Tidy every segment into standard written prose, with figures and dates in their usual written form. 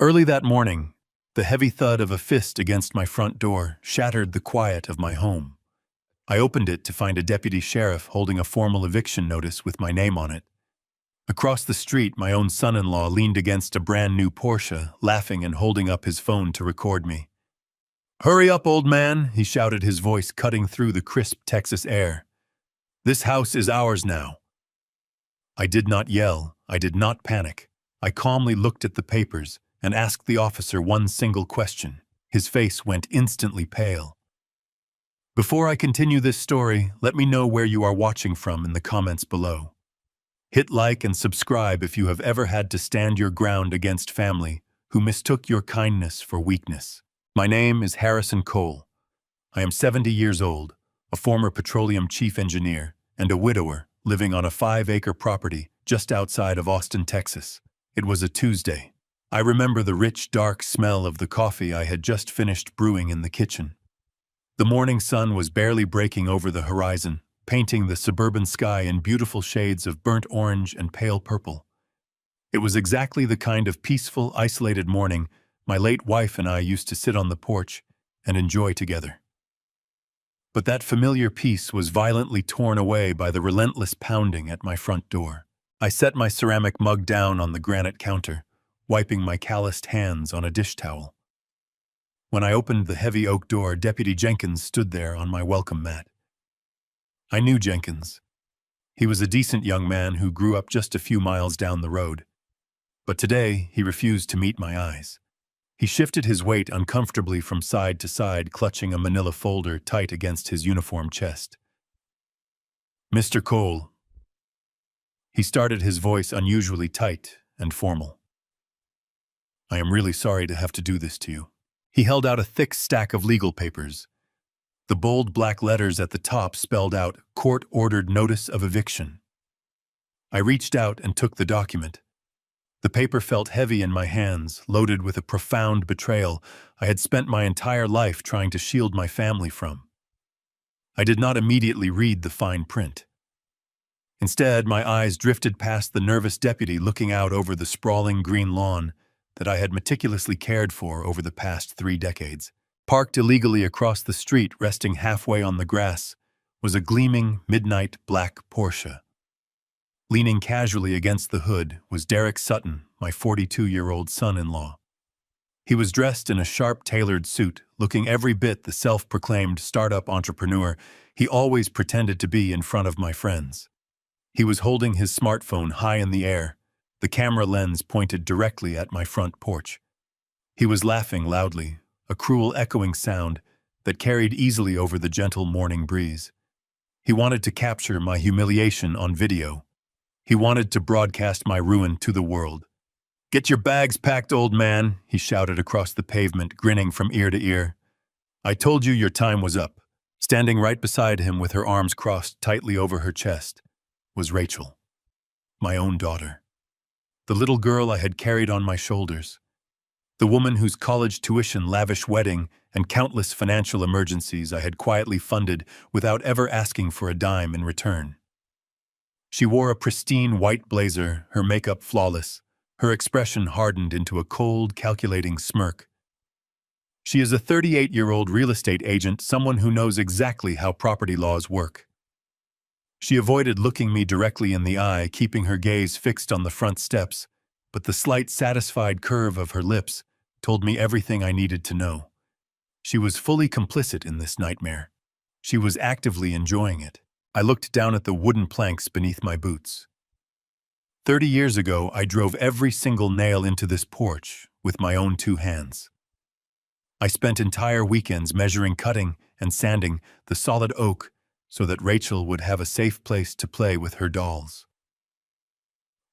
Early that morning, the heavy thud of a fist against my front door shattered the quiet of my home. I opened it to find a deputy sheriff holding a formal eviction notice with my name on it. Across the street, my own son-in-law leaned against a brand new Porsche, laughing and holding up his phone to record me. "Hurry up, old man," he shouted, his voice cutting through the crisp Texas air. "This house is ours now." I did not yell. I did not panic. I calmly looked at the papers and asked the officer one single question. His face went instantly pale. Before I continue this story, let me know where you are watching from in the comments below. Hit like and subscribe if you have ever had to stand your ground against family who mistook your kindness for weakness. My name is Harrison Cole. I am 70 years old, a former petroleum chief engineer, and a widower living on a 5-acre property just outside of Austin, Texas. It was a Tuesday. I remember the rich, dark smell of the coffee I had just finished brewing in the kitchen. The morning sun was barely breaking over the horizon, painting the suburban sky in beautiful shades of burnt orange and pale purple. It was exactly the kind of peaceful, isolated morning my late wife and I used to sit on the porch and enjoy together. But that familiar peace was violently torn away by the relentless pounding at my front door. I set my ceramic mug down on the granite counter, wiping my calloused hands on a dish towel. When I opened the heavy oak door, Deputy Jenkins stood there on my welcome mat. I knew Jenkins. He was a decent young man who grew up just a few miles down the road. But today, he refused to meet my eyes. He shifted his weight uncomfortably from side to side, clutching a manila folder tight against his uniform chest. "Mr. Cole." He started, his voice unusually tight and formal. "I am really sorry to have to do this to you." He held out a thick stack of legal papers. The bold black letters at the top spelled out "Court-Ordered Notice of Eviction." I reached out and took the document. The paper felt heavy in my hands, loaded with a profound betrayal I had spent my entire life trying to shield my family from. I did not immediately read the fine print. Instead, my eyes drifted past the nervous deputy looking out over the sprawling green lawn that I had meticulously cared for over the past 3 decades. Parked illegally across the street, resting halfway on the grass, was a gleaming, midnight black Porsche. Leaning casually against the hood was Derek Sutton, my 42-year-old son-in-law. He was dressed in a sharp, tailored suit, looking every bit the self-proclaimed startup entrepreneur he always pretended to be in front of my friends. He was holding his smartphone high in the air, the camera lens pointed directly at my front porch. He was laughing loudly, a cruel echoing sound that carried easily over the gentle morning breeze. He wanted to capture my humiliation on video. He wanted to broadcast my ruin to the world. "Get your bags packed, old man," he shouted across the pavement, grinning from ear to ear. "I told you your time was up." Standing right beside him with her arms crossed tightly over her chest was Rachel, my own daughter. The little girl I had carried on my shoulders. The woman whose college tuition, lavish wedding, and countless financial emergencies I had quietly funded without ever asking for a dime in return. She wore a pristine white blazer, her makeup flawless, her expression hardened into a cold, calculating smirk. She is a 38-year-old real estate agent, someone who knows exactly how property laws work. She avoided looking me directly in the eye, keeping her gaze fixed on the front steps, but the slight, satisfied curve of her lips told me everything I needed to know. She was fully complicit in this nightmare. She was actively enjoying it. I looked down at the wooden planks beneath my boots. 30 years ago, I drove every single nail into this porch with my own 2 hands. I spent entire weekends measuring, cutting, and sanding the solid oak so that Rachel would have a safe place to play with her dolls.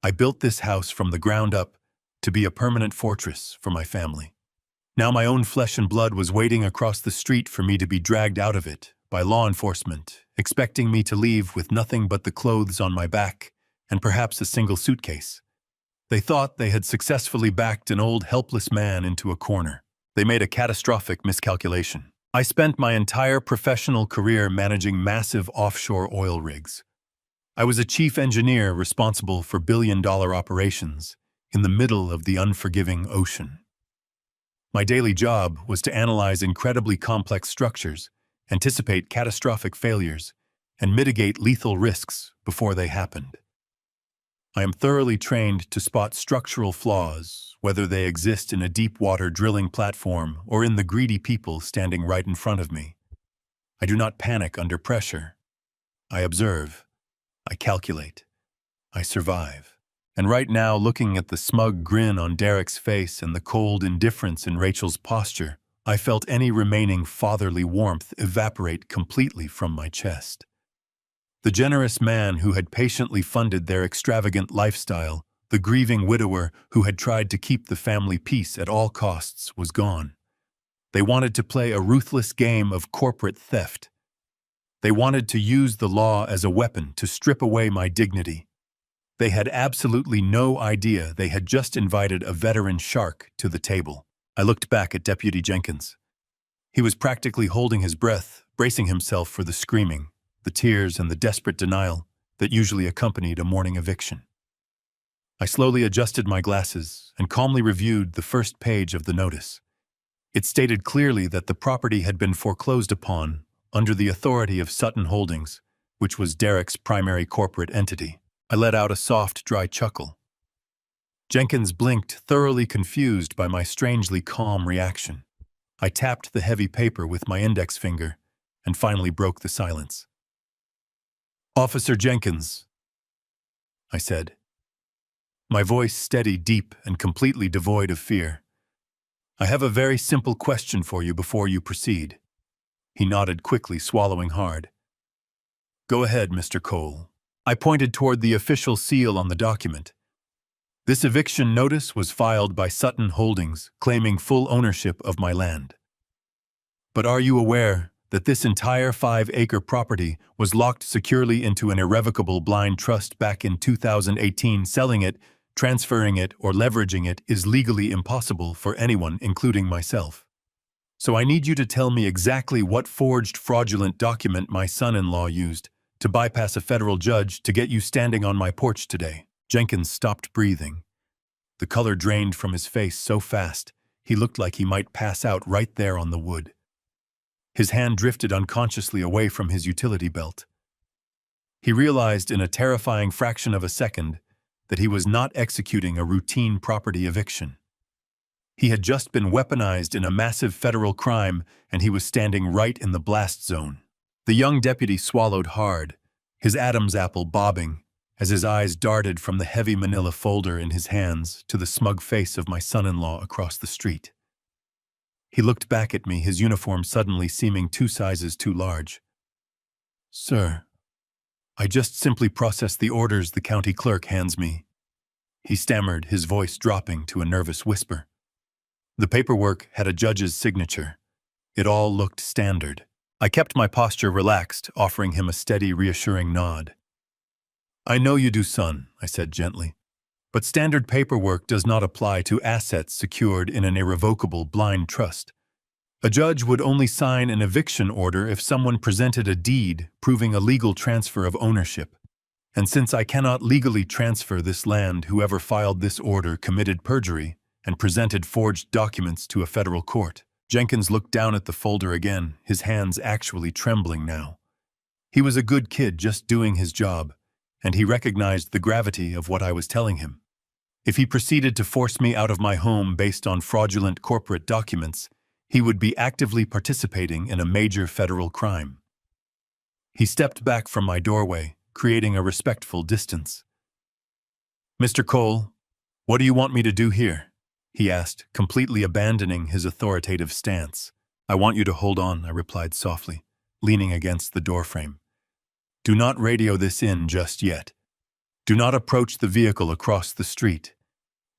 I built this house from the ground up to be a permanent fortress for my family. Now my own flesh and blood was waiting across the street for me to be dragged out of it by law enforcement, expecting me to leave with nothing but the clothes on my back and perhaps a single suitcase. They thought they had successfully backed an old, helpless man into a corner. They made a catastrophic miscalculation. I spent my entire professional career managing massive offshore oil rigs. I was a chief engineer responsible for billion-dollar operations in the middle of the unforgiving ocean. My daily job was to analyze incredibly complex structures, anticipate catastrophic failures, and mitigate lethal risks before they happened. I am thoroughly trained to spot structural flaws, whether they exist in a deep-water drilling platform or in the greedy people standing right in front of me. I do not panic under pressure. I observe. I calculate. I survive. And right now, looking at the smug grin on Derek's face and the cold indifference in Rachel's posture, I felt any remaining fatherly warmth evaporate completely from my chest. The generous man who had patiently funded their extravagant lifestyle, the grieving widower who had tried to keep the family peace at all costs, was gone. They wanted to play a ruthless game of corporate theft. They wanted to use the law as a weapon to strip away my dignity. They had absolutely no idea they had just invited a veteran shark to the table. I looked back at Deputy Jenkins. He was practically holding his breath, bracing himself for the screaming, the tears, and the desperate denial that usually accompanied a morning eviction. I slowly adjusted my glasses and calmly reviewed the first page of the notice. It stated clearly that the property had been foreclosed upon under the authority of Sutton Holdings, which was Derek's primary corporate entity. I let out a soft, dry chuckle. Jenkins blinked, thoroughly confused by my strangely calm reaction. I tapped the heavy paper with my index finger and finally broke the silence. "Officer Jenkins," I said, my voice steady, deep, and completely devoid of fear. "I have a very simple question for you before you proceed." He nodded quickly, swallowing hard. "Go ahead, Mr. Cole." I pointed toward the official seal on the document. This eviction notice was filed by Sutton Holdings, claiming full ownership of my land. But are you aware that this entire 5-acre property was locked securely into an irrevocable blind trust back in 2018? Selling it, transferring it, or leveraging it is legally impossible for anyone, including myself. So I need you to tell me exactly what forged, fraudulent document my son-in-law used to bypass a federal judge to get you standing on my porch today." Jenkins stopped breathing. The color drained from his face so fast, he looked like he might pass out right there on the wood. His hand drifted unconsciously away from his utility belt. He realized in a terrifying fraction of a second that he was not executing a routine property eviction. He had just been weaponized in a massive federal crime, and he was standing right in the blast zone. The young deputy swallowed hard, his Adam's apple bobbing, as his eyes darted from the heavy manila folder in his hands to the smug face of my son-in-law across the street. He looked back at me, his uniform suddenly seeming 2 sizes too large. "Sir, I just simply process the orders the county clerk hands me," he stammered, his voice dropping to a nervous whisper. The paperwork had a judge's signature. It all looked standard. I kept my posture relaxed, offering him a steady, reassuring nod. "I know you do, son," I said gently. "But standard paperwork does not apply to assets secured in an irrevocable blind trust. A judge would only sign an eviction order if someone presented a deed proving a legal transfer of ownership. And since I cannot legally transfer this land, whoever filed this order committed perjury and presented forged documents to a federal court." Jenkins looked down at the folder again, his hands actually trembling now. He was a good kid just doing his job, and he recognized the gravity of what I was telling him. If he proceeded to force me out of my home based on fraudulent corporate documents, he would be actively participating in a major federal crime. He stepped back from my doorway, creating a respectful distance. "Mr. Cole, what do you want me to do here?" he asked, completely abandoning his authoritative stance. "I want you to hold on," I replied softly, leaning against the doorframe. "Do not radio this in just yet. Do not approach the vehicle across the street.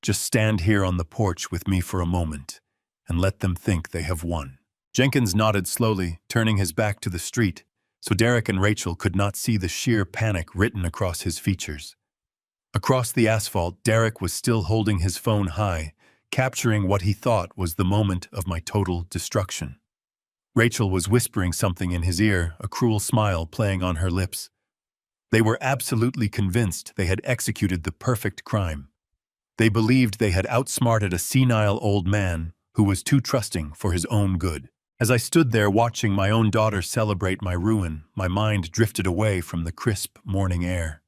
Just stand here on the porch with me for a moment, and let them think they have won." Jenkins nodded slowly, turning his back to the street, so Derek and Rachel could not see the sheer panic written across his features. Across the asphalt, Derek was still holding his phone high, capturing what he thought was the moment of my total destruction. Rachel was whispering something in his ear, a cruel smile playing on her lips. They were absolutely convinced they had executed the perfect crime. They believed they had outsmarted a senile old man who was too trusting for his own good. As I stood there watching my own daughter celebrate my ruin, my mind drifted away from the crisp morning air.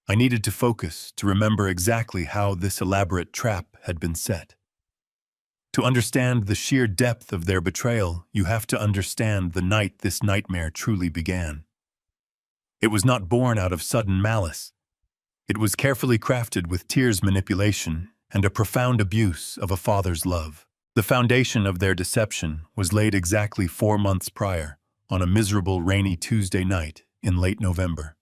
I needed to focus, to remember exactly how this elaborate trap had been set. To understand the sheer depth of their betrayal, you have to understand the night this nightmare truly began. It was not born out of sudden malice. It was carefully crafted with tears manipulation and a profound abuse of a father's love. The foundation of their deception was laid exactly 4 months prior, on a miserable rainy Tuesday night in late November.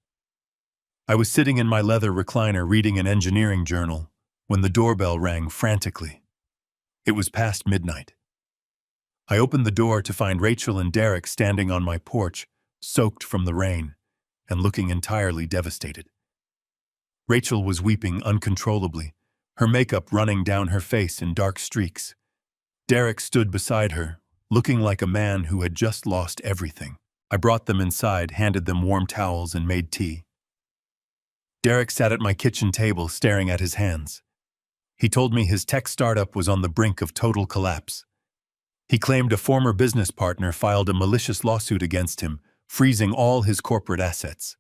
I was sitting in my leather recliner reading an engineering journal when the doorbell rang frantically. It was past midnight. I opened the door to find Rachel and Derek standing on my porch, soaked from the rain, and looking entirely devastated. Rachel was weeping uncontrollably, her makeup running down her face in dark streaks. Derek stood beside her, looking like a man who had just lost everything. I brought them inside, handed them warm towels, and made tea. Derek sat at my kitchen table, staring at his hands. He told me his tech startup was on the brink of total collapse. He claimed a former business partner filed a malicious lawsuit against him, freezing all his corporate assets.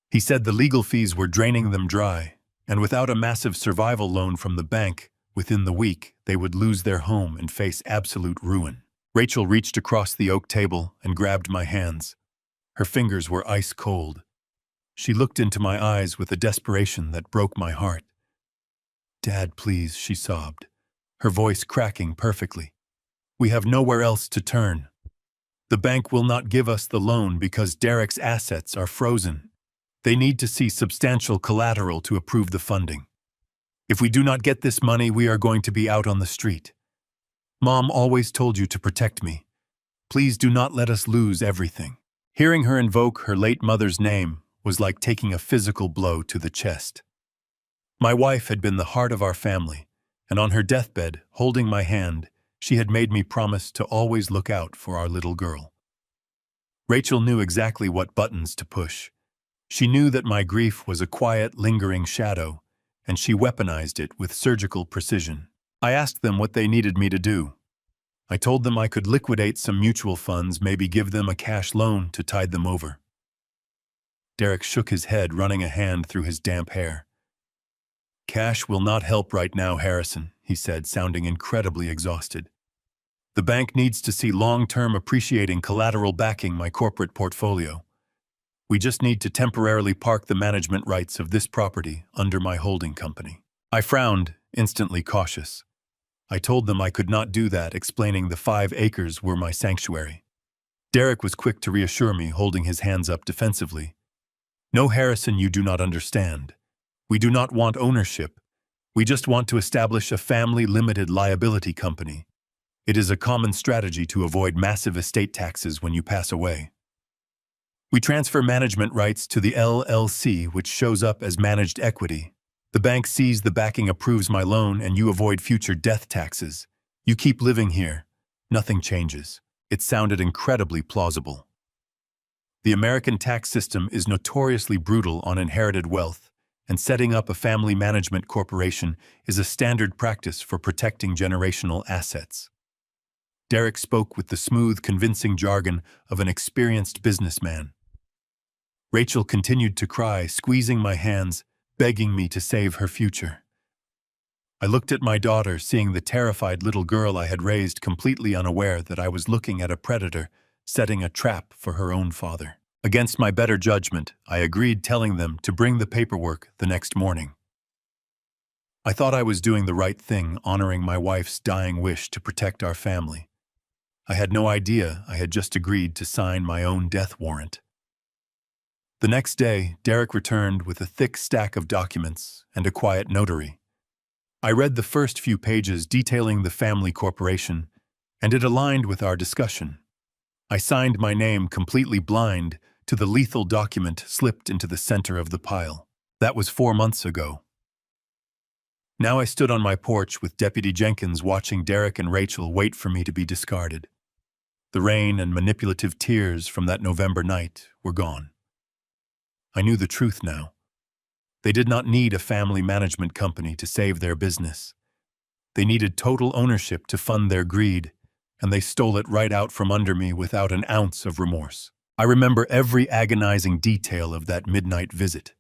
He said the legal fees were draining them dry, and without a massive survival loan from the bank, within the week, they would lose their home and face absolute ruin. Rachel reached across the oak table and grabbed my hands. Her fingers were ice cold. She looked into my eyes with a desperation that broke my heart. "Dad, please," she sobbed, her voice cracking perfectly. "We have nowhere else to turn. The bank will not give us the loan because Derek's assets are frozen. They need to see substantial collateral to approve the funding. If we do not get this money, we are going to be out on the street. Mom always told you to protect me. Please do not let us lose everything." Hearing her invoke her late mother's name was like taking a physical blow to the chest. My wife had been the heart of our family, and on her deathbed, holding my hand, she had made me promise to always look out for our little girl. Rachel knew exactly what buttons to push. She knew that my grief was a quiet, lingering shadow, and she weaponized it with surgical precision. I asked them what they needed me to do. I told them I could liquidate some mutual funds, maybe give them a cash loan to tide them over. Derek shook his head, running a hand through his damp hair. "Cash will not help right now, Harrison," he said, sounding incredibly exhausted. "The bank needs to see long-term appreciating collateral backing my corporate portfolio. We just need to temporarily park the management rights of this property under my holding company." I frowned, instantly cautious. I told them I could not do that, explaining the 5 acres were my sanctuary. Derek was quick to reassure me, holding his hands up defensively. "No, Harrison, you do not understand. We do not want ownership. We just want to establish a family-limited liability company. It is a common strategy to avoid massive estate taxes when you pass away. We transfer management rights to the LLC, which shows up as managed equity. The bank sees the backing, approves my loan, and you avoid future death taxes. You keep living here. Nothing changes." It sounded incredibly plausible. The American tax system is notoriously brutal on inherited wealth, and setting up a family management corporation is a standard practice for protecting generational assets. Derek spoke with the smooth, convincing jargon of an experienced businessman. Rachel continued to cry, squeezing my hands, begging me to save her future. I looked at my daughter, seeing the terrified little girl I had raised, completely unaware that I was looking at a predator setting a trap for her own father. Against my better judgment, I agreed, telling them to bring the paperwork the next morning. I thought I was doing the right thing, honoring my wife's dying wish to protect our family. I had no idea I had just agreed to sign my own death warrant. The next day, Derek returned with a thick stack of documents and a quiet notary. I read the first few pages detailing the family corporation, and it aligned with our discussion. I signed my name, completely blind to the lethal document slipped into the center of the pile. That was 4 months ago. Now I stood on my porch with Deputy Jenkins, watching Derek and Rachel wait for me to be discarded. The rain and manipulative tears from that November night were gone. I knew the truth now. They did not need a family management company to save their business. They needed total ownership to fund their greed, and they stole it right out from under me without an ounce of remorse. I remember every agonizing detail of that midnight visit.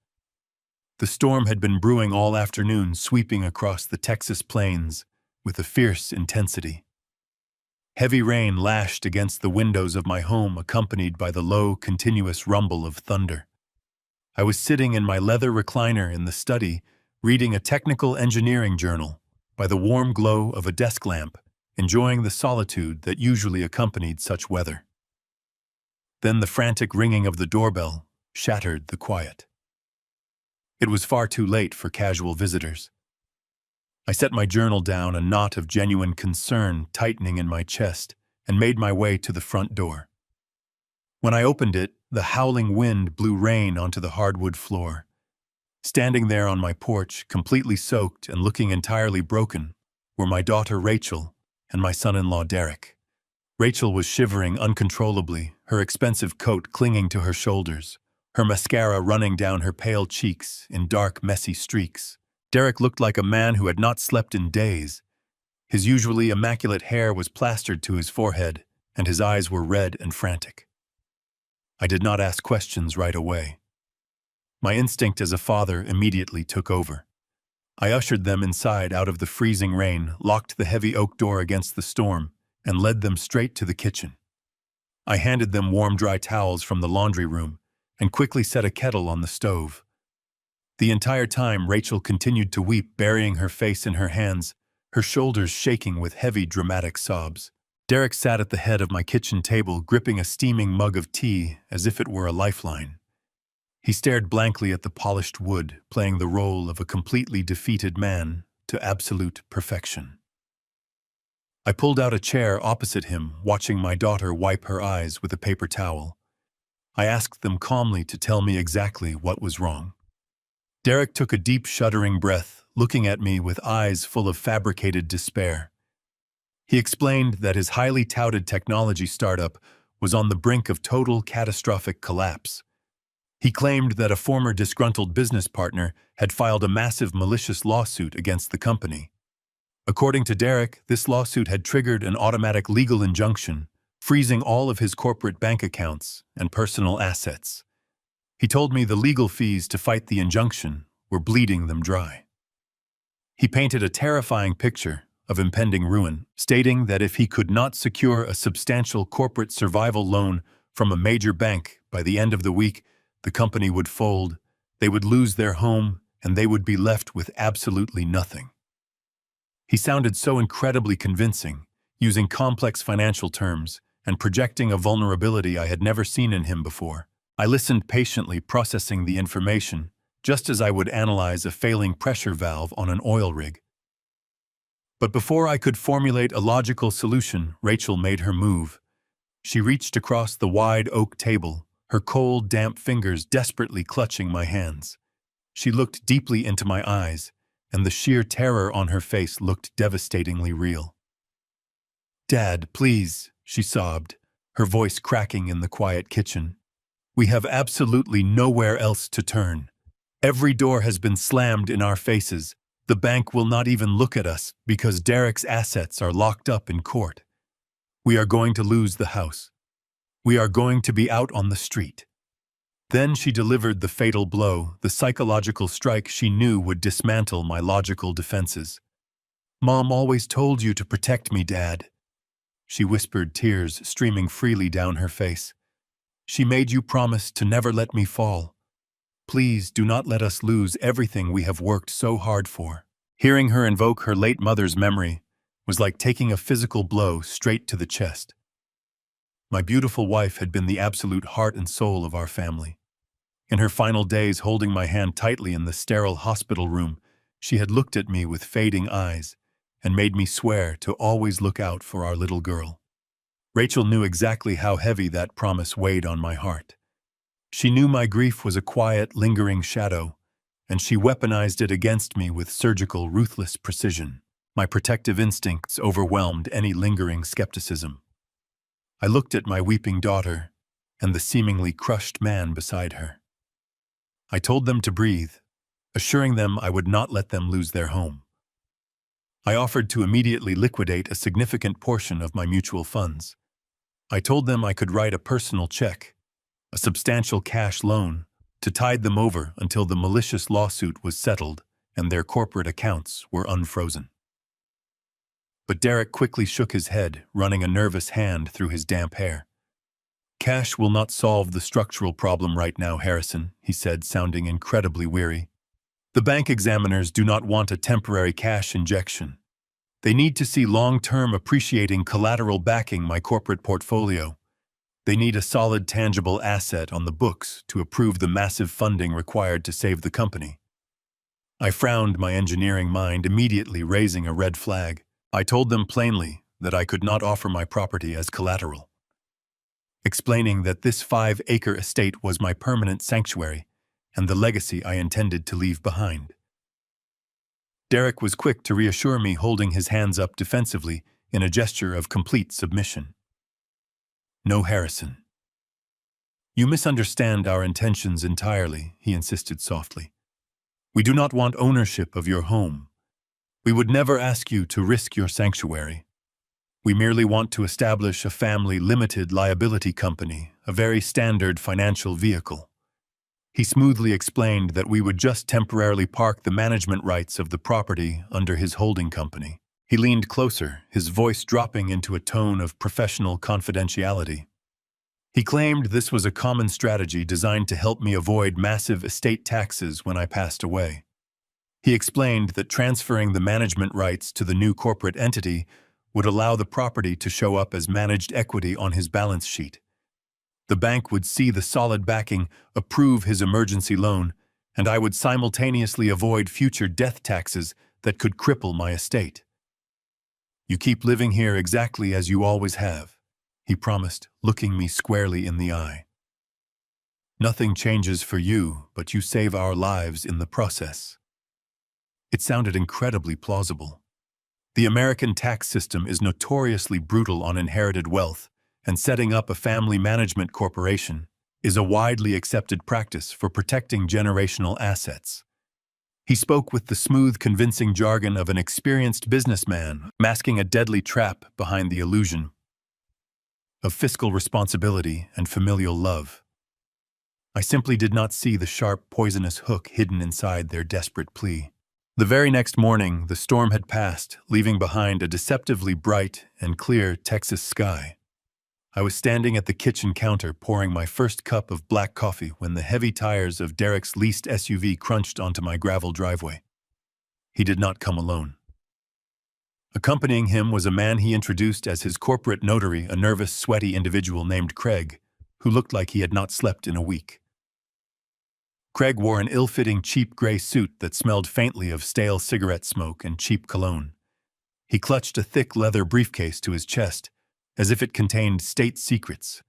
The storm had been brewing all afternoon, sweeping across the Texas plains with a fierce intensity. Heavy rain lashed against the windows of my home, accompanied by the low, continuous rumble of thunder. I was sitting in my leather recliner in the study, reading a technical engineering journal by the warm glow of a desk lamp, enjoying the solitude that usually accompanied such weather. Then the frantic ringing of the doorbell shattered the quiet. It was far too late for casual visitors. I set my journal down, a knot of genuine concern tightening in my chest, and made my way to the front door. When I opened it, the howling wind blew rain onto the hardwood floor. Standing there on my porch, completely soaked and looking entirely broken, were my daughter Rachel and my son-in-law Derek. Rachel was shivering uncontrollably, her expensive coat clinging to her shoulders, her mascara running down her pale cheeks in dark, messy streaks. Derek looked like a man who had not slept in days. His usually immaculate hair was plastered to his forehead, and his eyes were red and frantic. I did not ask questions right away. My instinct as a father immediately took over. I ushered them inside out of the freezing rain, locked the heavy oak door against the storm, and led them straight to the kitchen. I handed them warm, dry towels from the laundry room and quickly set a kettle on the stove. The entire time, Rachel continued to weep, burying her face in her hands, her shoulders shaking with heavy, dramatic sobs. Derek sat at the head of my kitchen table, gripping a steaming mug of tea as if it were a lifeline. He stared blankly at the polished wood, playing the role of a completely defeated man to absolute perfection. I pulled out a chair opposite him, watching my daughter wipe her eyes with a paper towel. I asked them calmly to tell me exactly what was wrong. Derek took a deep, shuddering breath, looking at me with eyes full of fabricated despair. He explained that his highly touted technology startup was on the brink of total catastrophic collapse. He claimed that a former disgruntled business partner had filed a massive malicious lawsuit against the company. According to Derek, this lawsuit had triggered an automatic legal injunction, freezing all of his corporate bank accounts and personal assets. He told me the legal fees to fight the injunction were bleeding them dry. He painted a terrifying picture of impending ruin, stating that if he could not secure a substantial corporate survival loan from a major bank by the end of the week, the company would fold, they would lose their home, and they would be left with absolutely nothing. He sounded so incredibly convincing, using complex financial terms and projecting a vulnerability I had never seen in him before. I listened patiently, processing the information, just as I would analyze a failing pressure valve on an oil rig. But before I could formulate a logical solution, Rachel made her move. She reached across the wide oak table, her cold, damp fingers desperately clutching my hands. She looked deeply into my eyes, and the sheer terror on her face looked devastatingly real. "Dad, please," she sobbed, her voice cracking in the quiet kitchen. "We have absolutely nowhere else to turn. Every door has been slammed in our faces. The bank will not even look at us because Derek's assets are locked up in court. We are going to lose the house. We are going to be out on the street." Then she delivered the fatal blow, the psychological strike she knew would dismantle my logical defenses. "Mom always told you to protect me, Dad," she whispered, tears streaming freely down her face. "She made you promise to never let me fall. Please do not let us lose everything we have worked so hard for." Hearing her invoke her late mother's memory was like taking a physical blow straight to the chest. My beautiful wife had been the absolute heart and soul of our family. In her final days, holding my hand tightly in the sterile hospital room, she had looked at me with fading eyes and made me swear to always look out for our little girl. Rachel knew exactly how heavy that promise weighed on my heart. She knew my grief was a quiet, lingering shadow, and she weaponized it against me with surgical, ruthless precision. My protective instincts overwhelmed any lingering skepticism. I looked at my weeping daughter and the seemingly crushed man beside her. I told them to breathe, assuring them I would not let them lose their home. I offered to immediately liquidate a significant portion of my mutual funds. I told them I could write a personal check, a substantial cash loan, to tide them over until the malicious lawsuit was settled and their corporate accounts were unfrozen. But Derek quickly shook his head, running a nervous hand through his damp hair. "Cash will not solve the structural problem right now, Harrison," he said, sounding incredibly weary. "The bank examiners do not want a temporary cash injection. They need to see long-term appreciating collateral backing my corporate portfolio. They need a solid tangible asset on the books to approve the massive funding required to save the company." I frowned, my engineering mind immediately raising a red flag. I told them plainly that I could not offer my property as collateral, explaining that this 5-acre estate was my permanent sanctuary and the legacy I intended to leave behind. Derek was quick to reassure me, holding his hands up defensively in a gesture of complete submission. "No, Harrison. You misunderstand our intentions entirely," he insisted softly. "We do not want ownership of your home. We would never ask you to risk your sanctuary. We merely want to establish a family limited liability company, a very standard financial vehicle." He smoothly explained that we would just temporarily park the management rights of the property under his holding company. He leaned closer, his voice dropping into a tone of professional confidentiality. He claimed this was a common strategy designed to help me avoid massive estate taxes when I passed away. He explained that transferring the management rights to the new corporate entity would allow the property to show up as managed equity on his balance sheet. The bank would see the solid backing, approve his emergency loan, and I would simultaneously avoid future death taxes that could cripple my estate. "You keep living here exactly as you always have," he promised, looking me squarely in the eye. "Nothing changes for you, but you save our lives in the process." It sounded incredibly plausible. The American tax system is notoriously brutal on inherited wealth, and setting up a family management corporation is a widely accepted practice for protecting generational assets. He spoke with the smooth, convincing jargon of an experienced businessman, masking a deadly trap behind the illusion of fiscal responsibility and familial love. I simply did not see the sharp, poisonous hook hidden inside their desperate plea. The very next morning, the storm had passed, leaving behind a deceptively bright and clear Texas sky. I was standing at the kitchen counter pouring my first cup of black coffee when the heavy tires of Derek's leased SUV crunched onto my gravel driveway. He did not come alone. Accompanying him was a man he introduced as his corporate notary, a nervous, sweaty individual named Craig, who looked like he had not slept in a week. Craig wore an ill-fitting, cheap gray suit that smelled faintly of stale cigarette smoke and cheap cologne. He clutched a thick leather briefcase to his chest, as if it contained state secrets,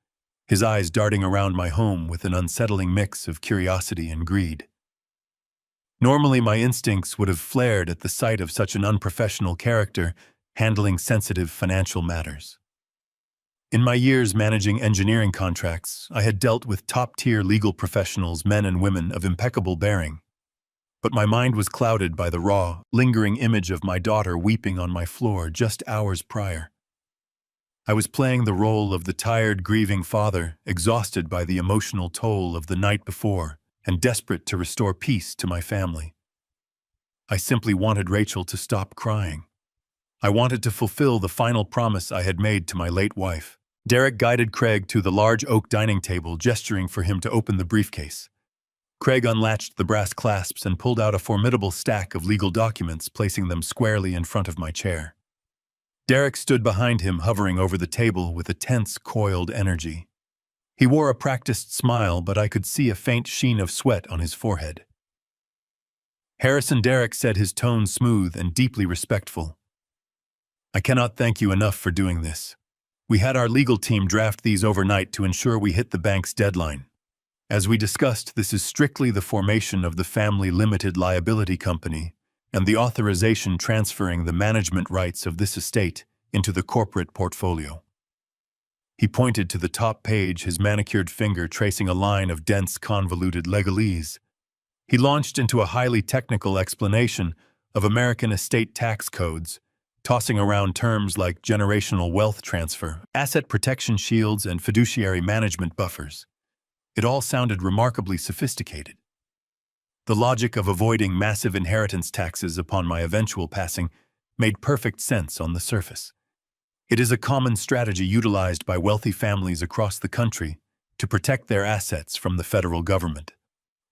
his eyes darting around my home with an unsettling mix of curiosity and greed. Normally, my instincts would have flared at the sight of such an unprofessional character handling sensitive financial matters. In my years managing engineering contracts, I had dealt with top-tier legal professionals, men and women of impeccable bearing. But my mind was clouded by the raw, lingering image of my daughter weeping on my floor just hours prior. I was playing the role of the tired, grieving father, exhausted by the emotional toll of the night before and desperate to restore peace to my family. I simply wanted Rachel to stop crying. I wanted to fulfill the final promise I had made to my late wife. Derek guided Craig to the large oak dining table, gesturing for him to open the briefcase. Craig unlatched the brass clasps and pulled out a formidable stack of legal documents, placing them squarely in front of my chair. Derek stood behind him, hovering over the table with a tense, coiled energy. He wore a practiced smile, but I could see a faint sheen of sweat on his forehead. "Harrison," Derek said, his tone smooth and deeply respectful, "I cannot thank you enough for doing this. We had our legal team draft these overnight to ensure we hit the bank's deadline. As we discussed, this is strictly the formation of the Family Limited Liability Company and the authorization transferring the management rights of this estate into the corporate portfolio." He pointed to the top page, his manicured finger tracing a line of dense, convoluted legalese. He launched into a highly technical explanation of American estate tax codes tossing around terms like generational wealth transfer, asset protection shields, and fiduciary management buffers. It all sounded remarkably sophisticated. The logic of avoiding massive inheritance taxes upon my eventual passing made perfect sense on the surface. It is a common strategy utilized by wealthy families across the country to protect their assets from the federal government.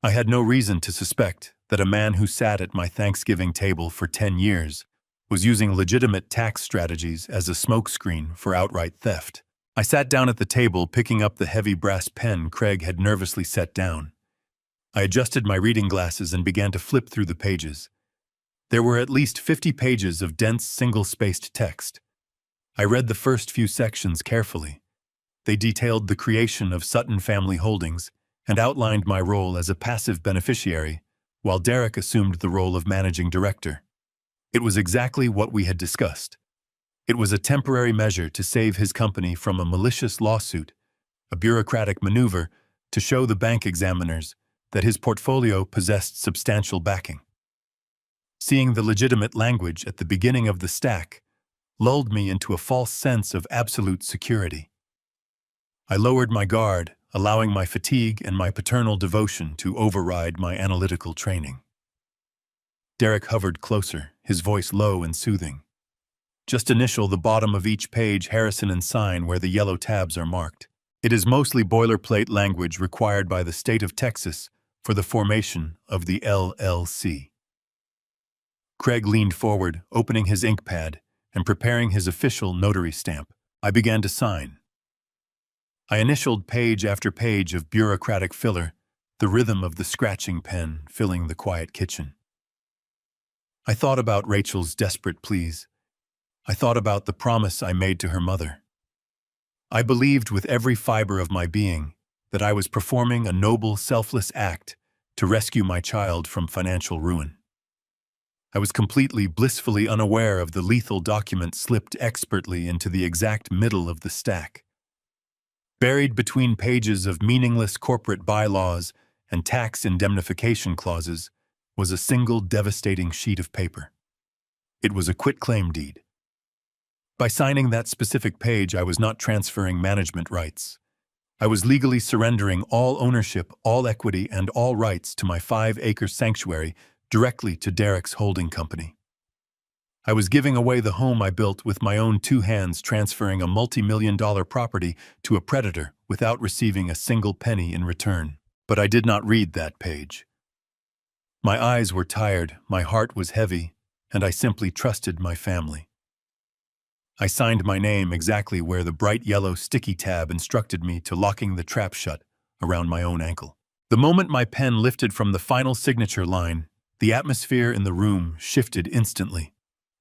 I had no reason to suspect that a man who sat at my Thanksgiving table for 10 years was using legitimate tax strategies as a smokescreen for outright theft. I sat down at the table, picking up the heavy brass pen Craig had nervously set down. I adjusted my reading glasses and began to flip through the pages. There were at least 50 pages of dense, single-spaced text. I read the first few sections carefully. They detailed the creation of Sutton Family Holdings and outlined my role as a passive beneficiary, while Derek assumed the role of managing director. It was exactly what we had discussed. It was a temporary measure to save his company from a malicious lawsuit, a bureaucratic maneuver to show the bank examiners that his portfolio possessed substantial backing. Seeing the legitimate language at the beginning of the stack lulled me into a false sense of absolute security. I lowered my guard, allowing my fatigue and my paternal devotion to override my analytical training. Derek hovered closer, his voice low and soothing. Just initial the bottom of each page Harrison and sign where the yellow tabs are marked. It is mostly boilerplate language required by the state of Texas for the formation of the LLC. Craig leaned forward, opening his ink pad and preparing his official notary stamp. I began to sign. I initialed page after page of bureaucratic filler, the rhythm of the scratching pen filling the quiet kitchen. I thought about Rachel's desperate pleas. I thought about the promise I made to her mother. I believed with every fiber of my being that I was performing a noble, selfless act to rescue my child from financial ruin. I was completely, blissfully unaware of the lethal document slipped expertly into the exact middle of the stack. Buried between pages of meaningless corporate bylaws and tax indemnification clauses was a single devastating sheet of paper. It was a quitclaim deed. By signing that specific page, I was not transferring management rights. I was legally surrendering all ownership, all equity, and all rights to my 5-acre sanctuary directly to Derek's holding company. I was giving away the home I built with my own 2 hands, transferring a multi-million-dollar property to a predator without receiving a single penny in return. But I did not read that page. My eyes were tired, my heart was heavy, and I simply trusted my family. I signed my name exactly where the bright yellow sticky tab instructed me to, locking the trap shut around my own ankle. The moment my pen lifted from the final signature line, the atmosphere in the room shifted instantly.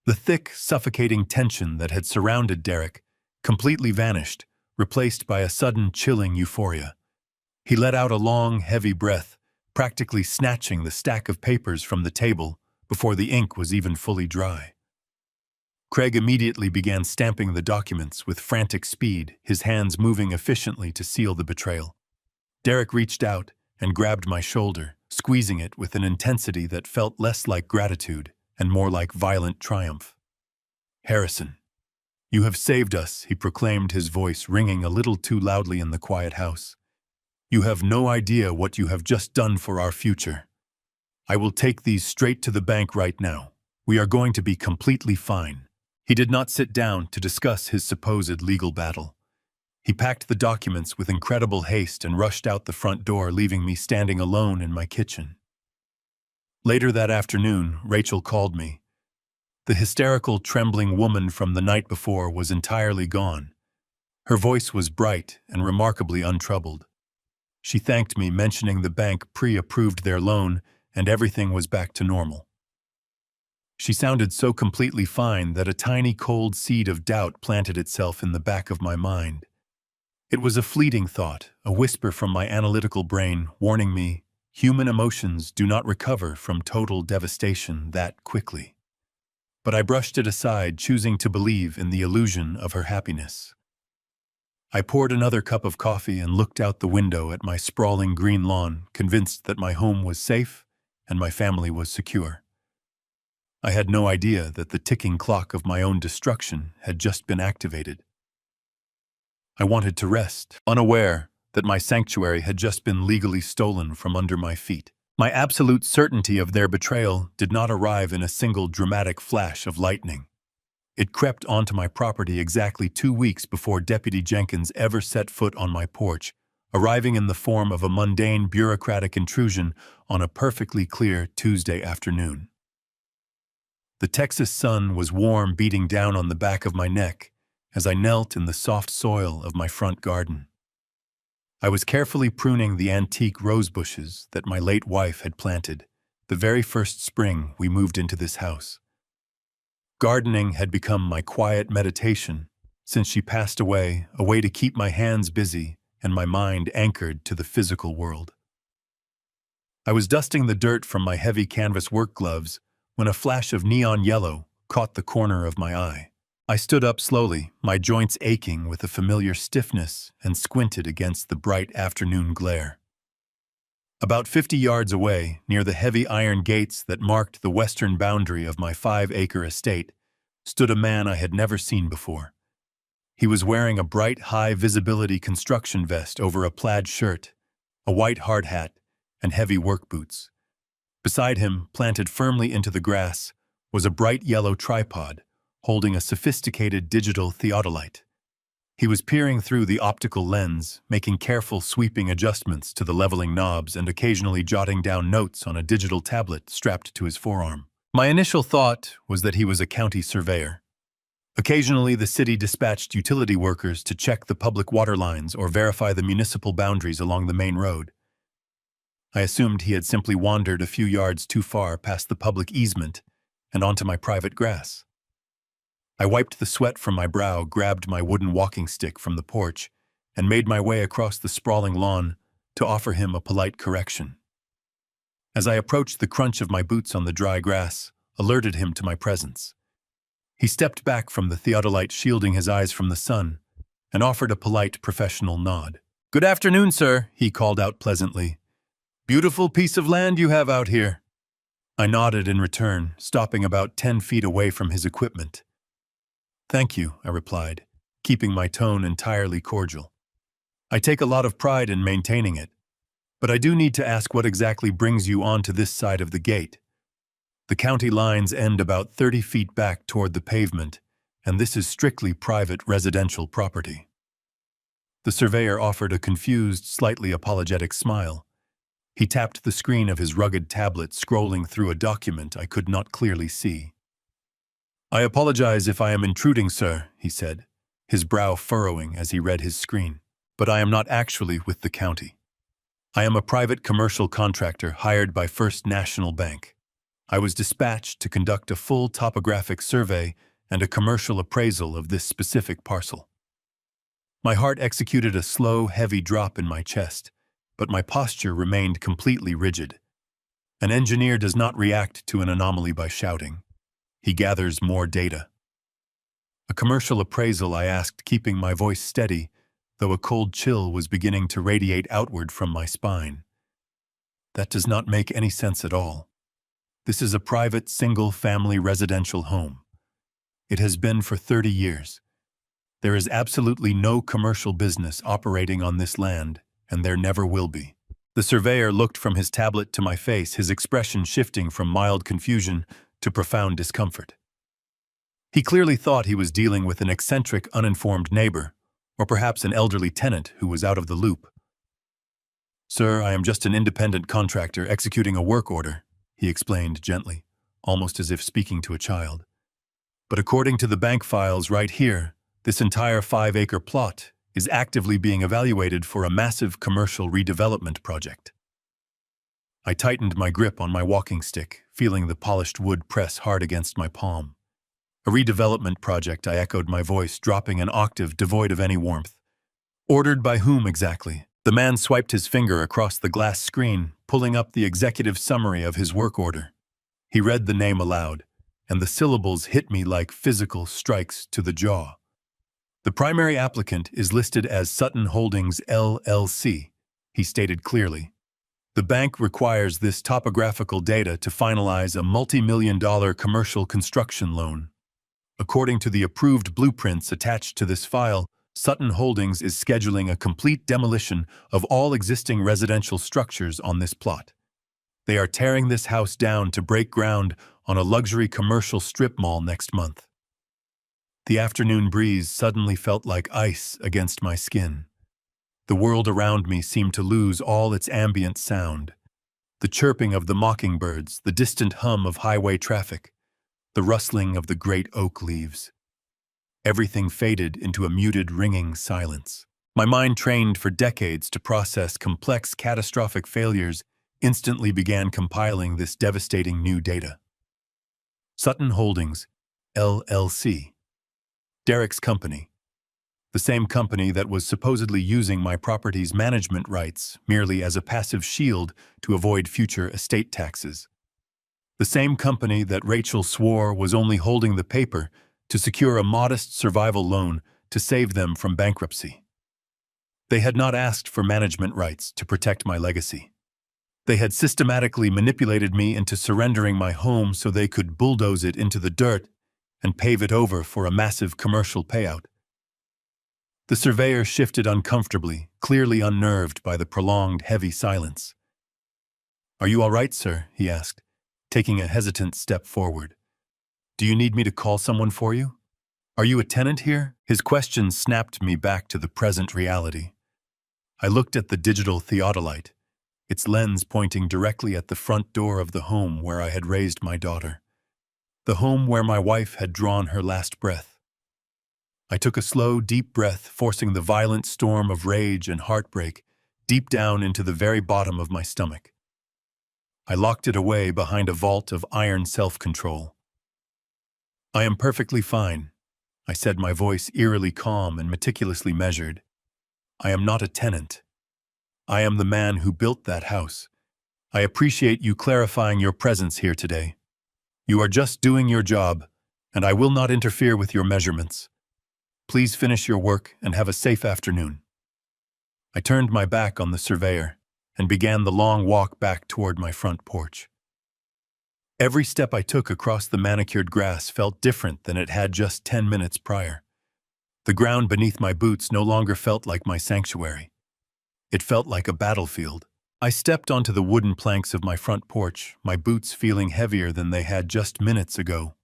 The thick, suffocating tension that had surrounded Derek completely vanished, replaced by a sudden chilling euphoria. He let out a long, heavy breath, practically snatching the stack of papers from the table before the ink was even fully dry. Craig immediately began stamping the documents with frantic speed, his hands moving efficiently to seal the betrayal. Derek reached out and grabbed my shoulder, squeezing it with an intensity that felt less like gratitude and more like violent triumph. "Harrison, you have saved us," he proclaimed, his voice ringing a little too loudly in the quiet house. "You have no idea what you have just done for our future. I will take these straight to the bank right now. We are going to be completely fine." He did not sit down to discuss his supposed legal battle. He packed the documents with incredible haste and rushed out the front door, leaving me standing alone in my kitchen. Later that afternoon, Rachel called me. The hysterical, trembling woman from the night before was entirely gone. Her voice was bright and remarkably untroubled. She thanked me, mentioning the bank pre-approved their loan and everything was back to normal. She sounded so completely fine that a tiny cold seed of doubt planted itself in the back of my mind. It was a fleeting thought, a whisper from my analytical brain warning me, human emotions do not recover from total devastation that quickly. But I brushed it aside, choosing to believe in the illusion of her happiness. I poured another cup of coffee and looked out the window at my sprawling green lawn, convinced that my home was safe and my family was secure. I had no idea that the ticking clock of my own destruction had just been activated. I wanted to rest, unaware that my sanctuary had just been legally stolen from under my feet. My absolute certainty of their betrayal did not arrive in a single dramatic flash of lightning. It crept onto my property exactly 2 weeks before Deputy Jenkins ever set foot on my porch, arriving in the form of a mundane bureaucratic intrusion on a perfectly clear Tuesday afternoon. The Texas sun was warm, beating down on the back of my neck as I knelt in the soft soil of my front garden. I was carefully pruning the antique rose bushes that my late wife had planted the very first spring we moved into this house. Gardening had become my quiet meditation since she passed away, a way to keep my hands busy and my mind anchored to the physical world. I was dusting the dirt from my heavy canvas work gloves when a flash of neon yellow caught the corner of my eye. I stood up slowly, my joints aching with a familiar stiffness, and squinted against the bright afternoon glare. About 50 yards away, near the heavy iron gates that marked the western boundary of my 5-acre estate, stood a man I had never seen before. He was wearing a bright, high-visibility construction vest over a plaid shirt, a white hard hat, and heavy work boots. Beside him, planted firmly into the grass, was a bright yellow tripod, holding a sophisticated digital theodolite. He was peering through the optical lens, making careful sweeping adjustments to the leveling knobs and occasionally jotting down notes on a digital tablet strapped to his forearm. My initial thought was that he was a county surveyor. Occasionally, the city dispatched utility workers to check the public water lines or verify the municipal boundaries along the main road. I assumed he had simply wandered a few yards too far past the public easement and onto my private grass. I wiped the sweat from my brow, grabbed my wooden walking stick from the porch, and made my way across the sprawling lawn to offer him a polite correction. As I approached, the crunch of my boots on the dry grass alerted him to my presence. He stepped back from the theodolite, shielding his eyes from the sun, and offered a polite, professional nod. "Good afternoon, sir," he called out pleasantly. "Beautiful piece of land you have out here." I nodded in return, stopping about 10 feet away from his equipment. "Thank you," I replied, keeping my tone entirely cordial. "I take a lot of pride in maintaining it, but I do need to ask what exactly brings you onto this side of the gate. The county lines end about 30 feet back toward the pavement, and this is strictly private residential property." The surveyor offered a confused, slightly apologetic smile. He tapped the screen of his rugged tablet, scrolling through a document I could not clearly see. "I apologize if I am intruding, sir," he said, his brow furrowing as he read his screen. "But I am not actually with the county. I am a private commercial contractor hired by First National Bank. I was dispatched to conduct a full topographic survey and a commercial appraisal of this specific parcel." My heart executed a slow, heavy drop in my chest, but my posture remained completely rigid. An engineer does not react to an anomaly by shouting. He gathers more data. "A commercial appraisal," I asked, keeping my voice steady, though a cold chill was beginning to radiate outward from my spine. "That does not make any sense at all. This is a private, single-family residential home. It has been for 30 years. There is absolutely no commercial business operating on this land, and there never will be." The surveyor looked from his tablet to my face, his expression shifting from mild confusion to profound discomfort. He clearly thought he was dealing with an eccentric, uninformed neighbor, or perhaps an elderly tenant who was out of the loop. "Sir, I am just an independent contractor executing a work order," he explained gently, almost as if speaking to a child. "But according to the bank files right here, this entire 5-acre plot is actively being evaluated for a massive commercial redevelopment project." I tightened my grip on my walking stick, feeling the polished wood press hard against my palm. "A redevelopment project," I echoed, my voice dropping an octave devoid of any warmth. "Ordered by whom exactly?" The man swiped his finger across the glass screen, pulling up the executive summary of his work order. He read the name aloud, and the syllables hit me like physical strikes to the jaw. "The primary applicant is listed as Sutton Holdings, LLC," he stated clearly. The bank requires this topographical data to finalize a multi-million-dollar commercial construction loan. According to the approved blueprints attached to this file, Sutton Holdings is scheduling a complete demolition of all existing residential structures on this plot. They are tearing this house down to break ground on a luxury commercial strip mall next month. The afternoon breeze suddenly felt like ice against my skin. The world around me seemed to lose all its ambient sound. The chirping of the mockingbirds, the distant hum of highway traffic, the rustling of the great oak leaves. Everything faded into a muted, ringing silence. My mind, trained for decades to process complex, catastrophic failures, instantly began compiling this devastating new data. Sutton Holdings, LLC. Derek's company. The same company that was supposedly using my property's management rights merely as a passive shield to avoid future estate taxes. The same company that Rachel swore was only holding the paper to secure a modest survival loan to save them from bankruptcy. They had not asked for management rights to protect my legacy. They had systematically manipulated me into surrendering my home so they could bulldoze it into the dirt and pave it over for a massive commercial payout. The surveyor shifted uncomfortably, clearly unnerved by the prolonged, heavy silence. "Are you all right, sir?" he asked, taking a hesitant step forward. "Do you need me to call someone for you? Are you a tenant here?" His question snapped me back to the present reality. I looked at the digital theodolite, its lens pointing directly at the front door of the home where I had raised my daughter, the home where my wife had drawn her last breath. I took a slow, deep breath, forcing the violent storm of rage and heartbreak deep down into the very bottom of my stomach. I locked it away behind a vault of iron self-control. "I am perfectly fine," I said, my voice eerily calm and meticulously measured. "I am not a tenant. I am the man who built that house. I appreciate you clarifying your presence here today. You are just doing your job, and I will not interfere with your measurements. Please finish your work and have a safe afternoon." I turned my back on the surveyor and began the long walk back toward my front porch. Every step I took across the manicured grass felt different than it had just 10 minutes prior. The ground beneath my boots no longer felt like my sanctuary. It felt like a battlefield. I stepped onto the wooden planks of my front porch, my boots feeling heavier than they had just minutes ago.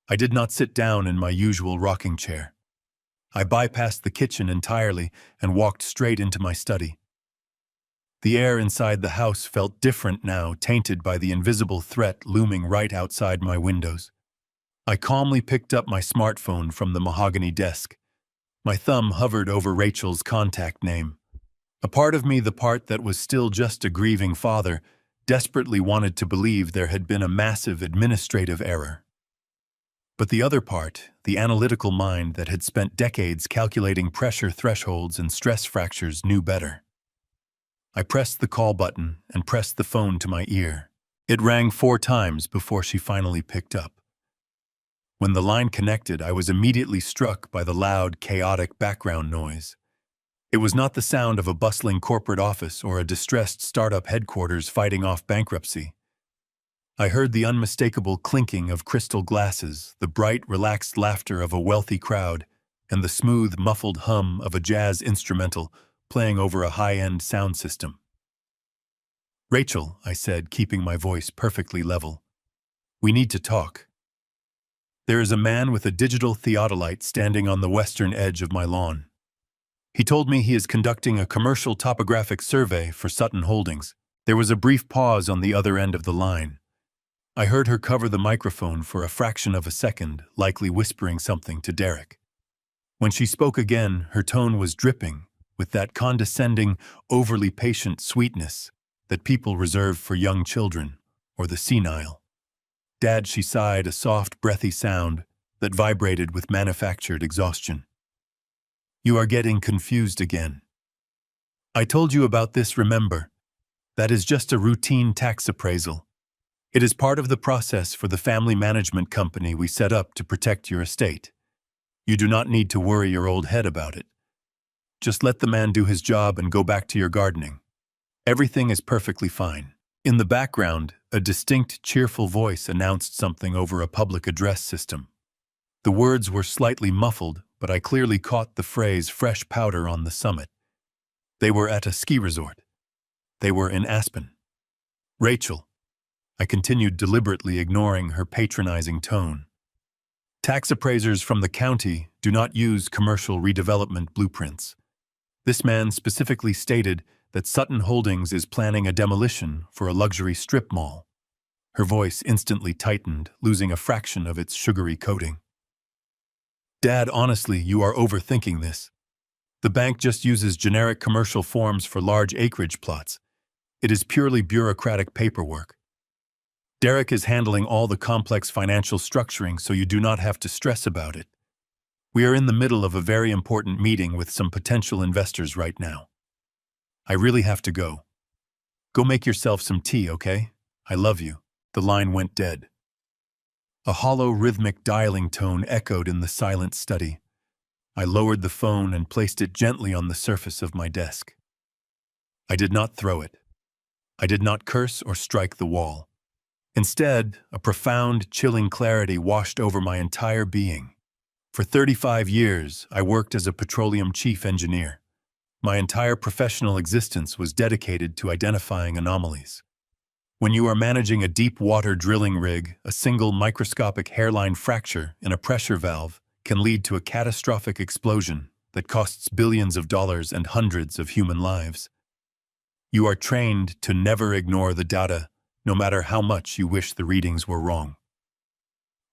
I did not sit down in my usual rocking chair. I bypassed the kitchen entirely and walked straight into my study. The air inside the house felt different now, tainted by the invisible threat looming right outside my windows. I calmly picked up my smartphone from the mahogany desk. My thumb hovered over Rachel's contact name. A part of me, the part that was still just a grieving father, desperately wanted to believe there had been a massive administrative error. But the other part, the analytical mind that had spent decades calculating pressure thresholds and stress fractures, knew better. I pressed the call button and pressed the phone to my ear. It rang 4 times before she finally picked up. When the line connected, I was immediately struck by the loud, chaotic background noise. It was not the sound of a bustling corporate office or a distressed startup headquarters fighting off bankruptcy. I heard the unmistakable clinking of crystal glasses, the bright, relaxed laughter of a wealthy crowd, and the smooth, muffled hum of a jazz instrumental playing over a high-end sound system. "Rachel," I said, keeping my voice perfectly level, "we need to talk. There is a man with a digital theodolite standing on the western edge of my lawn. He told me he is conducting a commercial topographic survey for Sutton Holdings." There was a brief pause on the other end of the line. I heard her cover the microphone for a fraction of a second, likely whispering something to Derek. When she spoke again, her tone was dripping with that condescending, overly patient sweetness that people reserve for young children or the senile. "Dad," she sighed, a soft, breathy sound that vibrated with manufactured exhaustion. "You are getting confused again. I told you about this, remember? That is just a routine tax appraisal. It is part of the process for the family management company we set up to protect your estate. You do not need to worry your old head about it. Just let the man do his job and go back to your gardening." Everything is perfectly fine. In the background, a distinct, cheerful voice announced something over a public address system. The words were slightly muffled, but I clearly caught the phrase fresh powder on the summit. They were at a ski resort. They were in Aspen. Rachel. I continued, deliberately ignoring her patronizing tone. Tax appraisers from the county do not use commercial redevelopment blueprints. This man specifically stated that Sutton Holdings is planning a demolition for a luxury strip mall. Her voice instantly tightened, losing a fraction of its sugary coating. Dad, honestly, you are overthinking this. The bank just uses generic commercial forms for large acreage plots. It is purely bureaucratic paperwork. Derek is handling all the complex financial structuring, so you do not have to stress about it. We are in the middle of a very important meeting with some potential investors right now. I really have to go. Go make yourself some tea, okay? I love you. The line went dead. A hollow, rhythmic dialing tone echoed in the silent study. I lowered the phone and placed it gently on the surface of my desk. I did not throw it. I did not curse or strike the wall. Instead, a profound, chilling clarity washed over my entire being. For 35 years, I worked as a petroleum chief engineer. My entire professional existence was dedicated to identifying anomalies. When you are managing a deep-water drilling rig, a single microscopic hairline fracture in a pressure valve can lead to a catastrophic explosion that costs billions of dollars and hundreds of human lives. You are trained to never ignore the data, no matter how much you wish the readings were wrong.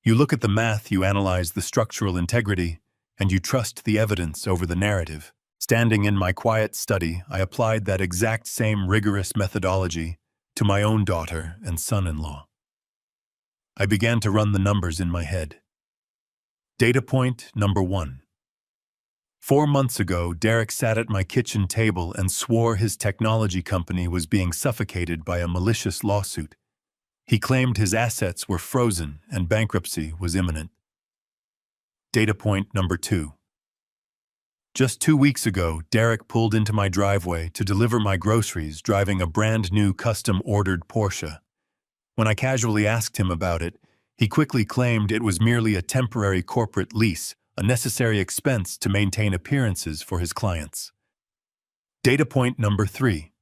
You look at the math, you analyze the structural integrity, and you trust the evidence over the narrative. Standing in my quiet study, I applied that exact same rigorous methodology to my own daughter and son-in-law. I began to run the numbers in my head. Data point number 1. 4 months ago, Derek sat at my kitchen table and swore his technology company was being suffocated by a malicious lawsuit. He claimed his assets were frozen and bankruptcy was imminent. Data point number 2. Just 2 weeks ago, Derek pulled into my driveway to deliver my groceries driving a brand-new custom-ordered Porsche. When I casually asked him about it, he quickly claimed it was merely a temporary corporate lease, a necessary expense to maintain appearances for his clients. Data point number 3.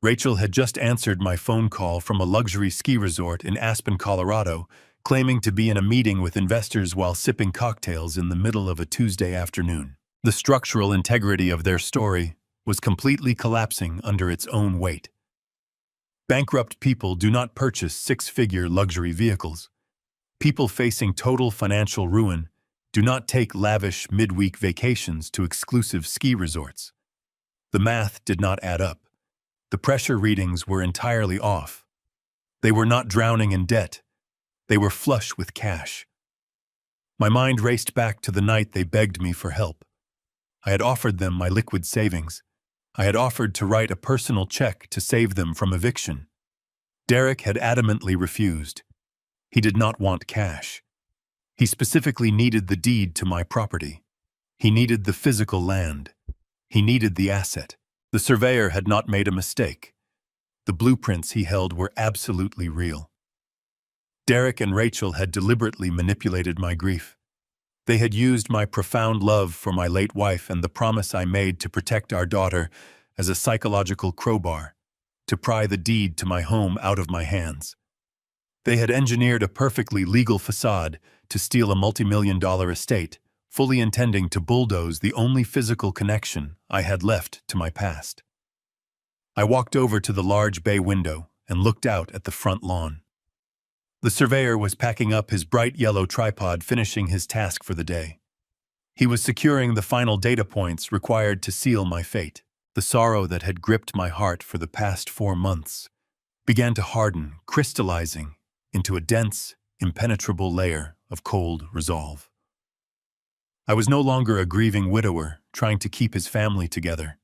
Rachel had just answered my phone call from a luxury ski resort in Aspen, Colorado, claiming to be in a meeting with investors while sipping cocktails in the middle of a Tuesday afternoon. The structural integrity of their story was completely collapsing under its own weight. Bankrupt people do not purchase six-figure luxury vehicles. People facing total financial ruin do not take lavish midweek vacations to exclusive ski resorts. The math did not add up. The pressure readings were entirely off. They were not drowning in debt. They were flush with cash. My mind raced back to the night they begged me for help. I had offered them my liquid savings. I had offered to write a personal check to save them from eviction. Derek had adamantly refused. He did not want cash. He specifically needed the deed to my property. He needed the physical land. He needed the asset. The surveyor had not made a mistake. The blueprints he held were absolutely real. Derek and Rachel had deliberately manipulated my grief. They had used my profound love for my late wife and the promise I made to protect our daughter as a psychological crowbar, to pry the deed to my home out of my hands. They had engineered a perfectly legal facade to steal a multi-million-dollar estate, fully intending to bulldoze the only physical connection I had left to my past. I walked over to the large bay window and looked out at the front lawn. The surveyor was packing up his bright yellow tripod, finishing his task for the day. He was securing the final data points required to seal my fate. The sorrow that had gripped my heart for the past 4 months began to harden, crystallizing into a dense, impenetrable layer of cold resolve. I was no longer a grieving widower trying to keep his family together.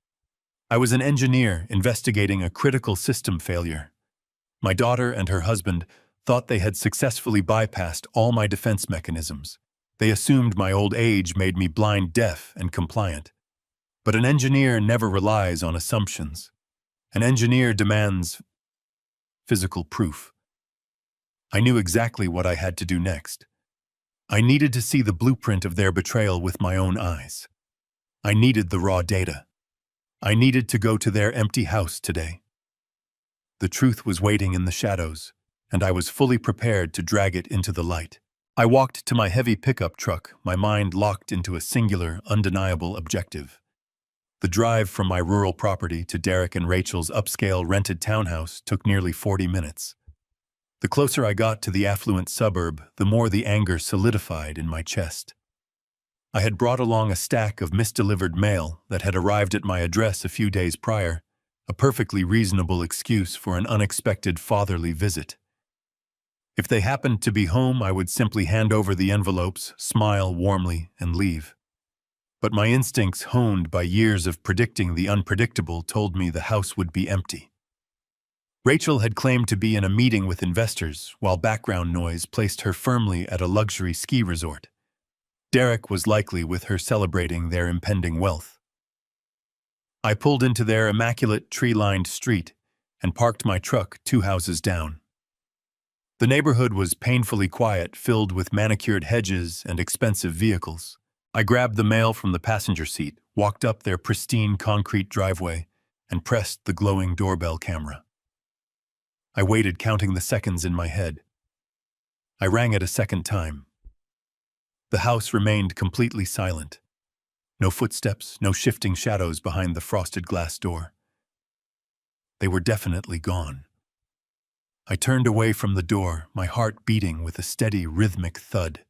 I was an engineer investigating a critical system failure. My daughter and her husband thought they had successfully bypassed all my defense mechanisms. They assumed my old age made me blind, deaf, and compliant. But an engineer never relies on assumptions. An engineer demands physical proof. I knew exactly what I had to do next. I needed to see the blueprint of their betrayal with my own eyes. I needed the raw data. I needed to go to their empty house today. The truth was waiting in the shadows, and I was fully prepared to drag it into the light. I walked to my heavy pickup truck, my mind locked into a singular, undeniable objective. The drive from my rural property to Derek and Rachel's upscale rented townhouse took nearly 40 minutes. The closer I got to the affluent suburb, the more the anger solidified in my chest. I had brought along a stack of misdelivered mail that had arrived at my address a few days prior, a perfectly reasonable excuse for an unexpected fatherly visit. If they happened to be home, I would simply hand over the envelopes, smile warmly, and leave. But my instincts, honed by years of predicting the unpredictable, told me the house would be empty. Rachel had claimed to be in a meeting with investors, while background noise placed her firmly at a luxury ski resort. Derek was likely with her celebrating their impending wealth. I pulled into their immaculate tree-lined street and parked my truck 2 houses down. The neighborhood was painfully quiet, filled with manicured hedges and expensive vehicles. I grabbed the mail from the passenger seat, walked up their pristine concrete driveway, and pressed the glowing doorbell camera. I waited, counting the seconds in my head. I rang it a second time. The house remained completely silent. No footsteps, no shifting shadows behind the frosted glass door. They were definitely gone. I turned away from the door, my heart beating with a steady, rhythmic thud.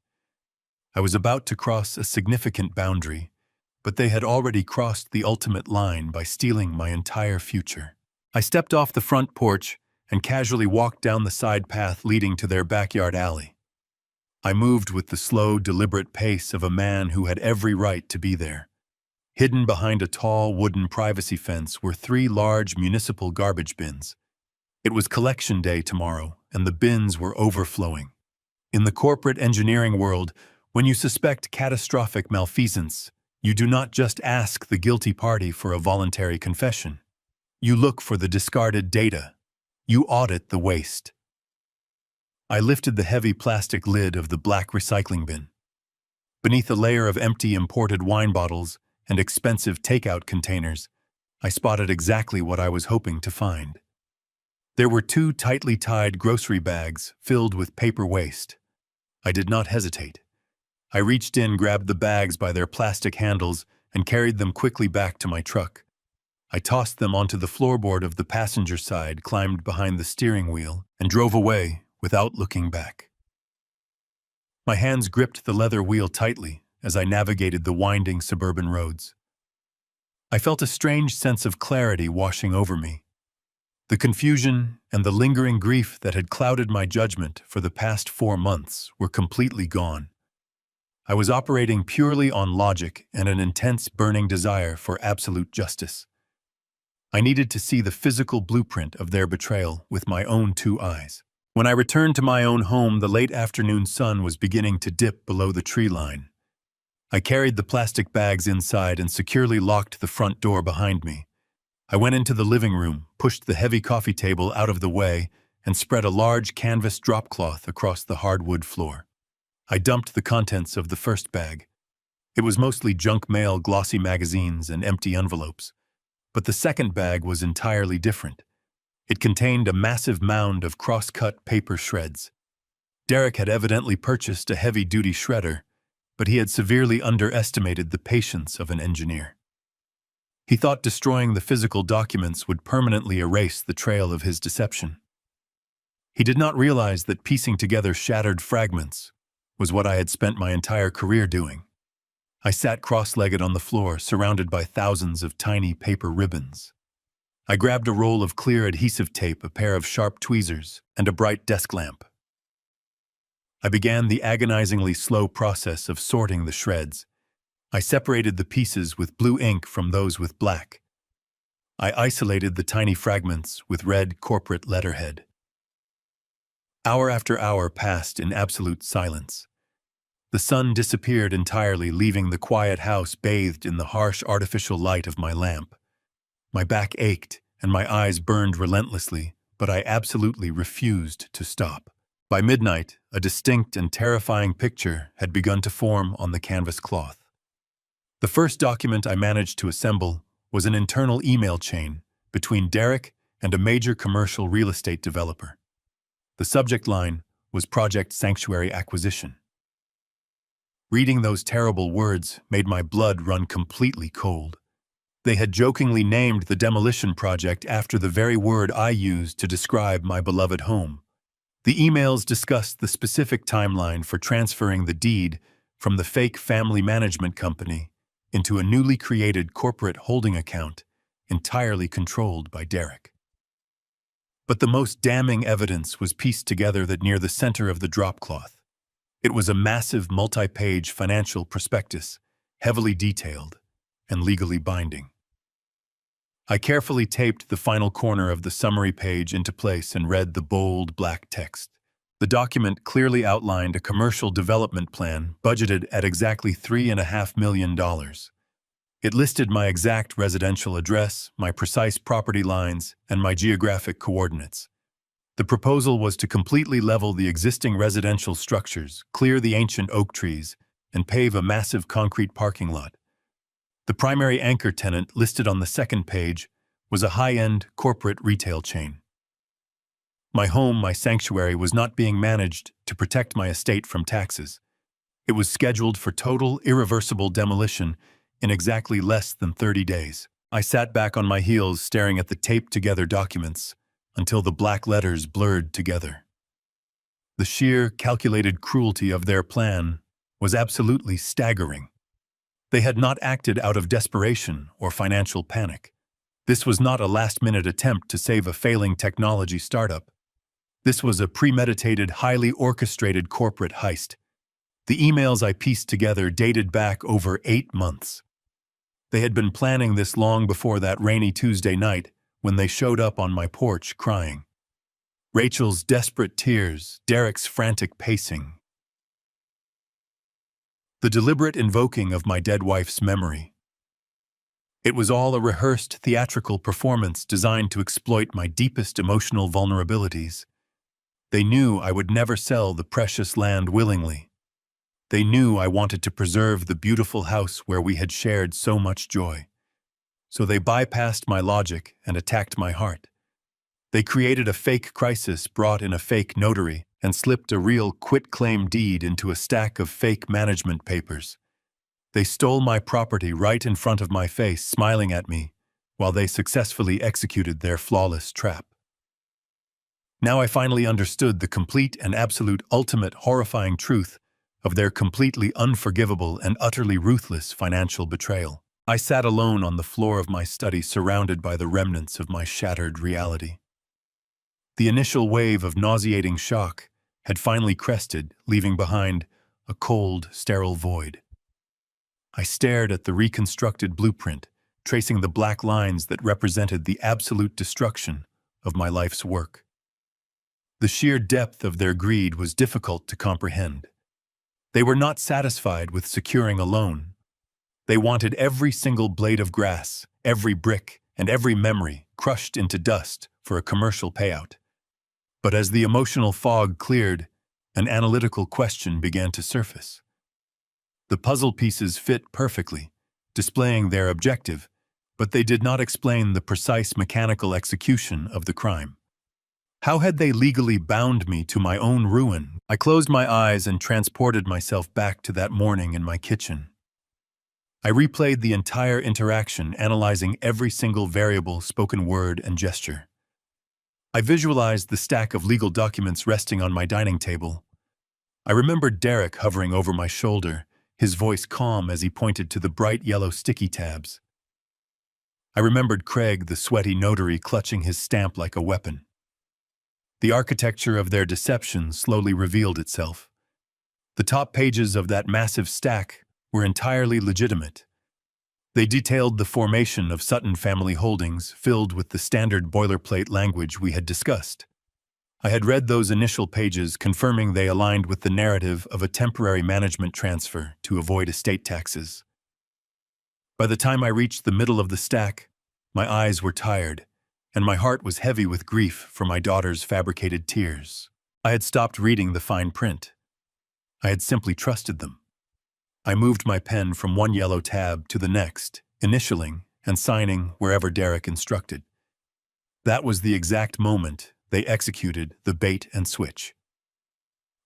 I was about to cross a significant boundary, but they had already crossed the ultimate line by stealing my entire future. I stepped off the front porch and casually walked down the side path leading to their backyard alley. I moved with the slow, deliberate pace of a man who had every right to be there. Hidden behind a tall wooden privacy fence were 3 large municipal garbage bins. It was collection day tomorrow, and the bins were overflowing. In the corporate engineering world, when you suspect catastrophic malfeasance, you do not just ask the guilty party for a voluntary confession. You look for the discarded data. You audit the waste. I lifted the heavy plastic lid of the black recycling bin. Beneath a layer of empty imported wine bottles and expensive takeout containers, I spotted exactly what I was hoping to find. There were 2 tightly tied grocery bags filled with paper waste. I did not hesitate. I reached in, grabbed the bags by their plastic handles, and carried them quickly back to my truck. I tossed them onto the floorboard of the passenger side, climbed behind the steering wheel, and drove away without looking back. My hands gripped the leather wheel tightly as I navigated the winding suburban roads. I felt a strange sense of clarity washing over me. The confusion and the lingering grief that had clouded my judgment for the past 4 months were completely gone. I was operating purely on logic and an intense, burning desire for absolute justice. I needed to see the physical blueprint of their betrayal with my own 2 eyes. When I returned to my own home, the late afternoon sun was beginning to dip below the tree line. I carried the plastic bags inside and securely locked the front door behind me. I went into the living room, pushed the heavy coffee table out of the way, and spread a large canvas drop cloth across the hardwood floor. I dumped the contents of the first bag. It was mostly junk mail, glossy magazines, and empty envelopes. But the second bag was entirely different. It contained a massive mound of cross-cut paper shreds. Derek had evidently purchased a heavy-duty shredder, but he had severely underestimated the patience of an engineer. He thought destroying the physical documents would permanently erase the trail of his deception. He did not realize that piecing together shattered fragments was what I had spent my entire career doing. I sat cross-legged on the floor, surrounded by thousands of tiny paper ribbons. I grabbed a roll of clear adhesive tape, a pair of sharp tweezers, and a bright desk lamp. I began the agonizingly slow process of sorting the shreds. I separated the pieces with blue ink from those with black. I isolated the tiny fragments with red corporate letterhead. Hour after hour passed in absolute silence. The sun disappeared entirely, leaving the quiet house bathed in the harsh artificial light of my lamp. My back ached, and my eyes burned relentlessly, but I absolutely refused to stop. By midnight, a distinct and terrifying picture had begun to form on the canvas cloth. The first document I managed to assemble was an internal email chain between Derek and a major commercial real estate developer. The subject line was Project Sanctuary Acquisition. Reading those terrible words made my blood run completely cold. They had jokingly named the demolition project after the very word I used to describe my beloved home. The emails discussed the specific timeline for transferring the deed from the fake family management company into a newly created corporate holding account entirely controlled by Derek. But the most damning evidence was pieced together that near the center of the drop cloth. It was a massive multi-page financial prospectus, heavily detailed and legally binding. I carefully taped the final corner of the summary page into place and read the bold black text. The document clearly outlined a commercial development plan budgeted at exactly $3.5 million. It listed my exact residential address, my precise property lines, and my geographic coordinates. The proposal was to completely level the existing residential structures, clear the ancient oak trees, and pave a massive concrete parking lot. The primary anchor tenant listed on the second page was a high-end corporate retail chain. My home, my sanctuary, was not being managed to protect my estate from taxes. It was scheduled for total, irreversible demolition in exactly less than 30 days. I sat back on my heels staring at the taped-together documents until the black letters blurred together. The sheer, calculated cruelty of their plan was absolutely staggering. They had not acted out of desperation or financial panic. This was not a last-minute attempt to save a failing technology startup. This was a premeditated, highly orchestrated corporate heist. The emails I pieced together dated back over 8 months. They had been planning this long before that rainy Tuesday night when they showed up on my porch crying. Rachel's desperate tears, Derek's frantic pacing. The deliberate invoking of my dead wife's memory. It was all a rehearsed theatrical performance designed to exploit my deepest emotional vulnerabilities. They knew I would never sell the precious land willingly. They knew I wanted to preserve the beautiful house where we had shared so much joy. So they bypassed my logic and attacked my heart. They created a fake crisis brought in a fake notary and slipped a real quitclaim deed into a stack of fake management papers. They stole my property right in front of my face, smiling at me, while they successfully executed their flawless trap. Now I finally understood the complete and absolute ultimate horrifying truth of their completely unforgivable and utterly ruthless financial betrayal. I sat alone on the floor of my study, surrounded by the remnants of my shattered reality. The initial wave of nauseating shock had finally crested, leaving behind a cold, sterile void. I stared at the reconstructed blueprint, tracing the black lines that represented the absolute destruction of my life's work. The sheer depth of their greed was difficult to comprehend. They were not satisfied with securing a loan. They wanted every single blade of grass, every brick, and every memory crushed into dust for a commercial payout. But as the emotional fog cleared, an analytical question began to surface. The puzzle pieces fit perfectly, displaying their objective, but they did not explain the precise mechanical execution of the crime. How had they legally bound me to my own ruin? I closed my eyes and transported myself back to that morning in my kitchen. I replayed the entire interaction, analyzing every single variable, spoken word, and gesture. I visualized the stack of legal documents resting on my dining table. I remembered Derek hovering over my shoulder, his voice calm as he pointed to the bright yellow sticky tabs. I remembered Craig, the sweaty notary, clutching his stamp like a weapon. The architecture of their deception slowly revealed itself. The top pages of that massive stack were entirely legitimate. They detailed the formation of Sutton Family Holdings, filled with the standard boilerplate language we had discussed. I had read those initial pages, confirming they aligned with the narrative of a temporary management transfer to avoid estate taxes. By the time I reached the middle of the stack, my eyes were tired, and my heart was heavy with grief for my daughter's fabricated tears. I had stopped reading the fine print. I had simply trusted them. I moved my pen from one yellow tab to the next, initialing and signing wherever Derek instructed. That was the exact moment they executed the bait and switch.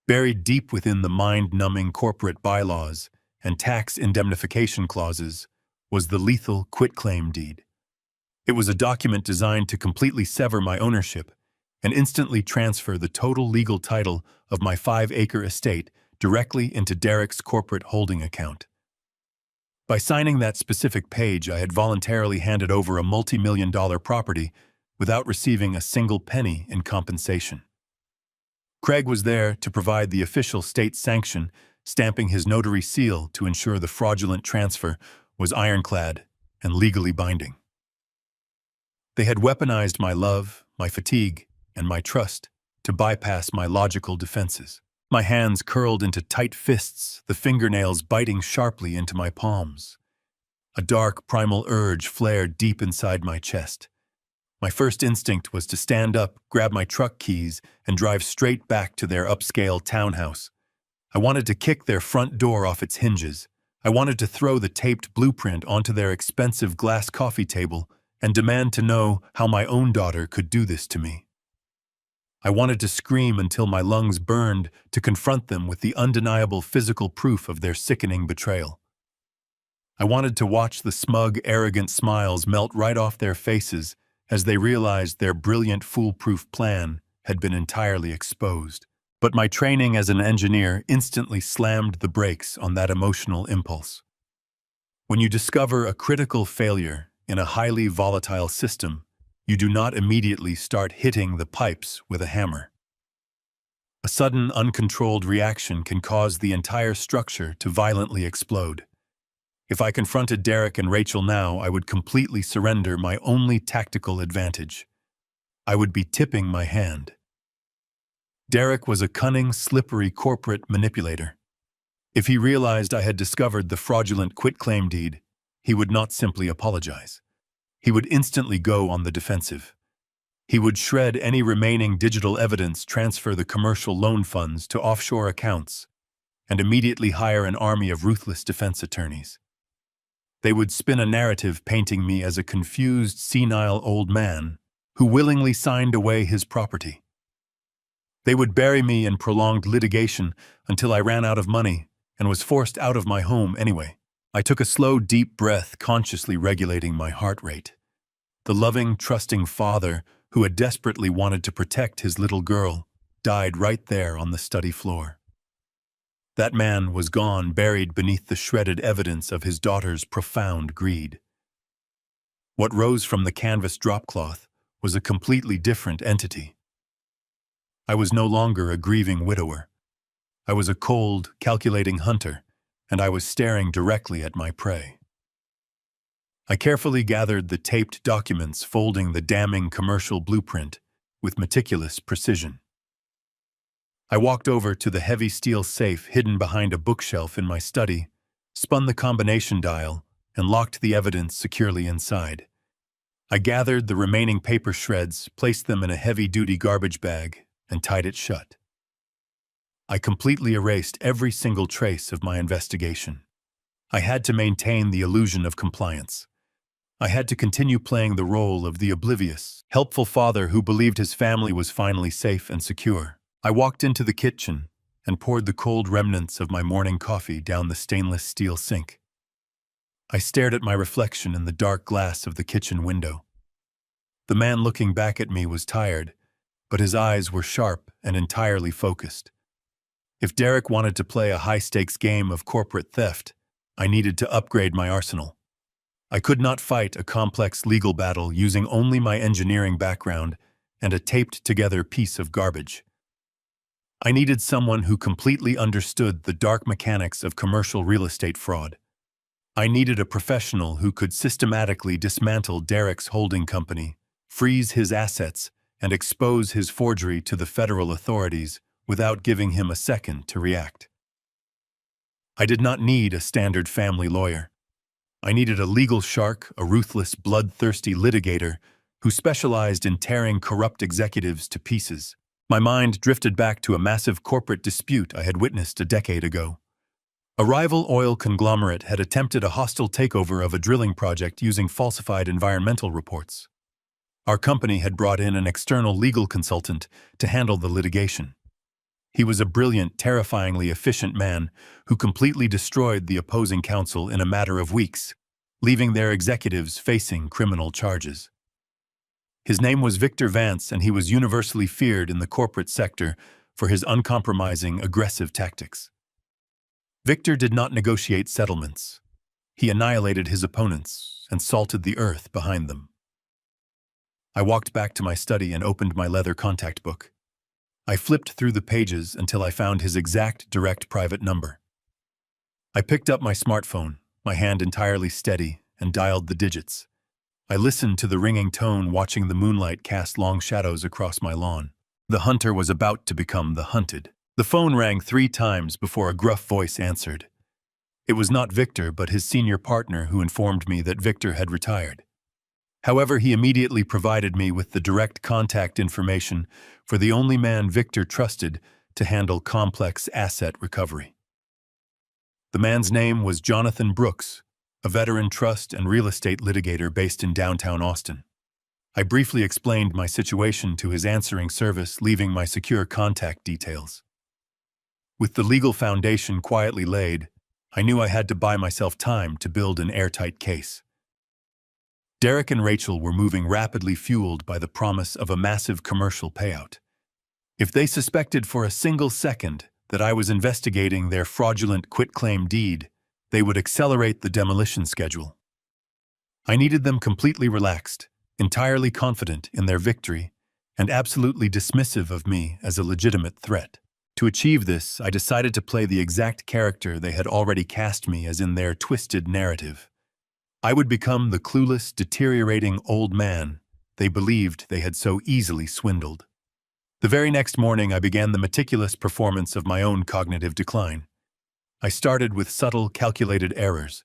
Buried deep within the mind-numbing corporate bylaws and tax indemnification clauses was the lethal quitclaim deed. It was a document designed to completely sever my ownership and instantly transfer the total legal title of my 5-acre estate directly into Derek's corporate holding account. By signing that specific page, I had voluntarily handed over a multi-million-dollar property without receiving a single penny in compensation. Craig was there to provide the official state sanction, stamping his notary seal to ensure the fraudulent transfer was ironclad and legally binding. They had weaponized my love, my fatigue, and my trust to bypass my logical defenses. My hands curled into tight fists, the fingernails biting sharply into my palms. A dark, primal urge flared deep inside my chest. My first instinct was to stand up, grab my truck keys, and drive straight back to their upscale townhouse. I wanted to kick their front door off its hinges. I wanted to throw the taped blueprint onto their expensive glass coffee table and demand to know how my own daughter could do this to me. I wanted to scream until my lungs burned to confront them with the undeniable physical proof of their sickening betrayal. I wanted to watch the smug, arrogant smiles melt right off their faces as they realized their brilliant, foolproof plan had been entirely exposed. But my training as an engineer instantly slammed the brakes on that emotional impulse. When you discover a critical failure in a highly volatile system, you do not immediately start hitting the pipes with a hammer. A sudden, uncontrolled reaction can cause the entire structure to violently explode. If I confronted Derek and Rachel now, I would completely surrender my only tactical advantage. I would be tipping my hand. Derek was a cunning, slippery corporate manipulator. If he realized I had discovered the fraudulent quitclaim deed, he would not simply apologize. He would instantly go on the defensive. He would shred any remaining digital evidence, transfer the commercial loan funds to offshore accounts, and immediately hire an army of ruthless defense attorneys. They would spin a narrative painting me as a confused, senile old man who willingly signed away his property. They would bury me in prolonged litigation until I ran out of money and was forced out of my home anyway. I took a slow, deep breath, consciously regulating my heart rate. The loving, trusting father who had desperately wanted to protect his little girl died right there on the study floor. That man was gone, buried beneath the shredded evidence of his daughter's profound greed. What rose from the canvas dropcloth was a completely different entity. I was no longer a grieving widower. I was a cold, calculating hunter, and I was staring directly at my prey. I carefully gathered the taped documents, folding the damning commercial blueprint with meticulous precision. I walked over to the heavy steel safe hidden behind a bookshelf in my study, spun the combination dial, and locked the evidence securely inside. I gathered the remaining paper shreds, placed them in a heavy-duty garbage bag, and tied it shut. I completely erased every single trace of my investigation. I had to maintain the illusion of compliance. I had to continue playing the role of the oblivious, helpful father who believed his family was finally safe and secure. I walked into the kitchen and poured the cold remnants of my morning coffee down the stainless steel sink. I stared at my reflection in the dark glass of the kitchen window. The man looking back at me was tired, but his eyes were sharp and entirely focused. If Derek wanted to play a high-stakes game of corporate theft, I needed to upgrade my arsenal. I could not fight a complex legal battle using only my engineering background and a taped-together piece of garbage. I needed someone who completely understood the dark mechanics of commercial real estate fraud. I needed a professional who could systematically dismantle Derek's holding company, freeze his assets, and expose his forgery to the federal authorities without giving him a second to react. I did not need a standard family lawyer. I needed a legal shark, a ruthless, bloodthirsty litigator who specialized in tearing corrupt executives to pieces. My mind drifted back to a massive corporate dispute I had witnessed a decade ago. A rival oil conglomerate had attempted a hostile takeover of a drilling project using falsified environmental reports. Our company had brought in an external legal consultant to handle the litigation. He was a brilliant, terrifyingly efficient man who completely destroyed the opposing counsel in a matter of weeks, leaving their executives facing criminal charges. His name was Victor Vance, and he was universally feared in the corporate sector for his uncompromising, aggressive tactics. Victor did not negotiate settlements. He annihilated his opponents and salted the earth behind them. I walked back to my study and opened my leather contact book. I flipped through the pages until I found his exact direct private number. I picked up my smartphone, my hand entirely steady, and dialed the digits. I listened to the ringing tone, watching the moonlight cast long shadows across my lawn. The hunter was about to become the hunted. The phone rang 3 times before a gruff voice answered. It was not Victor, but his senior partner, who informed me that Victor had retired. However, he immediately provided me with the direct contact information for the only man Victor trusted to handle complex asset recovery. The man's name was Jonathan Brooks, a veteran trust and real estate litigator based in downtown Austin. I briefly explained my situation to his answering service, leaving my secure contact details. With the legal foundation quietly laid, I knew I had to buy myself time to build an airtight case. Derek and Rachel were moving rapidly, fueled by the promise of a massive commercial payout. If they suspected for a single second that I was investigating their fraudulent quitclaim deed, they would accelerate the demolition schedule. I needed them completely relaxed, entirely confident in their victory, and absolutely dismissive of me as a legitimate threat. To achieve this, I decided to play the exact character they had already cast me as in their twisted narrative. I would become the clueless, deteriorating old man they believed they had so easily swindled. The very next morning, I began the meticulous performance of my own cognitive decline. I started with subtle, calculated errors.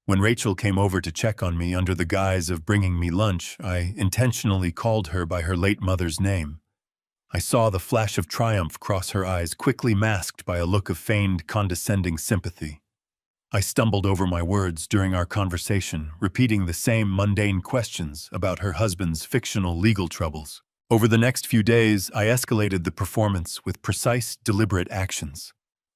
When Rachel came over to check on me under the guise of bringing me lunch, I intentionally called her by her late mother's name. I saw the flash of triumph cross her eyes, quickly masked by a look of feigned, condescending sympathy. I stumbled over my words during our conversation, repeating the same mundane questions about her husband's fictional legal troubles. Over the next few days, I escalated the performance with precise, deliberate actions.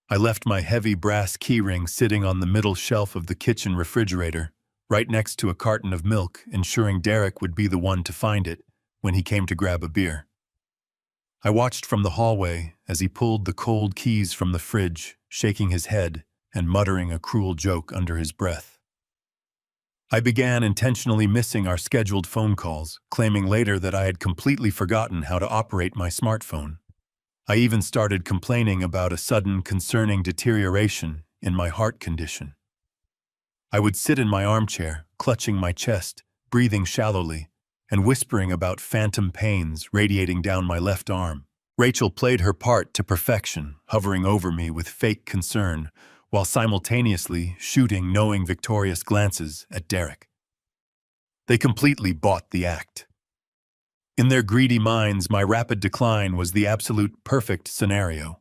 I left my heavy brass keyring sitting on the middle shelf of the kitchen refrigerator, right next to a carton of milk, ensuring Derek would be the one to find it when he came to grab a beer. I watched from the hallway as he pulled the cold keys from the fridge, shaking his head and muttering a cruel joke under his breath. I began intentionally missing our scheduled phone calls, claiming later that I had completely forgotten how to operate my smartphone. I even started complaining about a sudden, concerning deterioration in my heart condition. I would sit in my armchair, clutching my chest, breathing shallowly, and whispering about phantom pains radiating down my left arm. Rachel played her part to perfection, hovering over me with fake concern, while simultaneously shooting knowing, victorious glances at Derek. They completely bought the act. In their greedy minds, my rapid decline was the absolute perfect scenario.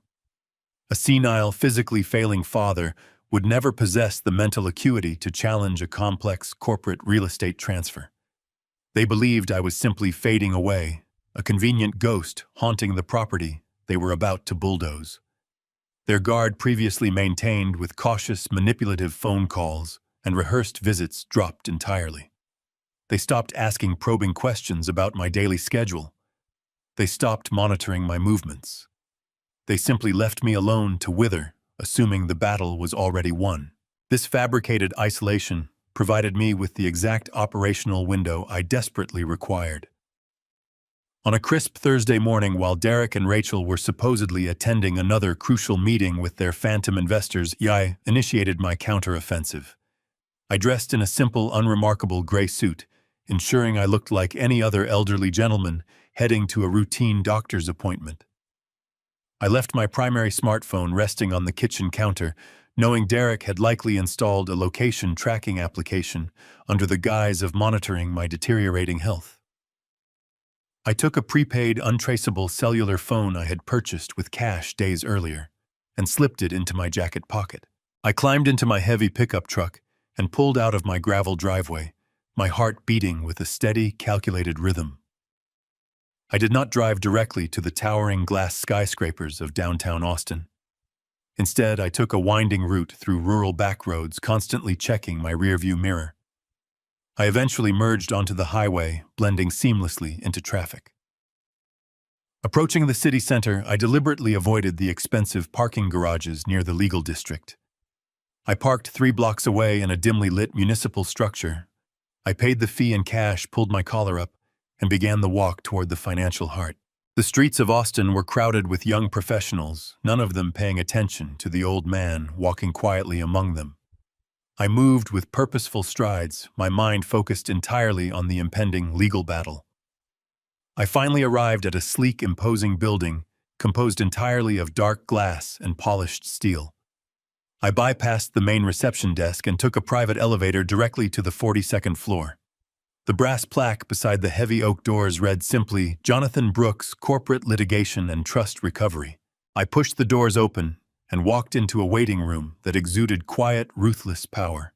A senile, physically failing father would never possess the mental acuity to challenge a complex corporate real estate transfer. They believed I was simply fading away, a convenient ghost haunting the property they were about to bulldoze. Their guard, previously maintained with cautious, manipulative phone calls and rehearsed visits, dropped entirely. They stopped asking probing questions about my daily schedule. They stopped monitoring my movements. They simply left me alone to wither, assuming the battle was already won. This fabricated isolation provided me with the exact operational window I desperately required. On a crisp Thursday morning, while Derek and Rachel were supposedly attending another crucial meeting with their phantom investors, I initiated my counteroffensive. I dressed in a simple, unremarkable gray suit, ensuring I looked like any other elderly gentleman heading to a routine doctor's appointment. I left my primary smartphone resting on the kitchen counter, knowing Derek had likely installed a location tracking application under the guise of monitoring my deteriorating health. I took a prepaid, untraceable cellular phone I had purchased with cash days earlier and slipped it into my jacket pocket. I climbed into my heavy pickup truck and pulled out of my gravel driveway, my heart beating with a steady, calculated rhythm. I did not drive directly to the towering glass skyscrapers of downtown Austin. Instead, I took a winding route through rural backroads, constantly checking my rearview mirror. I eventually merged onto the highway, blending seamlessly into traffic. Approaching the city center, I deliberately avoided the expensive parking garages near the legal district. I parked 3 blocks away in a dimly lit municipal structure. I paid the fee in cash, pulled my collar up, and began the walk toward the financial heart. The streets of Austin were crowded with young professionals, none of them paying attention to the old man walking quietly among them. I moved with purposeful strides, my mind focused entirely on the impending legal battle. I finally arrived at a sleek, imposing building composed entirely of dark glass and polished steel. I bypassed the main reception desk and took a private elevator directly to the 42nd floor. The brass plaque beside the heavy oak doors read simply, "Jonathan Brooks, Corporate Litigation and Trust Recovery." I pushed the doors open and walked into a waiting room that exuded quiet, ruthless power.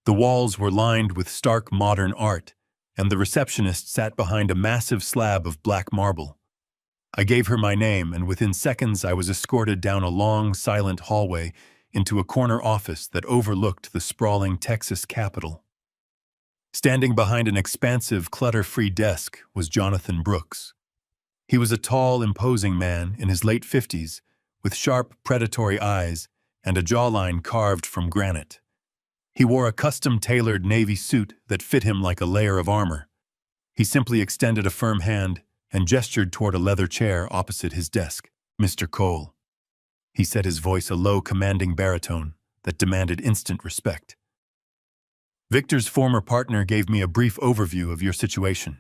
The walls were lined with stark modern art, and the receptionist sat behind a massive slab of black marble. I gave her my name, and within seconds I was escorted down a long, silent hallway into a corner office that overlooked the sprawling Texas Capitol. Standing behind an expansive, clutter-free desk was Jonathan Brooks. He was a tall, imposing man in his late 50s, with sharp, predatory eyes and a jawline carved from granite. He wore a custom-tailored navy suit that fit him like a layer of armor. He simply extended a firm hand and gestured toward a leather chair opposite his desk. "Mr. Cole," he said, his voice a low, commanding baritone that demanded instant respect. "Victor's former partner gave me a brief overview of your situation.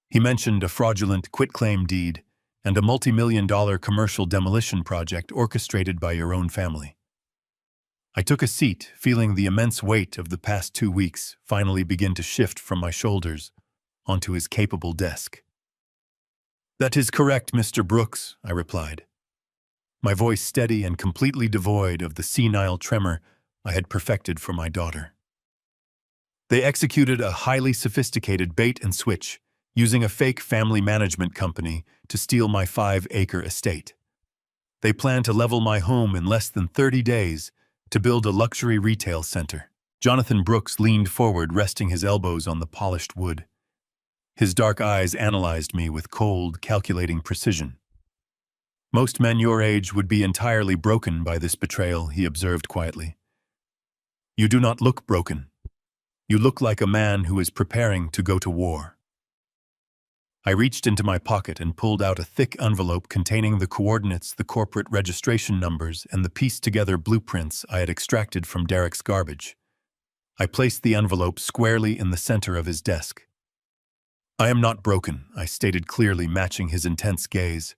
He mentioned a fraudulent quitclaim deed and a multi-million-dollar commercial demolition project orchestrated by your own family." I took a seat, feeling the immense weight of the past 2 weeks finally begin to shift from my shoulders onto his capable desk. "That is correct, Mr. Brooks," I replied, my voice steady and completely devoid of the senile tremor I had perfected for my daughter. "They executed a highly sophisticated bait and switch, using a fake family management company to steal my 5-acre estate. They planned to level my home in less than 30 days to build a luxury retail center." Jonathan Brooks leaned forward, resting his elbows on the polished wood. His dark eyes analyzed me with cold, calculating precision. "Most men your age would be entirely broken by this betrayal," he observed quietly. "You do not look broken. You look like a man who is preparing to go to war." I reached into my pocket and pulled out a thick envelope containing the coordinates, the corporate registration numbers, and the pieced-together blueprints I had extracted from Derek's garbage. I placed the envelope squarely in the center of his desk. "I am not broken," I stated clearly, matching his intense gaze.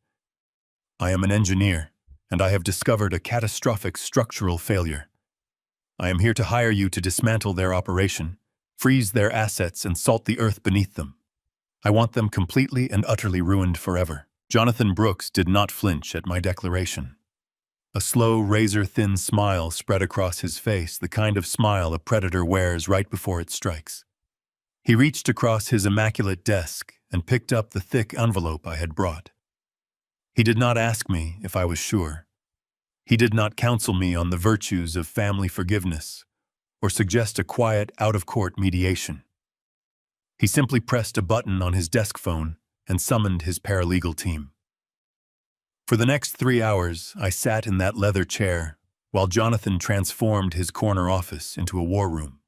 "I am an engineer, and I have discovered a catastrophic structural failure. I am here to hire you to dismantle their operation, freeze their assets, and salt the earth beneath them. I want them completely and utterly ruined forever." Jonathan Brooks did not flinch at my declaration. A slow, razor-thin smile spread across his face, the kind of smile a predator wears right before it strikes. He reached across his immaculate desk and picked up the thick envelope I had brought. He did not ask me if I was sure. He did not counsel me on the virtues of family forgiveness or suggest a quiet, out-of-court mediation. He simply pressed a button on his desk phone and summoned his paralegal team. For the next 3 hours, I sat in that leather chair while Jonathan transformed his corner office into a war room.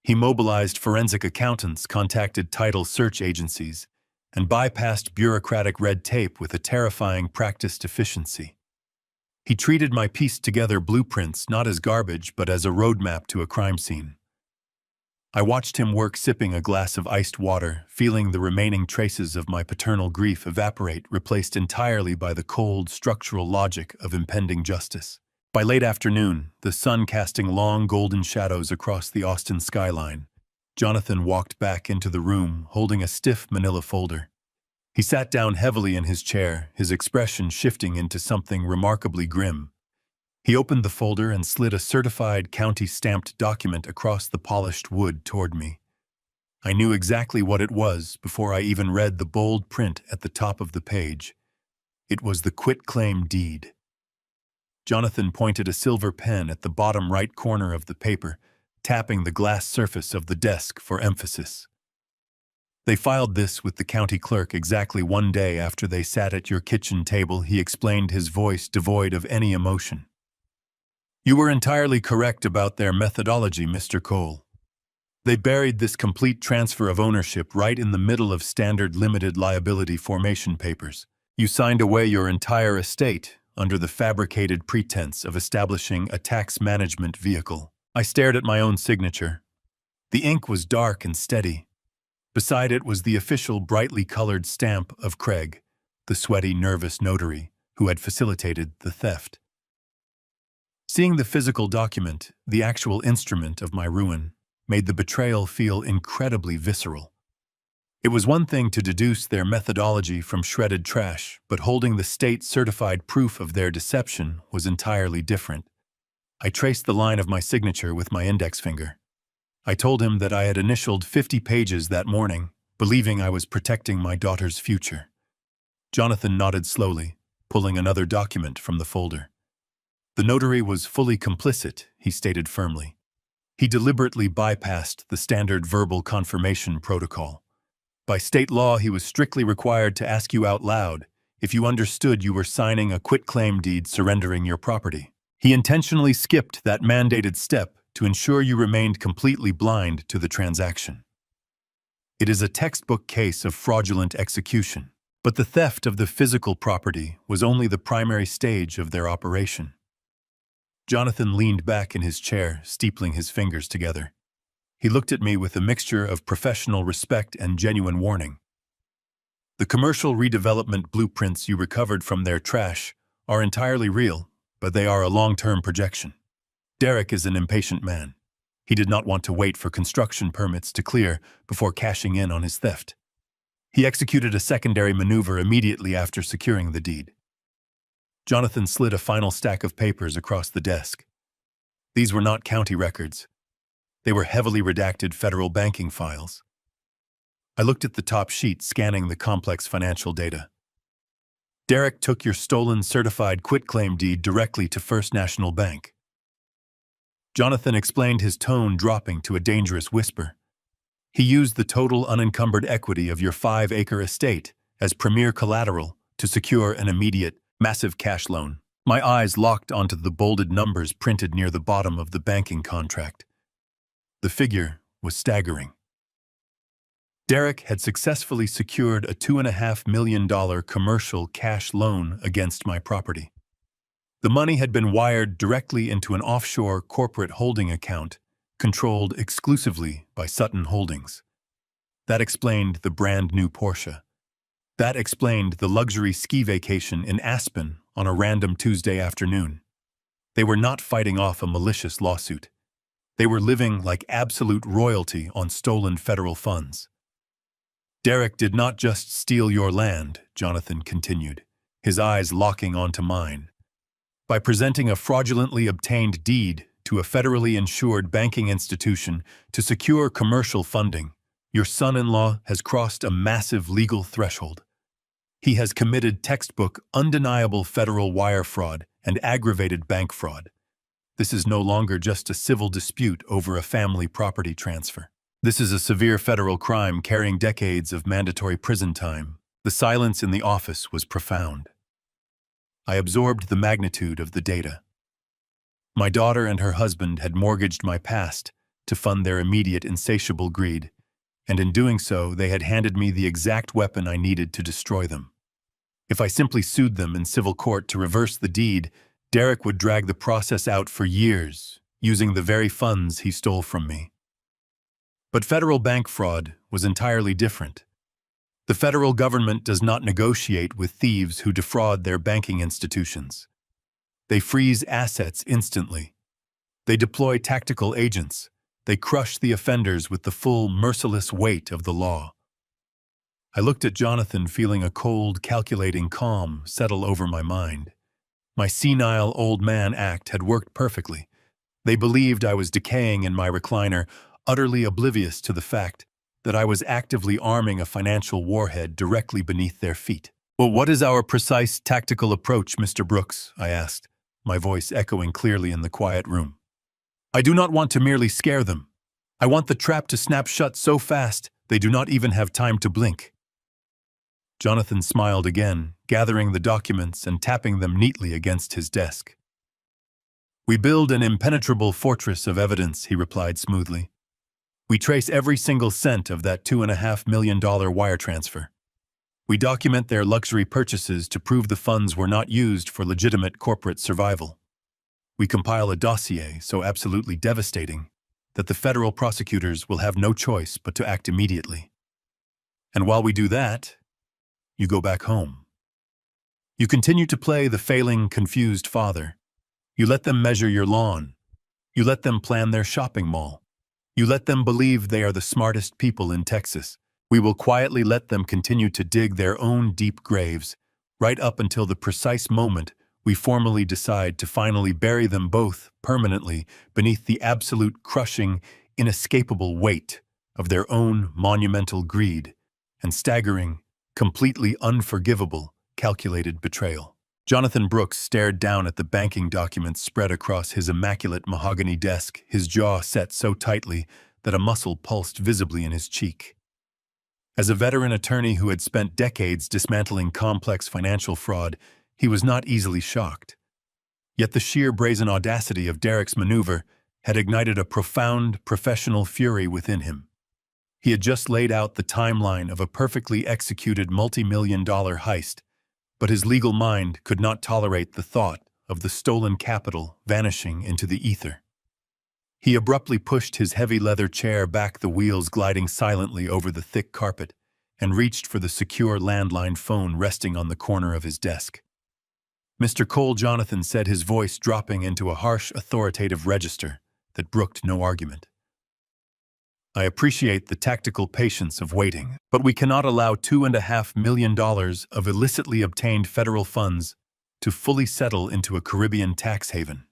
He mobilized forensic accountants, contacted title search agencies, and bypassed bureaucratic red tape with a terrifying practiced efficiency. He treated my pieced-together blueprints not as garbage but as a roadmap to a crime scene. I watched him work, sipping a glass of iced water, feeling the remaining traces of my paternal grief evaporate, replaced entirely by the cold, structural logic of impending justice. By late afternoon, the sun casting long golden shadows across the Austin skyline, Jonathan walked back into the room holding a stiff manila folder. He sat down heavily in his chair, his expression shifting into something remarkably grim. He opened the folder and slid a certified county-stamped document across the polished wood toward me. I knew exactly what it was before I even read the bold print at the top of the page. It was the quitclaim deed. Jonathan pointed a silver pen at the bottom right corner of the paper, tapping the glass surface of the desk for emphasis. They filed this with the county clerk exactly 1 day after they sat at your kitchen table, he explained, his voice devoid of any emotion. You were entirely correct about their methodology, Mr. Cole. They buried this complete transfer of ownership right in the middle of standard limited liability formation papers. You signed away your entire estate under the fabricated pretense of establishing a tax management vehicle. I stared at my own signature. The ink was dark and steady. Beside it was the official brightly colored stamp of Craig, the sweaty, nervous notary who had facilitated the theft. Seeing the physical document, the actual instrument of my ruin, made the betrayal feel incredibly visceral. It was one thing to deduce their methodology from shredded trash, but holding the state-certified proof of their deception was entirely different. I traced the line of my signature with my index finger. I told him that I had initialed 50 pages that morning, believing I was protecting my daughter's future. Jonathan nodded slowly, pulling another document from the folder. The notary was fully complicit, he stated firmly. He deliberately bypassed the standard verbal confirmation protocol. By state law, he was strictly required to ask you out loud if you understood you were signing a quitclaim deed surrendering your property. He intentionally skipped that mandated step to ensure you remained completely blind to the transaction. It is a textbook case of fraudulent execution, but the theft of the physical property was only the primary stage of their operation. Jonathan leaned back in his chair, steepling his fingers together. He looked at me with a mixture of professional respect and genuine warning. The commercial redevelopment blueprints you recovered from their trash are entirely real, but they are a long-term projection. Derek is an impatient man. He did not want to wait for construction permits to clear before cashing in on his theft. He executed a secondary maneuver immediately after securing the deed. Jonathan slid a final stack of papers across the desk. These were not county records. They were heavily redacted federal banking files. I looked at the top sheet, scanning the complex financial data. Derek took your stolen certified quitclaim deed directly to First National Bank. Jonathan explained, his tone dropping to a dangerous whisper. He used the total unencumbered equity of your 5-acre estate as premier collateral to secure an immediate, massive cash loan. My eyes locked onto the bolded numbers printed near the bottom of the banking contract. The figure was staggering. Derek had successfully secured a $2.5 million commercial cash loan against my property. The money had been wired directly into an offshore corporate holding account controlled exclusively by Sutton Holdings. That explained the brand new Porsche. That explained the luxury ski vacation in Aspen on a random Tuesday afternoon. They were not fighting off a malicious lawsuit. They were living like absolute royalty on stolen federal funds. Derek did not just steal your land, Jonathan continued, his eyes locking onto mine. By presenting a fraudulently obtained deed to a federally insured banking institution to secure commercial funding, your son-in-law has crossed a massive legal threshold. He has committed textbook, undeniable federal wire fraud and aggravated bank fraud. This is no longer just a civil dispute over a family property transfer. This is a severe federal crime carrying decades of mandatory prison time. The silence in the office was profound. I absorbed the magnitude of the data. My daughter and her husband had mortgaged my past to fund their immediate insatiable greed, and in doing so, they had handed me the exact weapon I needed to destroy them. If I simply sued them in civil court to reverse the deed, Derek would drag the process out for years, using the very funds he stole from me. But federal bank fraud was entirely different. The federal government does not negotiate with thieves who defraud their banking institutions. They freeze assets instantly. They deploy tactical agents. They crush the offenders with the full, merciless weight of the law. I looked at Jonathan, feeling a cold, calculating calm settle over my mind. My senile old man act had worked perfectly. They believed I was decaying in my recliner, utterly oblivious to the fact that I was actively arming a financial warhead directly beneath their feet. "Well, what is our precise tactical approach, Mr. Brooks?" I asked, my voice echoing clearly in the quiet room. "I do not want to merely scare them. I want the trap to snap shut so fast they do not even have time to blink." Jonathan smiled again, gathering the documents and tapping them neatly against his desk. "We build an impenetrable fortress of evidence," he replied smoothly. "We trace every single cent of that $2.5 million wire transfer. We document their luxury purchases to prove the funds were not used for legitimate corporate survival. We compile a dossier so absolutely devastating that the federal prosecutors will have no choice but to act immediately. And while we do that, you go back home. You continue to play the failing, confused father. You let them measure your lawn. You let them plan their shopping mall. You let them believe they are the smartest people in Texas. We will quietly let them continue to dig their own deep graves, right up until the precise moment we formally decide to finally bury them both permanently beneath the absolute crushing, inescapable weight of their own monumental greed and staggering, completely unforgivable, calculated betrayal." Jonathan Brooks stared down at the banking documents spread across his immaculate mahogany desk, his jaw set so tightly that a muscle pulsed visibly in his cheek. As a veteran attorney who had spent decades dismantling complex financial fraud, he was not easily shocked. Yet the sheer brazen audacity of Derek's maneuver had ignited a profound professional fury within him. He had just laid out the timeline of a perfectly executed multi-million-dollar heist, but his legal mind could not tolerate the thought of the stolen capital vanishing into the ether. He abruptly pushed his heavy leather chair back, the wheels gliding silently over the thick carpet, and reached for the secure landline phone resting on the corner of his desk. "Mr. Cole," Jonathan said, his voice dropping into a harsh, authoritative register that brooked no argument. "I appreciate the tactical patience of waiting, but we cannot allow $2.5 million of illicitly obtained federal funds to fully settle into a Caribbean tax haven.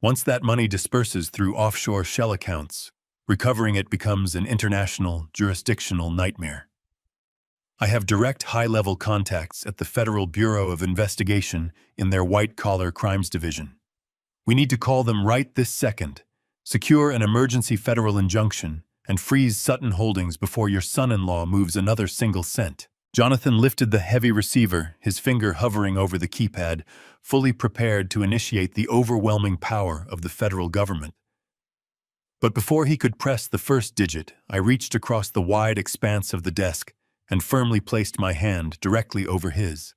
Once that money disperses through offshore shell accounts, recovering it becomes an international, jurisdictional nightmare. I have direct high-level contacts at the Federal Bureau of Investigation in their white-collar crimes division. We need to call them right this second, secure an emergency federal injunction, and freeze Sutton Holdings before your son-in-law moves another single cent." Jonathan lifted the heavy receiver, his finger hovering over the keypad, fully prepared to initiate the overwhelming power of the federal government. But before he could press the first digit, I reached across the wide expanse of the desk and firmly placed my hand directly over his.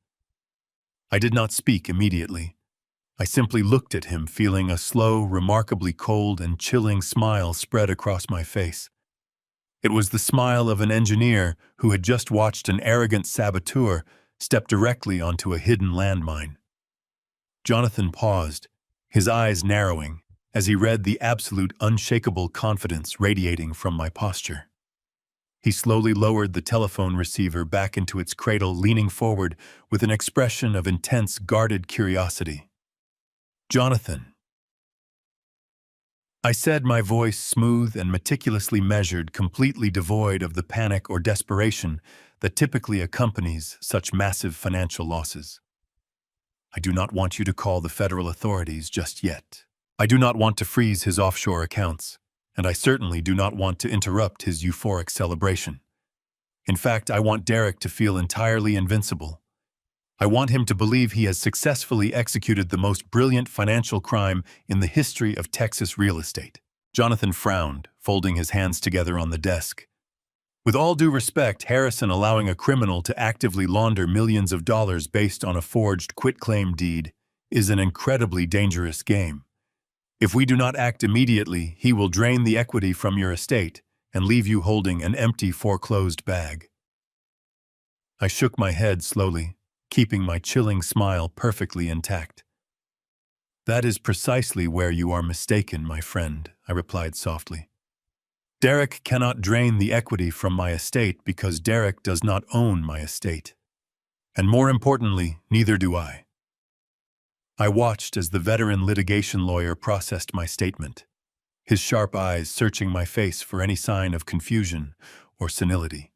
I did not speak immediately. I simply looked at him, feeling a slow, remarkably cold and chilling smile spread across my face. It was the smile of an engineer who had just watched an arrogant saboteur step directly onto a hidden landmine. Jonathan paused, his eyes narrowing, as he read the absolute unshakable confidence radiating from my posture. He slowly lowered the telephone receiver back into its cradle, leaning forward with an expression of intense, guarded curiosity. "Jonathan," I said, my voice smooth and meticulously measured, completely devoid of the panic or desperation that typically accompanies such massive financial losses. "I do not want you to call the federal authorities just yet. I do not want to freeze his offshore accounts, and I certainly do not want to interrupt his euphoric celebration. In fact, I want Derek to feel entirely invincible. I want him to believe he has successfully executed the most brilliant financial crime in the history of Texas real estate." Jonathan frowned, folding his hands together on the desk. "With all due respect, Harrison, allowing a criminal to actively launder millions of dollars based on a forged quitclaim deed is an incredibly dangerous game. If we do not act immediately, he will drain the equity from your estate and leave you holding an empty, foreclosed bag." I shook my head slowly, keeping my chilling smile perfectly intact. "That is precisely where you are mistaken, my friend," I replied softly. Derek cannot drain the equity from my estate because Derek does not own my estate. And more importantly, neither do I. I watched as the veteran litigation lawyer processed my statement, his sharp eyes searching my face for any sign of confusion or senility.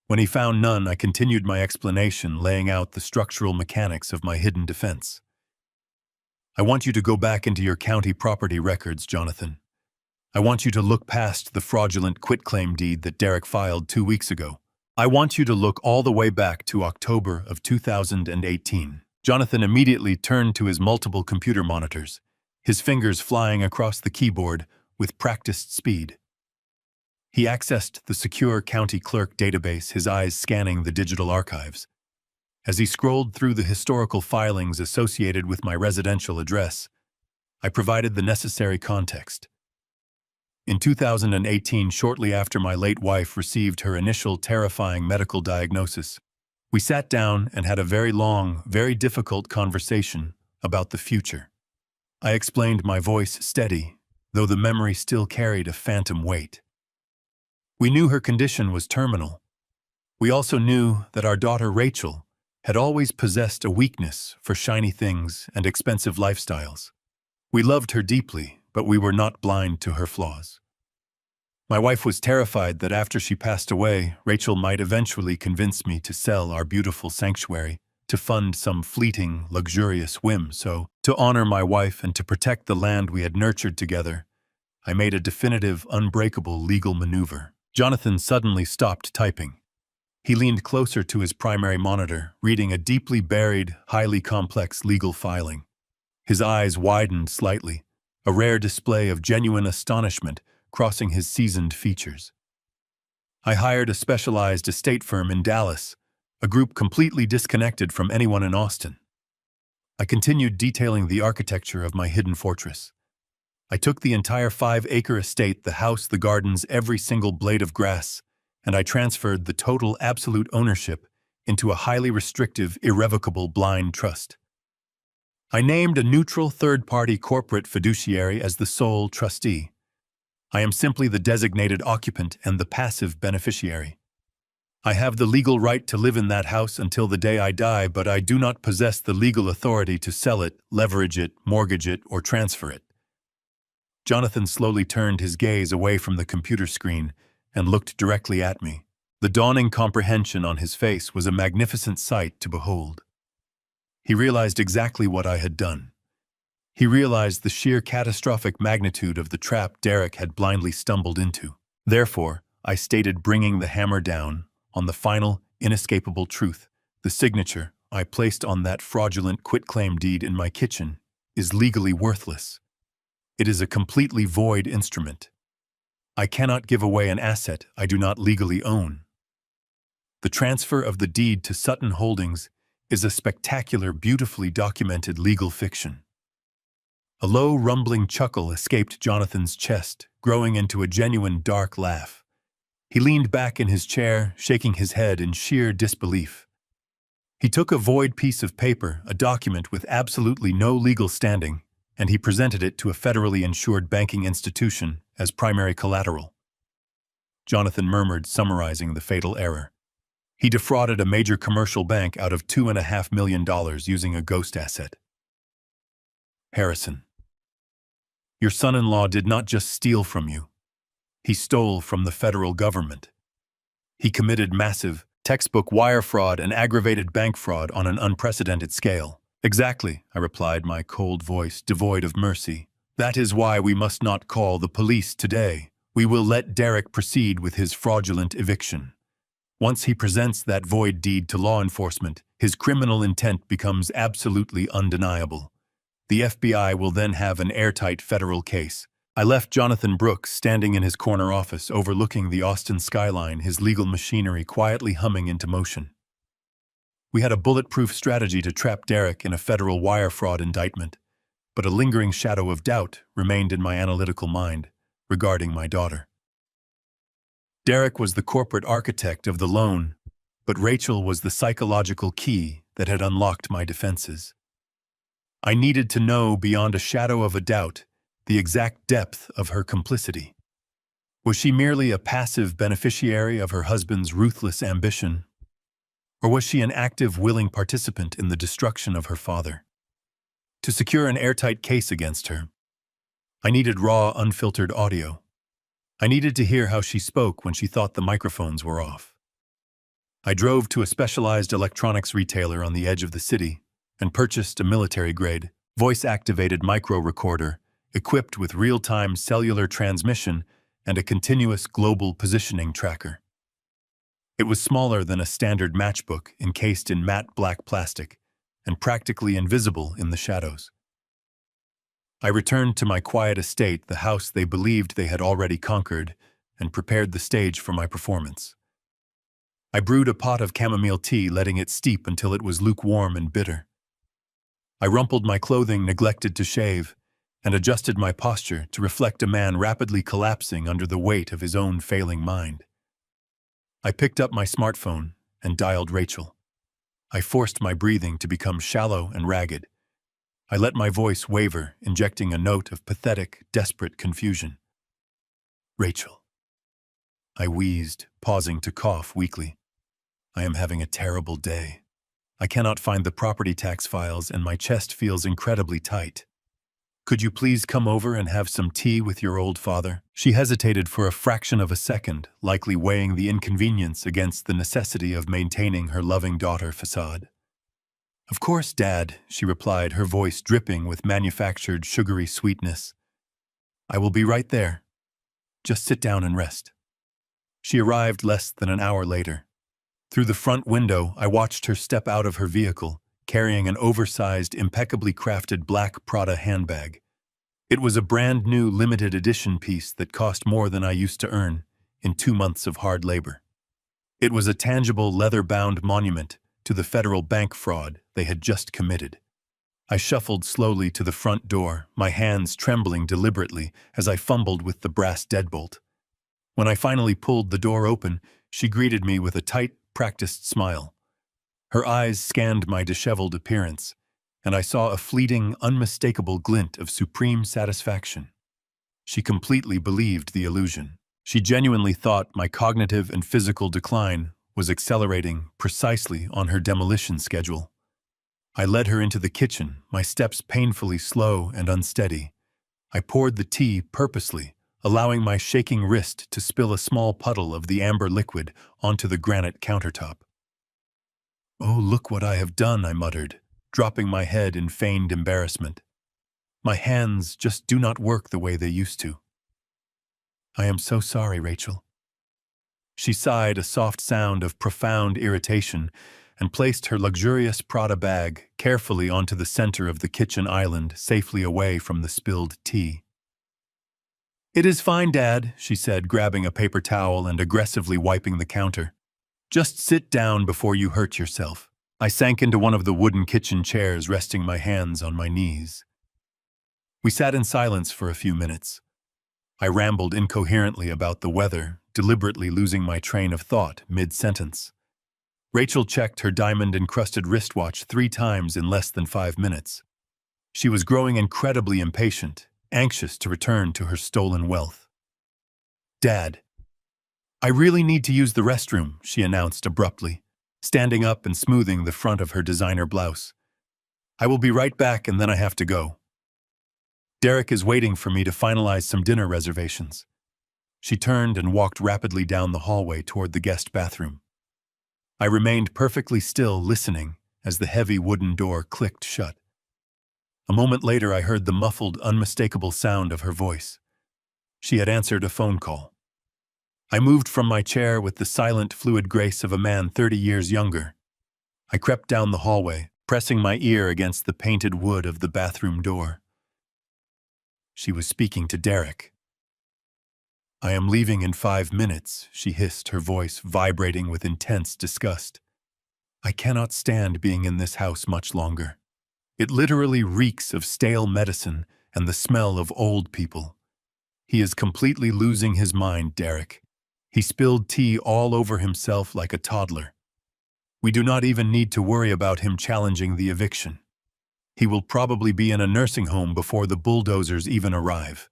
When he found none, I continued my explanation, laying out the structural mechanics of my hidden defense. I want you to go back into your county property records, Jonathan. I want you to look past the fraudulent quitclaim deed that Derek filed 2 weeks ago. I want you to look all the way back to October of 2018. Jonathan immediately turned to his multiple computer monitors, his fingers flying across the keyboard with practiced speed. He accessed the secure county clerk database, his eyes scanning the digital archives. As he scrolled through the historical filings associated with my residential address, I provided the necessary context. In 2018, shortly after my late wife received her initial terrifying medical diagnosis, we sat down and had a very long, very difficult conversation about the future. I explained, my voice steady, though the memory still carried a phantom weight. We knew her condition was terminal. We also knew that our daughter Rachel had always possessed a weakness for shiny things and expensive lifestyles. We loved her deeply, but we were not blind to her flaws. My wife was terrified that after she passed away, Rachel might eventually convince me to sell our beautiful sanctuary to fund some fleeting, luxurious whim. So, to honor my wife and to protect the land we had nurtured together, I made a definitive, unbreakable legal maneuver. Jonathan suddenly stopped typing. He leaned closer to his primary monitor, reading a deeply buried, highly complex legal filing. His eyes widened slightly, a rare display of genuine astonishment crossing his seasoned features. I hired a specialized estate firm in Dallas, a group completely disconnected from anyone in Austin. I continued detailing the architecture of my hidden fortress. I took the entire 5-acre estate, the house, the gardens, every single blade of grass, and I transferred the total absolute ownership into a highly restrictive, irrevocable blind trust. I named a neutral third-party corporate fiduciary as the sole trustee. I am simply the designated occupant and the passive beneficiary. I have the legal right to live in that house until the day I die, but I do not possess the legal authority to sell it, leverage it, mortgage it, or transfer it. Jonathan slowly turned his gaze away from the computer screen and looked directly at me. The dawning comprehension on his face was a magnificent sight to behold. He realized exactly what I had done. He realized the sheer catastrophic magnitude of the trap Derek had blindly stumbled into. Therefore, I stated, bringing the hammer down on the final, inescapable truth. The signature I placed on that fraudulent quitclaim deed in my kitchen is legally worthless. It is a completely void instrument. I cannot give away an asset I do not legally own. The transfer of the deed to Sutton Holdings is a spectacular, beautifully documented legal fiction. A low, rumbling chuckle escaped Jonathan's chest, growing into a genuine dark laugh. He leaned back in his chair, shaking his head in sheer disbelief. He took a void piece of paper, a document with absolutely no legal standing, and he presented it to a federally insured banking institution as primary collateral. Jonathan murmured, summarizing the fatal error. He defrauded a major commercial bank out of $2.5 million using a ghost asset. Harrison, your son-in-law did not just steal from you. He stole from the federal government. He committed massive, textbook wire fraud and aggravated bank fraud on an unprecedented scale. Exactly, I replied, my cold voice devoid of mercy. That is why we must not call the police today. We will let Derek proceed with his fraudulent eviction. Once he presents that void deed to law enforcement, his criminal intent becomes absolutely undeniable. The FBI will then have an airtight federal case. I left Jonathan Brooks standing in his corner office overlooking the Austin skyline, his legal machinery quietly humming into motion. We had a bulletproof strategy to trap Derek in a federal wire fraud indictment, but a lingering shadow of doubt remained in my analytical mind regarding my daughter. Derek was the corporate architect of the loan, but Rachel was the psychological key that had unlocked my defenses. I needed to know beyond a shadow of a doubt the exact depth of her complicity. Was she merely a passive beneficiary of her husband's ruthless ambition? Or was she an active, willing participant in the destruction of her father? To secure an airtight case against her, I needed raw, unfiltered audio. I needed to hear how she spoke when she thought the microphones were off. I drove to a specialized electronics retailer on the edge of the city and purchased a military-grade, voice-activated micro-recorder equipped with real-time cellular transmission and a continuous global positioning tracker. It was smaller than a standard matchbook, encased in matte black plastic and practically invisible in the shadows. I returned to my quiet estate, the house they believed they had already conquered, and prepared the stage for my performance. I brewed a pot of chamomile tea, letting it steep until it was lukewarm and bitter. I rumpled my clothing, neglected to shave, and adjusted my posture to reflect a man rapidly collapsing under the weight of his own failing mind. I picked up my smartphone and dialed Rachel. I forced my breathing to become shallow and ragged. I let my voice waver, injecting a note of pathetic, desperate confusion. "Rachel." I wheezed, pausing to cough weakly. "I am having a terrible day. I cannot find the property tax files and my chest feels incredibly tight. Could you please come over and have some tea with your old father?" She hesitated for a fraction of a second, likely weighing the inconvenience against the necessity of maintaining her loving daughter facade. "Of course, Dad," she replied, her voice dripping with manufactured sugary sweetness. "I will be right there. Just sit down and rest." She arrived less than an hour later. Through the front window, I watched her step out of her vehicle, carrying an oversized, impeccably crafted black Prada handbag. It was a brand new limited edition piece that cost more than I used to earn in 2 months of hard labor. It was a tangible leather-bound monument to the federal bank fraud they had just committed. I shuffled slowly to the front door, my hands trembling deliberately as I fumbled with the brass deadbolt. When I finally pulled the door open, she greeted me with a tight, practiced smile. Her eyes scanned my disheveled appearance, and I saw a fleeting, unmistakable glint of supreme satisfaction. She completely believed the illusion. She genuinely thought my cognitive and physical decline was accelerating precisely on her demolition schedule. I led her into the kitchen, my steps painfully slow and unsteady. I poured the tea purposely, allowing my shaking wrist to spill a small puddle of the amber liquid onto the granite countertop. "Oh, look what I have done," I muttered, dropping my head in feigned embarrassment. "My hands just do not work the way they used to." "I am so sorry, Rachel." She sighed, a soft sound of profound irritation, and placed her luxurious Prada bag carefully onto the center of the kitchen island, safely away from the spilled tea. "It is fine, Dad," she said, grabbing a paper towel and aggressively wiping the counter. "Just sit down before you hurt yourself." I sank into one of the wooden kitchen chairs, resting my hands on my knees. We sat in silence for a few minutes. I rambled incoherently about the weather, deliberately losing my train of thought mid-sentence. Rachel checked her diamond-encrusted wristwatch 3 times in less than 5 minutes. She was growing incredibly impatient, anxious to return to her stolen wealth. "Dad, I really need to use the restroom," she announced abruptly, standing up and smoothing the front of her designer blouse. "I will be right back, and then I have to go. Derek is waiting for me to finalize some dinner reservations." She turned and walked rapidly down the hallway toward the guest bathroom. I remained perfectly still, listening as the heavy wooden door clicked shut. A moment later, I heard the muffled, unmistakable sound of her voice. She had answered a phone call. I moved from my chair with the silent, fluid grace of a man 30 years younger. I crept down the hallway, pressing my ear against the painted wood of the bathroom door. She was speaking to Derek. "I am leaving in 5 minutes," she hissed, her voice vibrating with intense disgust. "I cannot stand being in this house much longer. It literally reeks of stale medicine and the smell of old people. He is completely losing his mind, Derek. He spilled tea all over himself like a toddler. We do not even need to worry about him challenging the eviction. He will probably be in a nursing home before the bulldozers even arrive."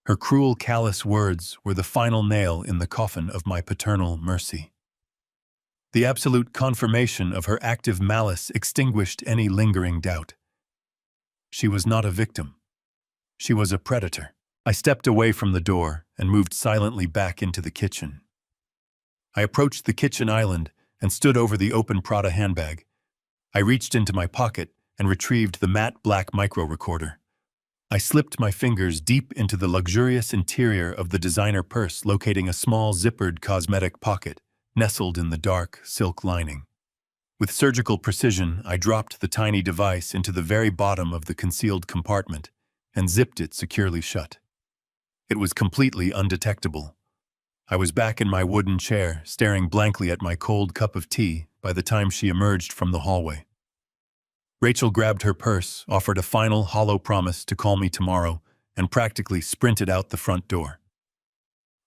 Her cruel, callous words were the final nail in the coffin of my paternal mercy. The absolute confirmation of her active malice extinguished any lingering doubt. She was not a victim. She was a predator. I stepped away from the door and moved silently back into the kitchen. I approached the kitchen island and stood over the open Prada handbag. I reached into my pocket and retrieved the matte black micro-recorder. I slipped my fingers deep into the luxurious interior of the designer purse, locating a small zippered cosmetic pocket nestled in the dark silk lining. With surgical precision, I dropped the tiny device into the very bottom of the concealed compartment and zipped it securely shut. It was completely undetectable. I was back in my wooden chair, staring blankly at my cold cup of tea by the time she emerged from the hallway. Rachel grabbed her purse, offered a final hollow promise to call me tomorrow, and practically sprinted out the front door.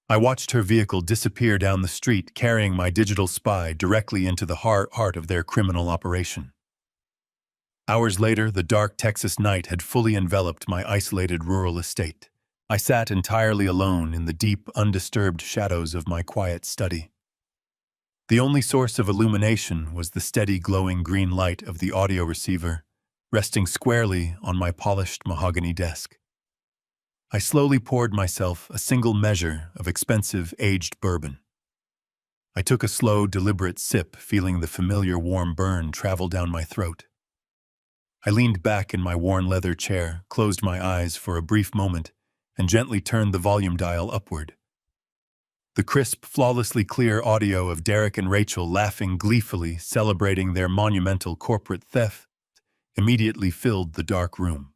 I watched her vehicle disappear down the street, carrying my digital spy directly into the heart of their criminal operation. Hours later, the dark Texas night had fully enveloped my isolated rural estate. I sat entirely alone in the deep, undisturbed shadows of my quiet study. The only source of illumination was the steady, glowing green light of the audio receiver, resting squarely on my polished mahogany desk. I slowly poured myself a single measure of expensive, aged bourbon. I took a slow, deliberate sip, feeling the familiar warm burn travel down my throat. I leaned back in my worn leather chair, closed my eyes for a brief moment, and gently turned the volume dial upward. The crisp, flawlessly clear audio of Derek and Rachel laughing gleefully, celebrating their monumental corporate theft, immediately filled the dark room.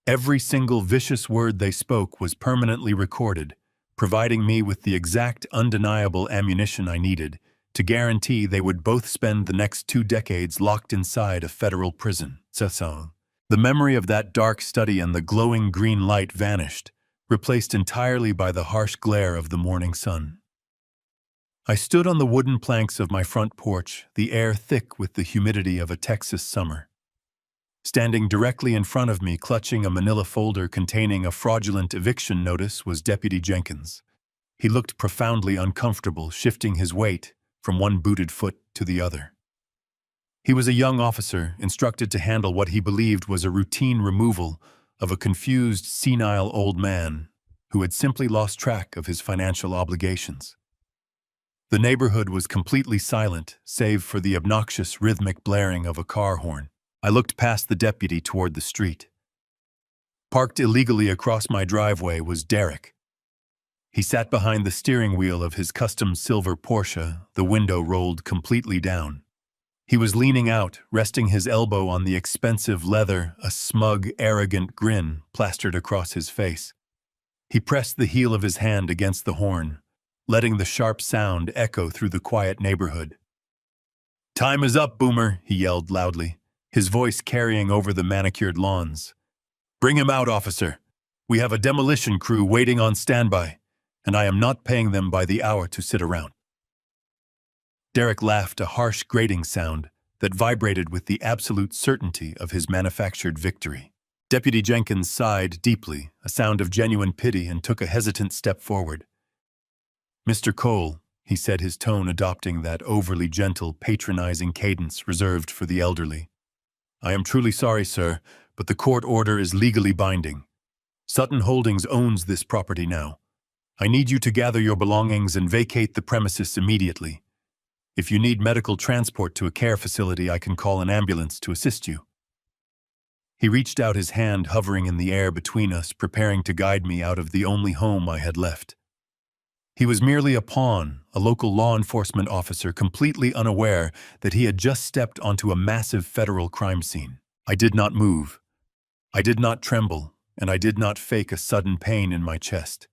Every single vicious word they spoke was permanently recorded, providing me with the exact, undeniable ammunition I needed to guarantee they would both spend the next 2 decades locked inside a federal prison. The memory of that dark study and the glowing green light vanished, replaced entirely by the harsh glare of the morning sun. I stood on the wooden planks of my front porch, the air thick with the humidity of a Texas summer. Standing directly in front of me, clutching a manila folder containing a fraudulent eviction notice, was Deputy Jenkins. He looked profoundly uncomfortable, shifting his weight from one booted foot to the other. He was a young officer, instructed to handle what he believed was a routine removal of a confused, senile old man who had simply lost track of his financial obligations. The neighborhood was completely silent, save for the obnoxious, rhythmic blaring of a car horn. I looked past the deputy toward the street. Parked illegally across my driveway was Derek. He sat behind the steering wheel of his custom silver Porsche, the window rolled completely down. He was leaning out, resting his elbow on the expensive leather, a smug, arrogant grin plastered across his face. He pressed the heel of his hand against the horn, letting the sharp sound echo through the quiet neighborhood. "Time is up, Boomer," he yelled loudly, his voice carrying over the manicured lawns. "Bring him out, officer. We have a demolition crew waiting on standby, and I am not paying them by the hour to sit around." Derek laughed, a harsh, grating sound that vibrated with the absolute certainty of his manufactured victory. Deputy Jenkins sighed deeply, a sound of genuine pity, and took a hesitant step forward. "Mr. Cole," he said, his tone adopting that overly gentle, patronizing cadence reserved for the elderly. "I am truly sorry, sir, but the court order is legally binding. Sutton Holdings owns this property now. I need you to gather your belongings and vacate the premises immediately. If you need medical transport to a care facility, I can call an ambulance to assist you." He reached out his hand, hovering in the air between us, preparing to guide me out of the only home I had left. He was merely a pawn, a local law enforcement officer, completely unaware that he had just stepped onto a massive federal crime scene. I did not move. I did not tremble, and I did not fake a sudden pain in my chest.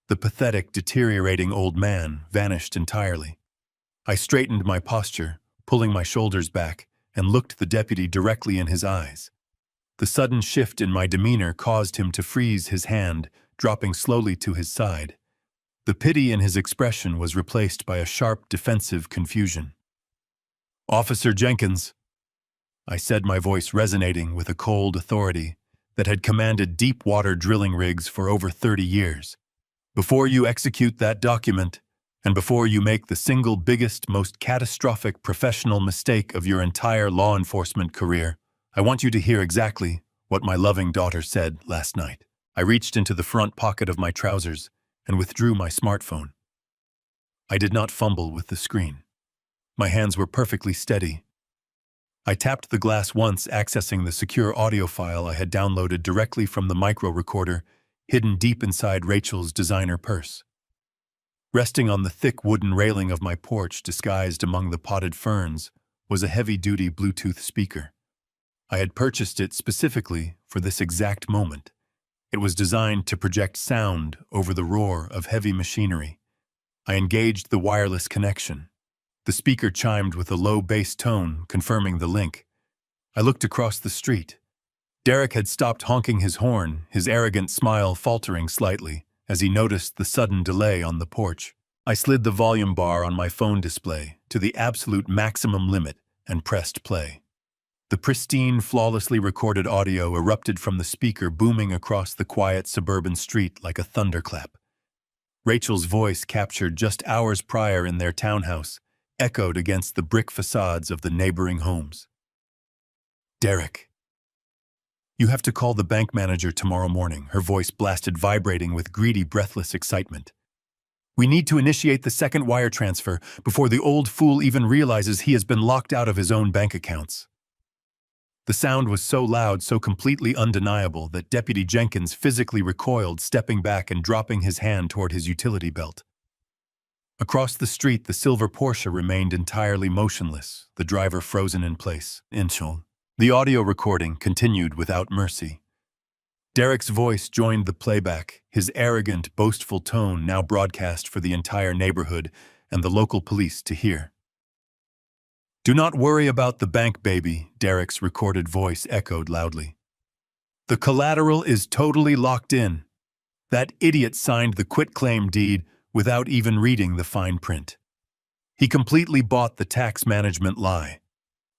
The pathetic, deteriorating old man vanished entirely. I straightened my posture, pulling my shoulders back, and looked the deputy directly in his eyes. The sudden shift in my demeanor caused him to freeze his hand, dropping slowly to his side. The pity in his expression was replaced by a sharp, defensive confusion. "Officer Jenkins," I said, my voice resonating with a cold authority that had commanded deep-water drilling rigs for over 30 years. Before you execute that document, and before you make the single biggest, most catastrophic professional mistake of your entire law enforcement career, I want you to hear exactly what my loving daughter said last night. I reached into the front pocket of my trousers and withdrew my smartphone. I did not fumble with the screen. My hands were perfectly steady. I tapped the glass once, accessing the secure audio file I had downloaded directly from the micro recorder hidden deep inside Rachel's designer purse. Resting on the thick wooden railing of my porch disguised among the potted ferns was a heavy-duty Bluetooth speaker. I had purchased it specifically for this exact moment. It was designed to project sound over the roar of heavy machinery. I engaged the wireless connection. The speaker chimed with a low bass tone, confirming the link. I looked across the street. Derek had stopped honking his horn, his arrogant smile faltering slightly as he noticed the sudden delay on the porch. I slid the volume bar on my phone display to the absolute maximum limit and pressed play. The pristine, flawlessly recorded audio erupted from the speaker, booming across the quiet suburban street like a thunderclap. Rachel's voice, captured just hours prior in their townhouse, echoed against the brick facades of the neighboring homes. "Derek, you have to call the bank manager tomorrow morning," her voice blasted, vibrating with greedy, breathless excitement. "We need to initiate the second wire transfer before the old fool even realizes he has been locked out of his own bank accounts." The sound was so loud, so completely undeniable, that Deputy Jenkins physically recoiled, stepping back and dropping his hand toward his utility belt. Across the street, the silver Porsche remained entirely motionless, the driver frozen in place. The audio recording continued without mercy. Derek's voice joined the playback, his arrogant, boastful tone now broadcast for the entire neighborhood and the local police to hear. "Do not worry about the bank, baby," Derek's recorded voice echoed loudly. "The collateral is totally locked in. That idiot signed the quitclaim deed without even reading the fine print. He completely bought the tax management lie.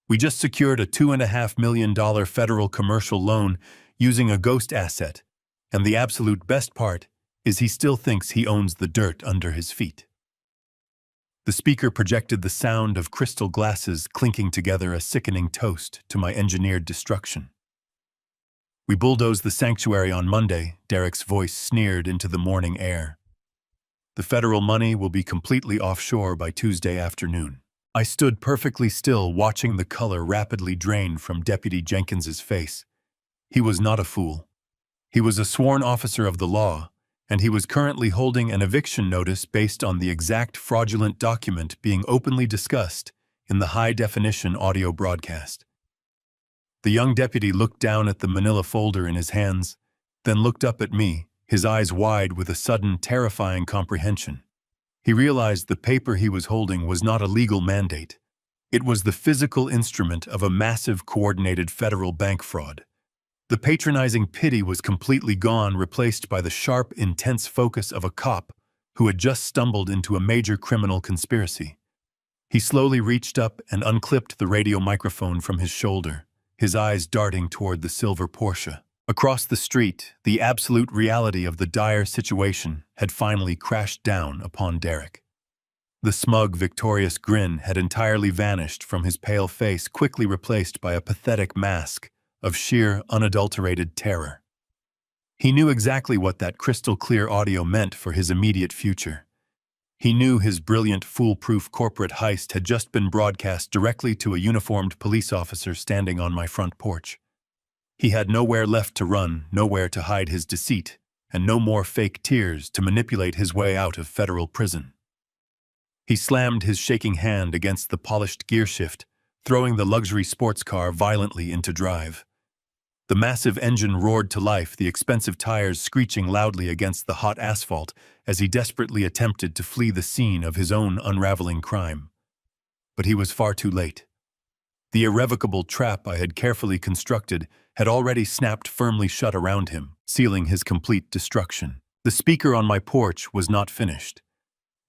We just secured a $2.5 million federal commercial loan using a ghost asset, and the absolute best part is he still thinks he owns the dirt under his feet." The speaker projected the sound of crystal glasses clinking together, a sickening toast to my engineered destruction. "We bulldozed the sanctuary on Monday," Derek's voice sneered into the morning air. "The federal money will be completely offshore by Tuesday afternoon." I stood perfectly still, watching the color rapidly drain from Deputy Jenkins's face. He was not a fool. He was a sworn officer of the law, and he was currently holding an eviction notice based on the exact fraudulent document being openly discussed in the high-definition audio broadcast. The young deputy looked down at the manila folder in his hands, then looked up at me, his eyes wide with a sudden, terrifying comprehension. He realized the paper he was holding was not a legal mandate. It was the physical instrument of a massive, coordinated federal bank fraud. The patronizing pity was completely gone, replaced by the sharp, intense focus of a cop who had just stumbled into a major criminal conspiracy. He slowly reached up and unclipped the radio microphone from his shoulder, his eyes darting toward the silver Porsche. Across the street, the absolute reality of the dire situation had finally crashed down upon Derek. The smug, victorious grin had entirely vanished from his pale face, quickly replaced by a pathetic mask of sheer, unadulterated terror. He knew exactly what that crystal-clear audio meant for his immediate future. He knew his brilliant, foolproof corporate heist had just been broadcast directly to a uniformed police officer standing on my front porch. He had nowhere left to run, nowhere to hide his deceit, and no more fake tears to manipulate his way out of federal prison. He slammed his shaking hand against the polished gearshift, throwing the luxury sports car violently into drive. The massive engine roared to life, the expensive tires screeching loudly against the hot asphalt as he desperately attempted to flee the scene of his own unraveling crime. But he was far too late. The irrevocable trap I had carefully constructed had already snapped firmly shut around him, sealing his complete destruction. The speaker on my porch was not finished.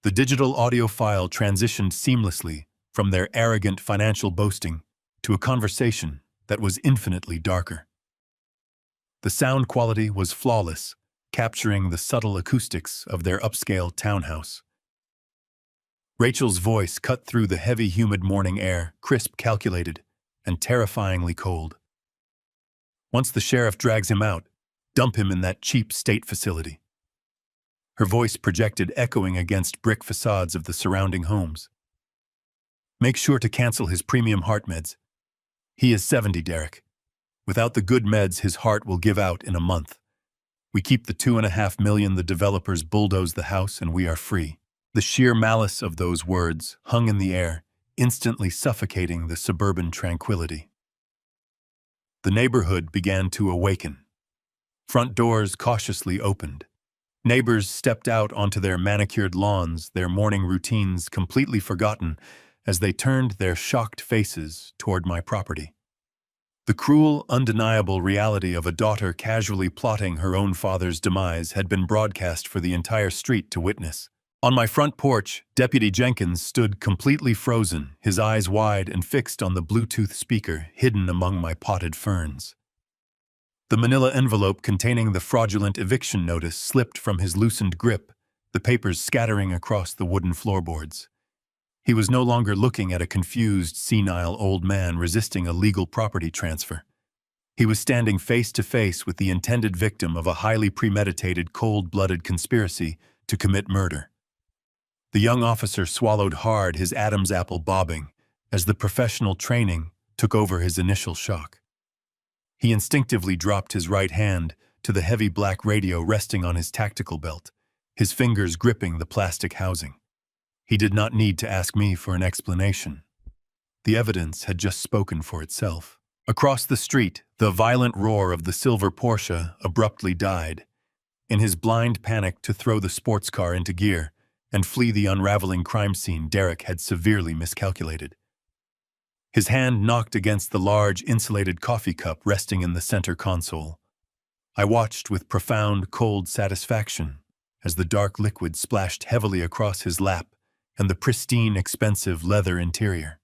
The digital audio file transitioned seamlessly from their arrogant financial boasting to a conversation that was infinitely darker. The sound quality was flawless, capturing the subtle acoustics of their upscale townhouse. Rachel's voice cut through the heavy, humid morning air, crisp, calculated, and terrifyingly cold. Once the sheriff drags him out, dump him in that cheap state facility. Her voice projected echoing against brick facades of the surrounding homes. Make sure to cancel his premium heart meds. He is 70, Derek. Without the good meds, his heart will give out in a month. We keep the $2.5 million the developers bulldoze the house and we are free. The sheer malice of those words hung in the air, instantly suffocating the suburban tranquility. The neighborhood began to awaken. Front doors cautiously opened. Neighbors stepped out onto their manicured lawns, their morning routines completely forgotten as they turned their shocked faces toward my property. The cruel, undeniable reality of a daughter casually plotting her own father's demise had been broadcast for the entire street to witness. On my front porch, Deputy Jenkins stood completely frozen, his eyes wide and fixed on the Bluetooth speaker hidden among my potted ferns. The manila envelope containing the fraudulent eviction notice slipped from his loosened grip, the papers scattering across the wooden floorboards. He was no longer looking at a confused, senile old man resisting a legal property transfer. He was standing face to face with the intended victim of a highly premeditated, cold-blooded conspiracy to commit murder. The young officer swallowed hard, his Adam's apple bobbing, as the professional training took over his initial shock. He instinctively dropped his right hand to the heavy black radio resting on his tactical belt, his fingers gripping the plastic housing. He did not need to ask me for an explanation. The evidence had just spoken for itself. Across the street, the violent roar of the silver Porsche abruptly died. In his blind panic to throw the sports car into gear and flee the unraveling crime scene, Derek had severely miscalculated. His hand knocked against the large, insulated coffee cup resting in the center console. I watched with profound, cold satisfaction as the dark liquid splashed heavily across his lap and the pristine, expensive leather interior.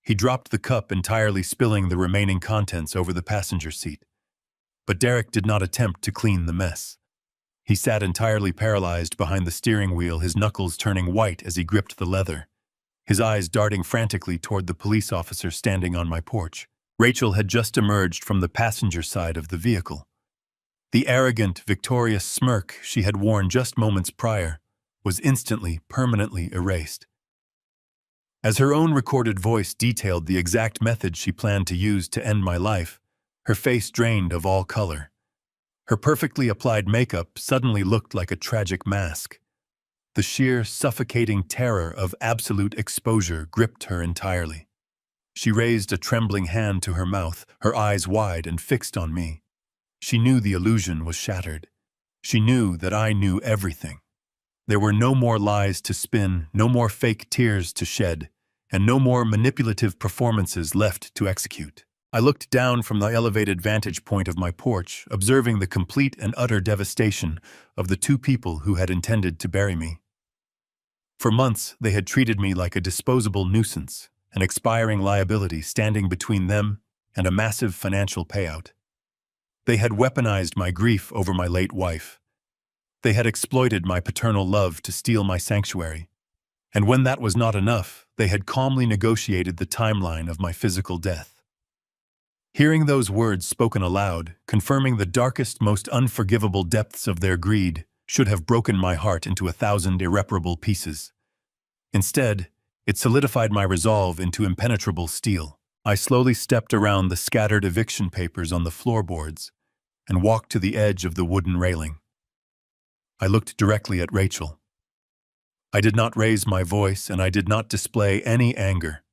He dropped the cup, entirely spilling the remaining contents over the passenger seat. But Derek did not attempt to clean the mess. He sat entirely paralyzed behind the steering wheel, his knuckles turning white as he gripped the leather, his eyes darting frantically toward the police officer standing on my porch. Rachel had just emerged from the passenger side of the vehicle. The arrogant, victorious smirk she had worn just moments prior was instantly, permanently erased. As her own recorded voice detailed the exact method she planned to use to end my life, her face drained of all color. Her perfectly applied makeup suddenly looked like a tragic mask. The sheer, suffocating terror of absolute exposure gripped her entirely. She raised a trembling hand to her mouth, her eyes wide and fixed on me. She knew the illusion was shattered. She knew that I knew everything. There were no more lies to spin, no more fake tears to shed, and no more manipulative performances left to execute. I looked down from the elevated vantage point of my porch, observing the complete and utter devastation of the two people who had intended to bury me. For months, they had treated me like a disposable nuisance, an expiring liability standing between them and a massive financial payout. They had weaponized my grief over my late wife. They had exploited my paternal love to steal my sanctuary. And when that was not enough, they had calmly negotiated the timeline of my physical death. Hearing those words spoken aloud, confirming the darkest, most unforgivable depths of their greed, should have broken my heart into 1,000 irreparable pieces. Instead, it solidified my resolve into impenetrable steel. I slowly stepped around the scattered eviction papers on the floorboards and walked to the edge of the wooden railing. I looked directly at Rachel. I did not raise my voice, and I did not display any anger.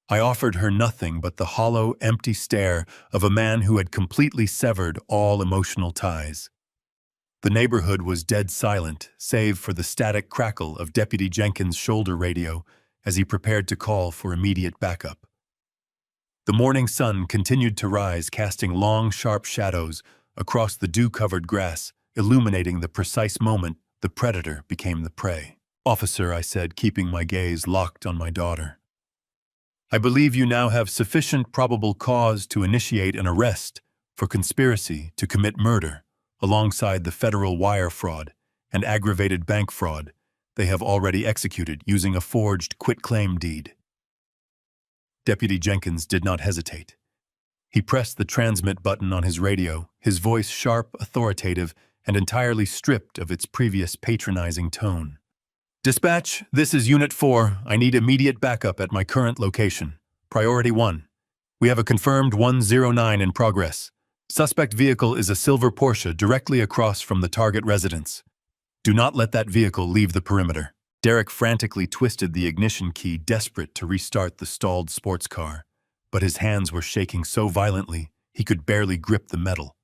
I offered her nothing but the hollow, empty stare of a man who had completely severed all emotional ties. The neighborhood was dead silent, save for the static crackle of Deputy Jenkins' shoulder radio as he prepared to call for immediate backup. The morning sun continued to rise, casting long, sharp shadows across the dew-covered grass, illuminating the precise moment the predator became the prey. "Officer," I said, keeping my gaze locked on my daughter, "I believe you now have sufficient probable cause to initiate an arrest for conspiracy to commit murder, alongside the federal wire fraud and aggravated bank fraud they have already executed using a forged quitclaim deed. Deputy Jenkins did not hesitate. He pressed the transmit button on his radio, his voice sharp, authoritative, and entirely stripped of its previous patronizing tone. "Dispatch, this is Unit 4. I need immediate backup at my current location. Priority 1. We have a confirmed 109 in progress. Suspect vehicle is a silver Porsche directly across from the target residence. Do not let that vehicle leave the perimeter." Derek frantically twisted the ignition key, desperate to restart the stalled sports car, but his hands were shaking so violently he could barely grip the metal.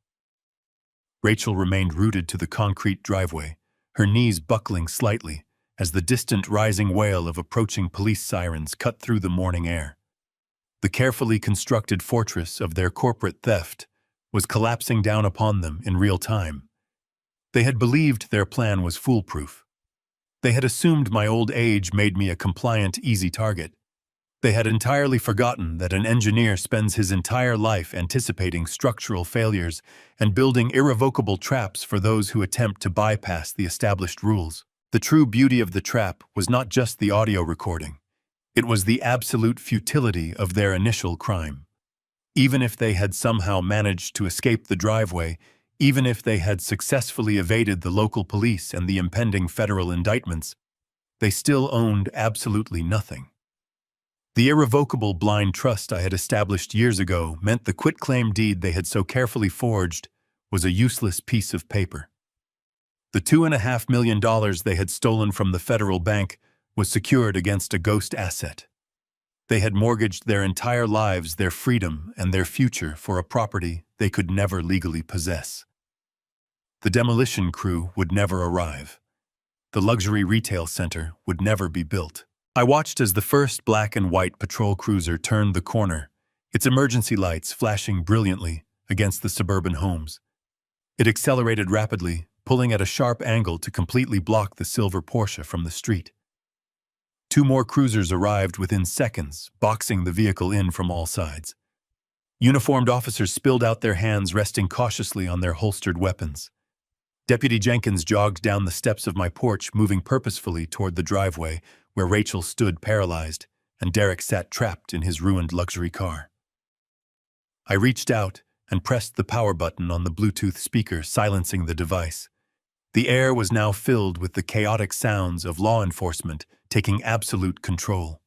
Rachel remained rooted to the concrete driveway, her knees buckling slightly as the distant rising wail of approaching police sirens cut through the morning air. The carefully constructed fortress of their corporate theft was collapsing down upon them in real time. They had believed their plan was foolproof. They had assumed my old age made me a compliant, easy target. They had entirely forgotten that an engineer spends his entire life anticipating structural failures and building irrevocable traps for those who attempt to bypass the established rules. The true beauty of the trap was not just the audio recording. It was the absolute futility of their initial crime. Even if they had somehow managed to escape the driveway, even if they had successfully evaded the local police and the impending federal indictments, they still owned absolutely nothing. The irrevocable blind trust I had established years ago meant the quitclaim deed they had so carefully forged was a useless piece of paper. The $2.5 million they had stolen from the federal bank was secured against a ghost asset. They had mortgaged their entire lives, their freedom, and their future for a property they could never legally possess. The demolition crew would never arrive. The luxury retail center would never be built. I watched as the first black and white patrol cruiser turned the corner, its emergency lights flashing brilliantly against the suburban homes. It accelerated rapidly, pulling at a sharp angle to completely block the silver Porsche from the street. 2 more cruisers arrived within seconds, boxing the vehicle in from all sides. Uniformed officers spilled out their hands, resting cautiously on their holstered weapons. Deputy Jenkins jogged down the steps of my porch, moving purposefully toward the driveway where Rachel stood paralyzed and Derek sat trapped in his ruined luxury car. I reached out and pressed the power button on the Bluetooth speaker, silencing the device. The air was now filled with the chaotic sounds of law enforcement taking absolute control.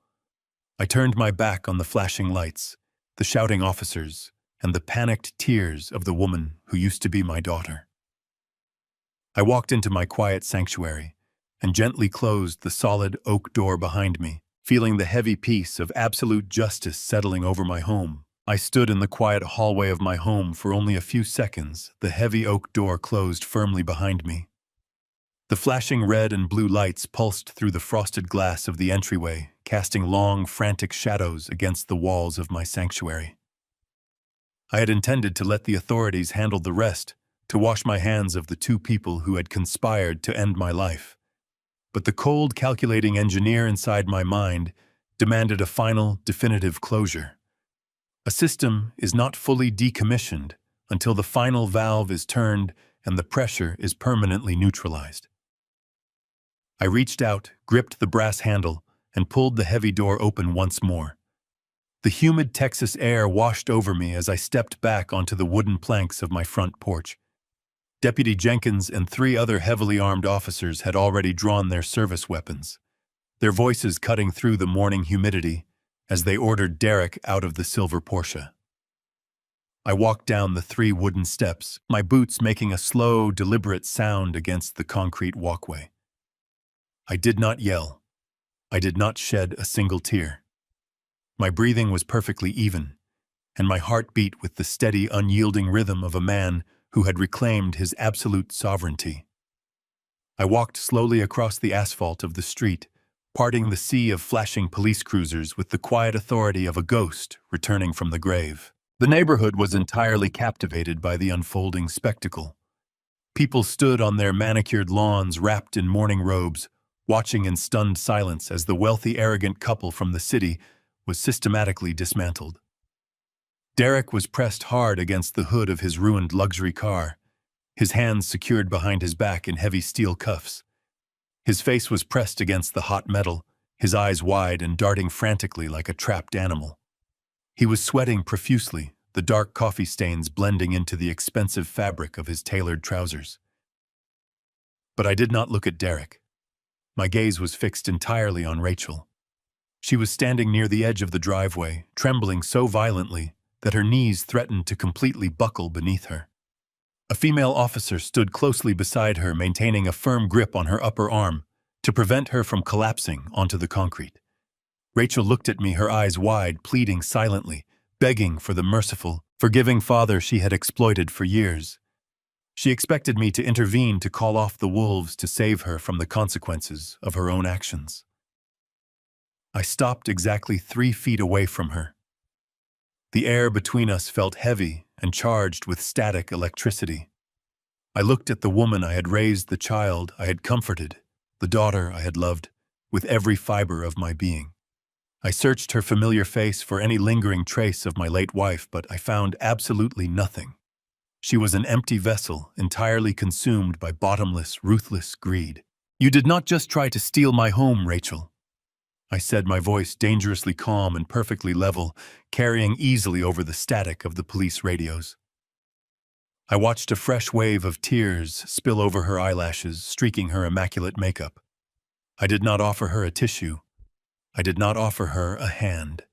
I turned my back on the flashing lights, the shouting officers, and the panicked tears of the woman who used to be my daughter. I walked into my quiet sanctuary and gently closed the solid oak door behind me, feeling the heavy peace of absolute justice settling over my home. I stood in the quiet hallway of my home for only a few seconds, the heavy oak door closed firmly behind me. The flashing red and blue lights pulsed through the frosted glass of the entryway, casting long, frantic shadows against the walls of my sanctuary. I had intended to let the authorities handle the rest, to wash my hands of the 2 people who had conspired to end my life. But the cold, calculating engineer inside my mind demanded a final, definitive closure. A system is not fully decommissioned until the final valve is turned and the pressure is permanently neutralized. I reached out, gripped the brass handle, and pulled the heavy door open once more. The humid Texas air washed over me as I stepped back onto the wooden planks of my front porch. Deputy Jenkins and 3 other heavily armed officers had already drawn their service weapons, their voices cutting through the morning humidity as they ordered Derek out of the silver Porsche. I walked down the 3 wooden steps, my boots making a slow, deliberate sound against the concrete walkway. I did not yell. I did not shed a single tear. My breathing was perfectly even, and my heart beat with the steady, unyielding rhythm of a man who had reclaimed his absolute sovereignty. I walked slowly across the asphalt of the street, parting the sea of flashing police cruisers with the quiet authority of a ghost returning from the grave. The neighborhood was entirely captivated by the unfolding spectacle. People stood on their manicured lawns wrapped in mourning robes, watching in stunned silence as the wealthy, arrogant couple from the city was systematically dismantled. Derek was pressed hard against the hood of his ruined luxury car, his hands secured behind his back in heavy steel cuffs. His face was pressed against the hot metal, his eyes wide and darting frantically like a trapped animal. He was sweating profusely, the dark coffee stains blending into the expensive fabric of his tailored trousers. But I did not look at Derek. My gaze was fixed entirely on Rachel. She was standing near the edge of the driveway, trembling so violently that her knees threatened to completely buckle beneath her. A female officer stood closely beside her, maintaining a firm grip on her upper arm to prevent her from collapsing onto the concrete. Rachel looked at me, her eyes wide, pleading silently, begging for the merciful, forgiving father she had exploited for years. She expected me to intervene, to call off the wolves, to save her from the consequences of her own actions. I stopped exactly 3 feet away from her. The air between us felt heavy and charged with static electricity. I looked at the woman I had raised, the child I had comforted, the daughter I had loved, with every fiber of my being. I searched her familiar face for any lingering trace of my late wife, but I found absolutely nothing. She was an empty vessel, entirely consumed by bottomless, ruthless greed. "You did not just try to steal my home, Rachel," I said, my voice dangerously calm and perfectly level, carrying easily over the static of the police radios. I watched a fresh wave of tears spill over her eyelashes, streaking her immaculate makeup. I did not offer her a tissue. I did not offer her a hand.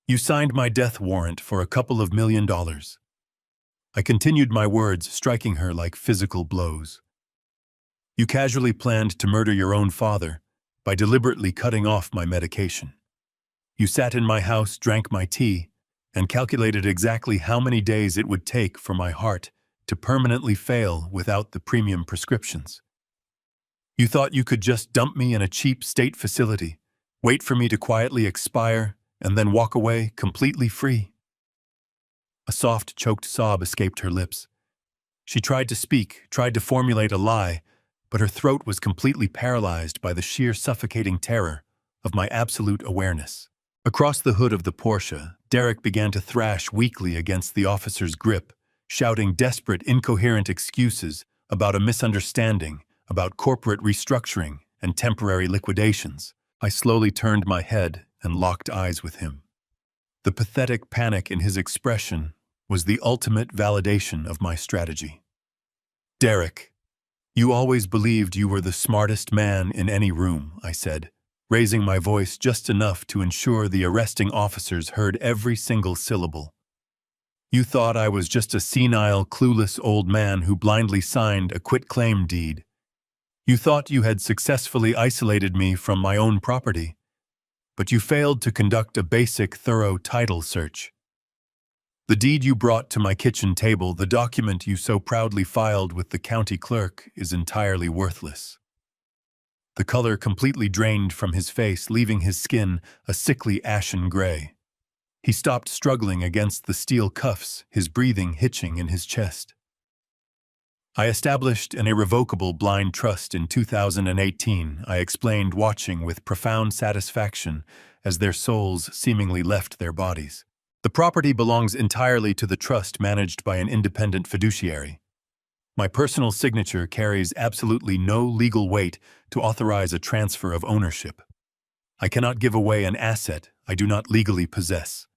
"You signed my death warrant for a couple of $1 million. I continued my words, striking her like physical blows. "You casually planned to murder your own father by deliberately cutting off my medication. You sat in my house, drank my tea, and calculated exactly how many days it would take for my heart to permanently fail without the premium prescriptions. You thought you could just dump me in a cheap state facility, wait for me to quietly expire, and then walk away completely free." A soft, choked sob escaped her lips. She tried to speak, tried to formulate a lie, but her throat was completely paralyzed by the sheer suffocating terror of my absolute awareness. Across the hood of the Porsche, Derek began to thrash weakly against the officer's grip, shouting desperate, incoherent excuses about a misunderstanding, about corporate restructuring and temporary liquidations. I slowly turned my head and locked eyes with him. The pathetic panic in his expression was the ultimate validation of my strategy. "Derek, you always believed you were the smartest man in any room," I said, raising my voice just enough to ensure the arresting officers heard every single syllable. "You thought I was just a senile, clueless old man who blindly signed a quitclaim deed. You thought you had successfully isolated me from my own property, but you failed to conduct a basic, thorough title search. The deed you brought to my kitchen table, the document you so proudly filed with the county clerk, is entirely worthless." The color completely drained from his face, leaving his skin a sickly ashen gray. He stopped struggling against the steel cuffs, his breathing hitching in his chest. "I established an irrevocable blind trust in 2018, I explained, watching with profound satisfaction as their souls seemingly left their bodies. "The property belongs entirely to the trust managed by an independent fiduciary. My personal signature carries absolutely no legal weight to authorize a transfer of ownership. I cannot give away an asset I do not legally possess.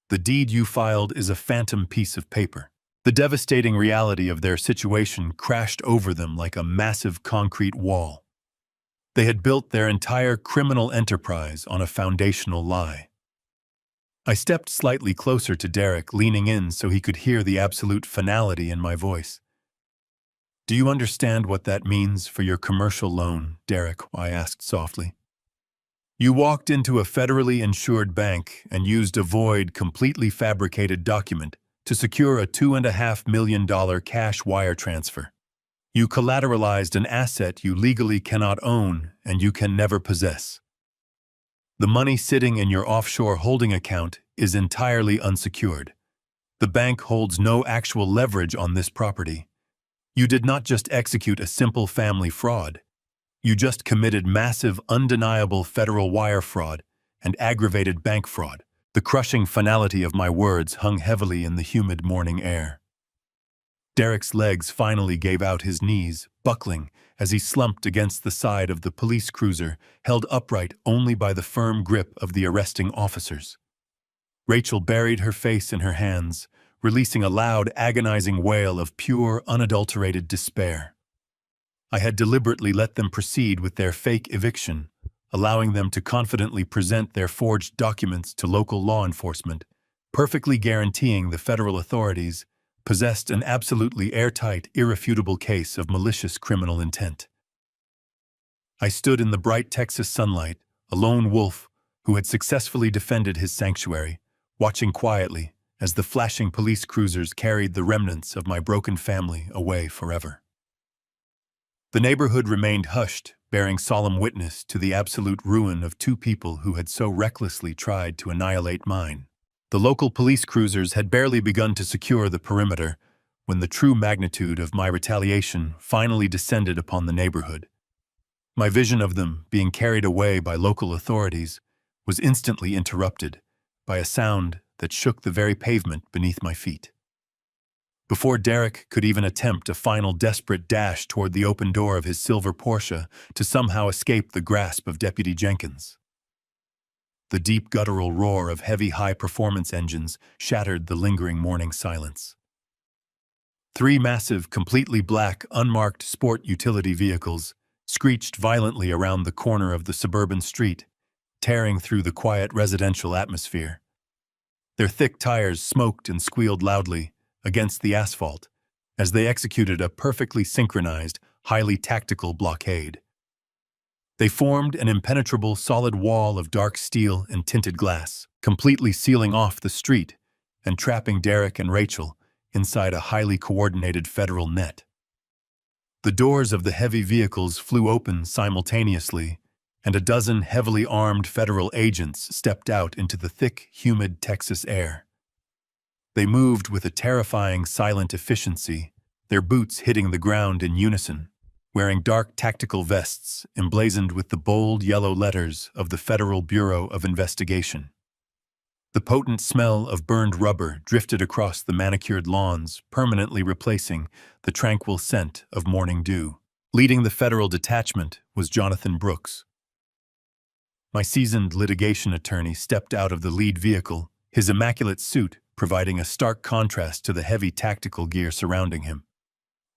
The deed you filed is a phantom piece of paper." The devastating reality of their situation crashed over them like a massive concrete wall. They had built their entire criminal enterprise on a foundational lie. I stepped slightly closer to Derek, leaning in so he could hear the absolute finality in my voice. "Do you understand what that means for your commercial loan, Derek?" I asked softly. "You walked into a federally insured bank and used a void, completely fabricated document to secure a $2.5 million cash wire transfer. You collateralized an asset you legally cannot own and you can never possess. The money sitting in your offshore holding account is entirely unsecured. The bank holds no actual leverage on this property. You did not just execute a simple family fraud. You just committed massive, undeniable federal wire fraud and aggravated bank fraud, The crushing finality of my words hung heavily in the humid morning air. Derek's legs finally gave out, his knees buckling as he slumped against the side of the police cruiser, held upright only by the firm grip of the arresting officers. Rachel buried her face in her hands, releasing a loud, agonizing wail of pure, unadulterated despair. I had deliberately let them proceed with their fake eviction, allowing them to confidently present their forged documents to local law enforcement, perfectly guaranteeing the federal authorities possessed an absolutely airtight, irrefutable case of malicious criminal intent. I stood in the bright Texas sunlight, a lone wolf who had successfully defended his sanctuary, watching quietly as the flashing police cruisers carried the remnants of my broken family away forever. The neighborhood remained hushed, bearing solemn witness to the absolute ruin of two people who had so recklessly tried to annihilate mine. The local police cruisers had barely begun to secure the perimeter when the true magnitude of my retaliation finally descended upon the neighborhood. My vision of them being carried away by local authorities was instantly interrupted by a sound that shook the very pavement beneath my feet. Before Derek could even attempt a final desperate dash toward the open door of his silver Porsche to somehow escape the grasp of Deputy Jenkins, the deep guttural roar of heavy high-performance engines shattered the lingering morning silence. Three massive, completely black, unmarked sport utility vehicles screeched violently around the corner of the suburban street, tearing through the quiet residential atmosphere. Their thick tires smoked and squealed loudly against the asphalt as they executed a perfectly synchronized, highly tactical blockade. They formed an impenetrable solid wall of dark steel and tinted glass, completely sealing off the street and trapping Derek and Rachel inside a highly coordinated federal net. The doors of the heavy vehicles flew open simultaneously, and a dozen heavily armed federal agents stepped out into the thick, humid Texas air. They moved with a terrifying, silent efficiency, their boots hitting the ground in unison, wearing dark tactical vests emblazoned with the bold yellow letters of the Federal Bureau of Investigation. The potent smell of burned rubber drifted across the manicured lawns, permanently replacing the tranquil scent of morning dew. Leading the federal detachment was Jonathan Brooks. My seasoned litigation attorney stepped out of the lead vehicle, his immaculate suit providing a stark contrast to the heavy tactical gear surrounding him.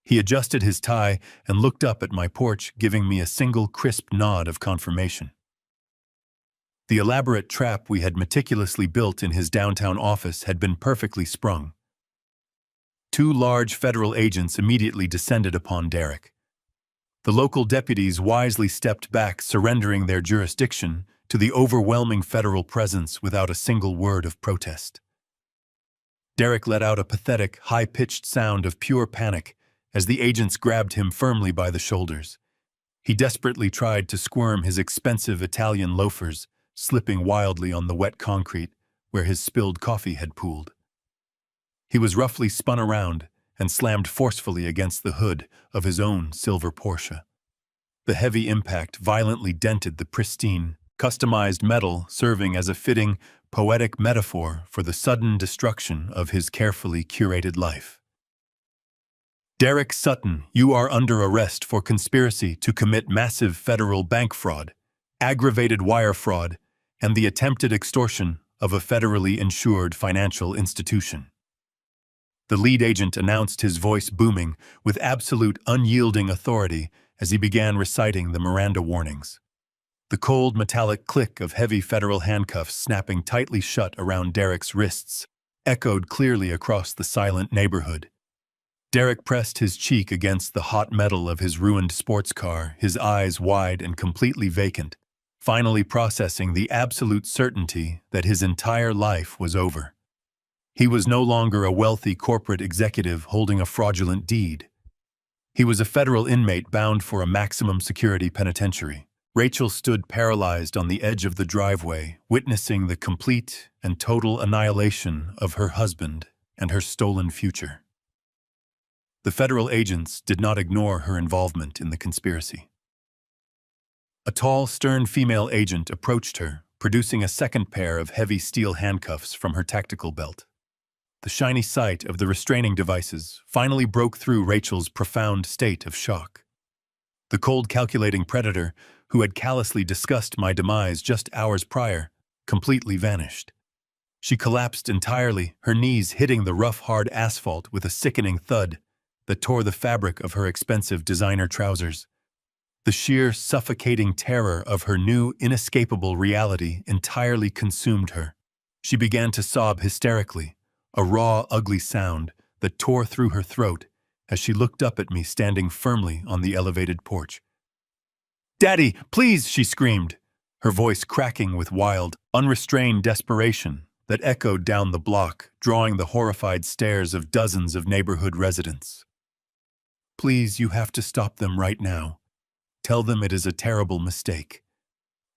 He adjusted his tie and looked up at my porch, giving me a single crisp nod of confirmation. The elaborate trap we had meticulously built in his downtown office had been perfectly sprung. Two large federal agents immediately descended upon Derek. The local deputies wisely stepped back, surrendering their jurisdiction to the overwhelming federal presence without a single word of protest. Derek let out a pathetic, high-pitched sound of pure panic as the agents grabbed him firmly by the shoulders. He desperately tried to squirm his expensive Italian loafers, slipping wildly on the wet concrete where his spilled coffee had pooled. He was roughly spun around and slammed forcefully against the hood of his own silver Porsche. The heavy impact violently dented the pristine, customized metal, serving as a fitting, poetic metaphor for the sudden destruction of his carefully curated life. Derek Sutton, you are under arrest for conspiracy to commit massive federal bank fraud, aggravated wire fraud, and the attempted extortion of a federally insured financial institution. The lead agent announced, his voice booming with absolute unyielding authority as he began reciting the Miranda warnings. The cold metallic click of heavy federal handcuffs snapping tightly shut around Derek's wrists echoed clearly across the silent neighborhood. Derek pressed his cheek against the hot metal of his ruined sports car, his eyes wide and completely vacant, finally processing the absolute certainty that his entire life was over. He was no longer a wealthy corporate executive holding a fraudulent deed. He was a federal inmate bound for a maximum security penitentiary. Rachel stood paralyzed on the edge of the driveway, witnessing the complete and total annihilation of her husband and her stolen future. The federal agents did not ignore her involvement in the conspiracy. A tall, stern female agent approached her, producing a second pair of heavy steel handcuffs from her tactical belt. The shiny sight of the restraining devices finally broke through Rachel's profound state of shock. The cold, calculating predator, who had callously discussed my demise just hours prior, completely vanished. She collapsed entirely, her knees hitting the rough, hard asphalt with a sickening thud that tore the fabric of her expensive designer trousers. The sheer, suffocating terror of her new, inescapable reality entirely consumed her. She began to sob hysterically, a raw, ugly sound that tore through her throat as she looked up at me standing firmly on the elevated porch. "Daddy, please!" she screamed, her voice cracking with wild, unrestrained desperation that echoed down the block, drawing the horrified stares of dozens of neighborhood residents. "Please, you have to stop them right now. Tell them it is a terrible mistake.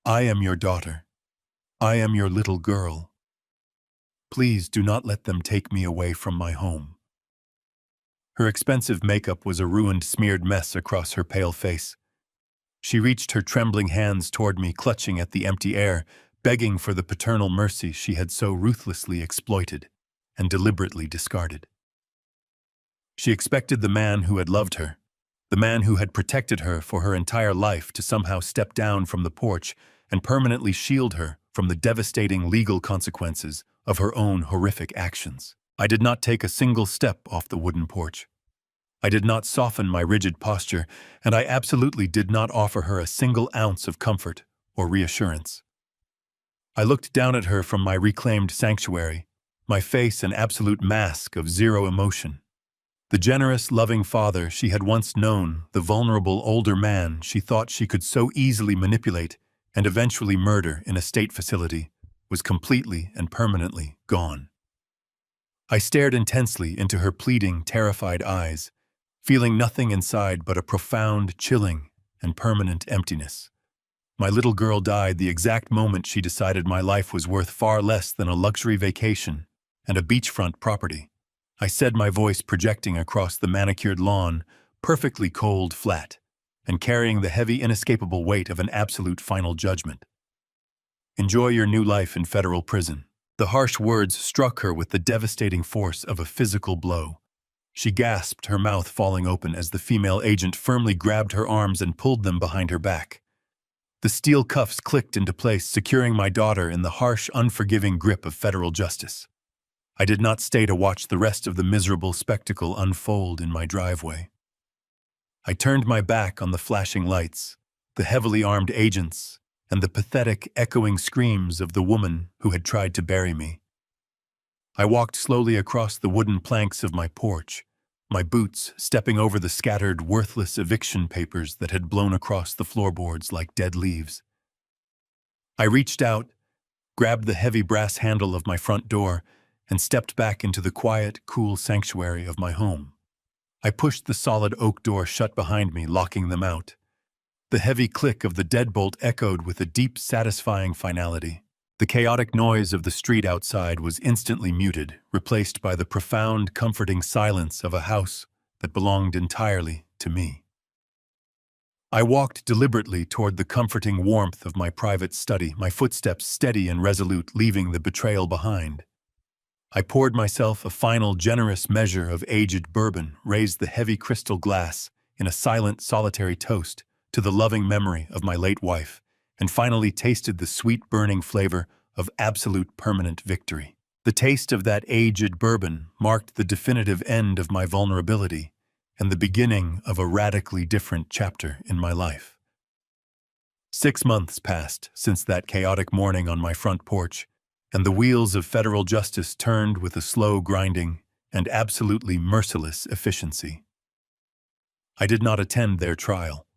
I am your daughter. I am your little girl. Please do not let them take me away from my home." Her expensive makeup was a ruined, smeared mess across her pale face. She reached her trembling hands toward me, clutching at the empty air, begging for the paternal mercy she had so ruthlessly exploited and deliberately discarded. She expected the man who had loved her, the man who had protected her for her entire life, to somehow step down from the porch and permanently shield her from the devastating legal consequences of her own horrific actions. I did not take a single step off the wooden porch. I did not soften my rigid posture, and I absolutely did not offer her a single ounce of comfort or reassurance. I looked down at her from my reclaimed sanctuary, my face an absolute mask of zero emotion. The generous, loving father she had once known, the vulnerable older man she thought she could so easily manipulate and eventually murder in a state facility, was completely and permanently gone. I stared intensely into her pleading, terrified eyes, feeling nothing inside but a profound, chilling, and permanent emptiness. My little girl died the exact moment she decided my life was worth far less than a luxury vacation and a beachfront property. I said, my voice projecting across the manicured lawn, perfectly cold flat, and carrying the heavy, inescapable weight of an absolute final judgment. "Enjoy your new life in federal prison." The harsh words struck her with the devastating force of a physical blow. She gasped, her mouth falling open as the female agent firmly grabbed her arms and pulled them behind her back. The steel cuffs clicked into place, securing my daughter in the harsh, unforgiving grip of federal justice. I did not stay to watch the rest of the miserable spectacle unfold in my driveway. I turned my back on the flashing lights, the heavily armed agents, and the pathetic, echoing screams of the woman who had tried to bury me. I walked slowly across the wooden planks of my porch, my boots stepping over the scattered, worthless eviction papers that had blown across the floorboards like dead leaves. I reached out, grabbed the heavy brass handle of my front door, and stepped back into the quiet, cool sanctuary of my home. I pushed the solid oak door shut behind me, locking them out. The heavy click of the deadbolt echoed with a deep, satisfying finality. The chaotic noise of the street outside was instantly muted, replaced by the profound, comforting silence of a house that belonged entirely to me. I walked deliberately toward the comforting warmth of my private study, my footsteps steady and resolute, leaving the betrayal behind. I poured myself a final, generous measure of aged bourbon, raised the heavy crystal glass in a silent, solitary toast to the loving memory of my late wife, and finally tasted the sweet, burning flavor of absolute permanent victory. The taste of that aged bourbon marked the definitive end of my vulnerability and the beginning of a radically different chapter in my life. 6 months passed since that chaotic morning on my front porch, and the wheels of federal justice turned with a slow, grinding, and absolutely merciless efficiency. I did not attend their trial.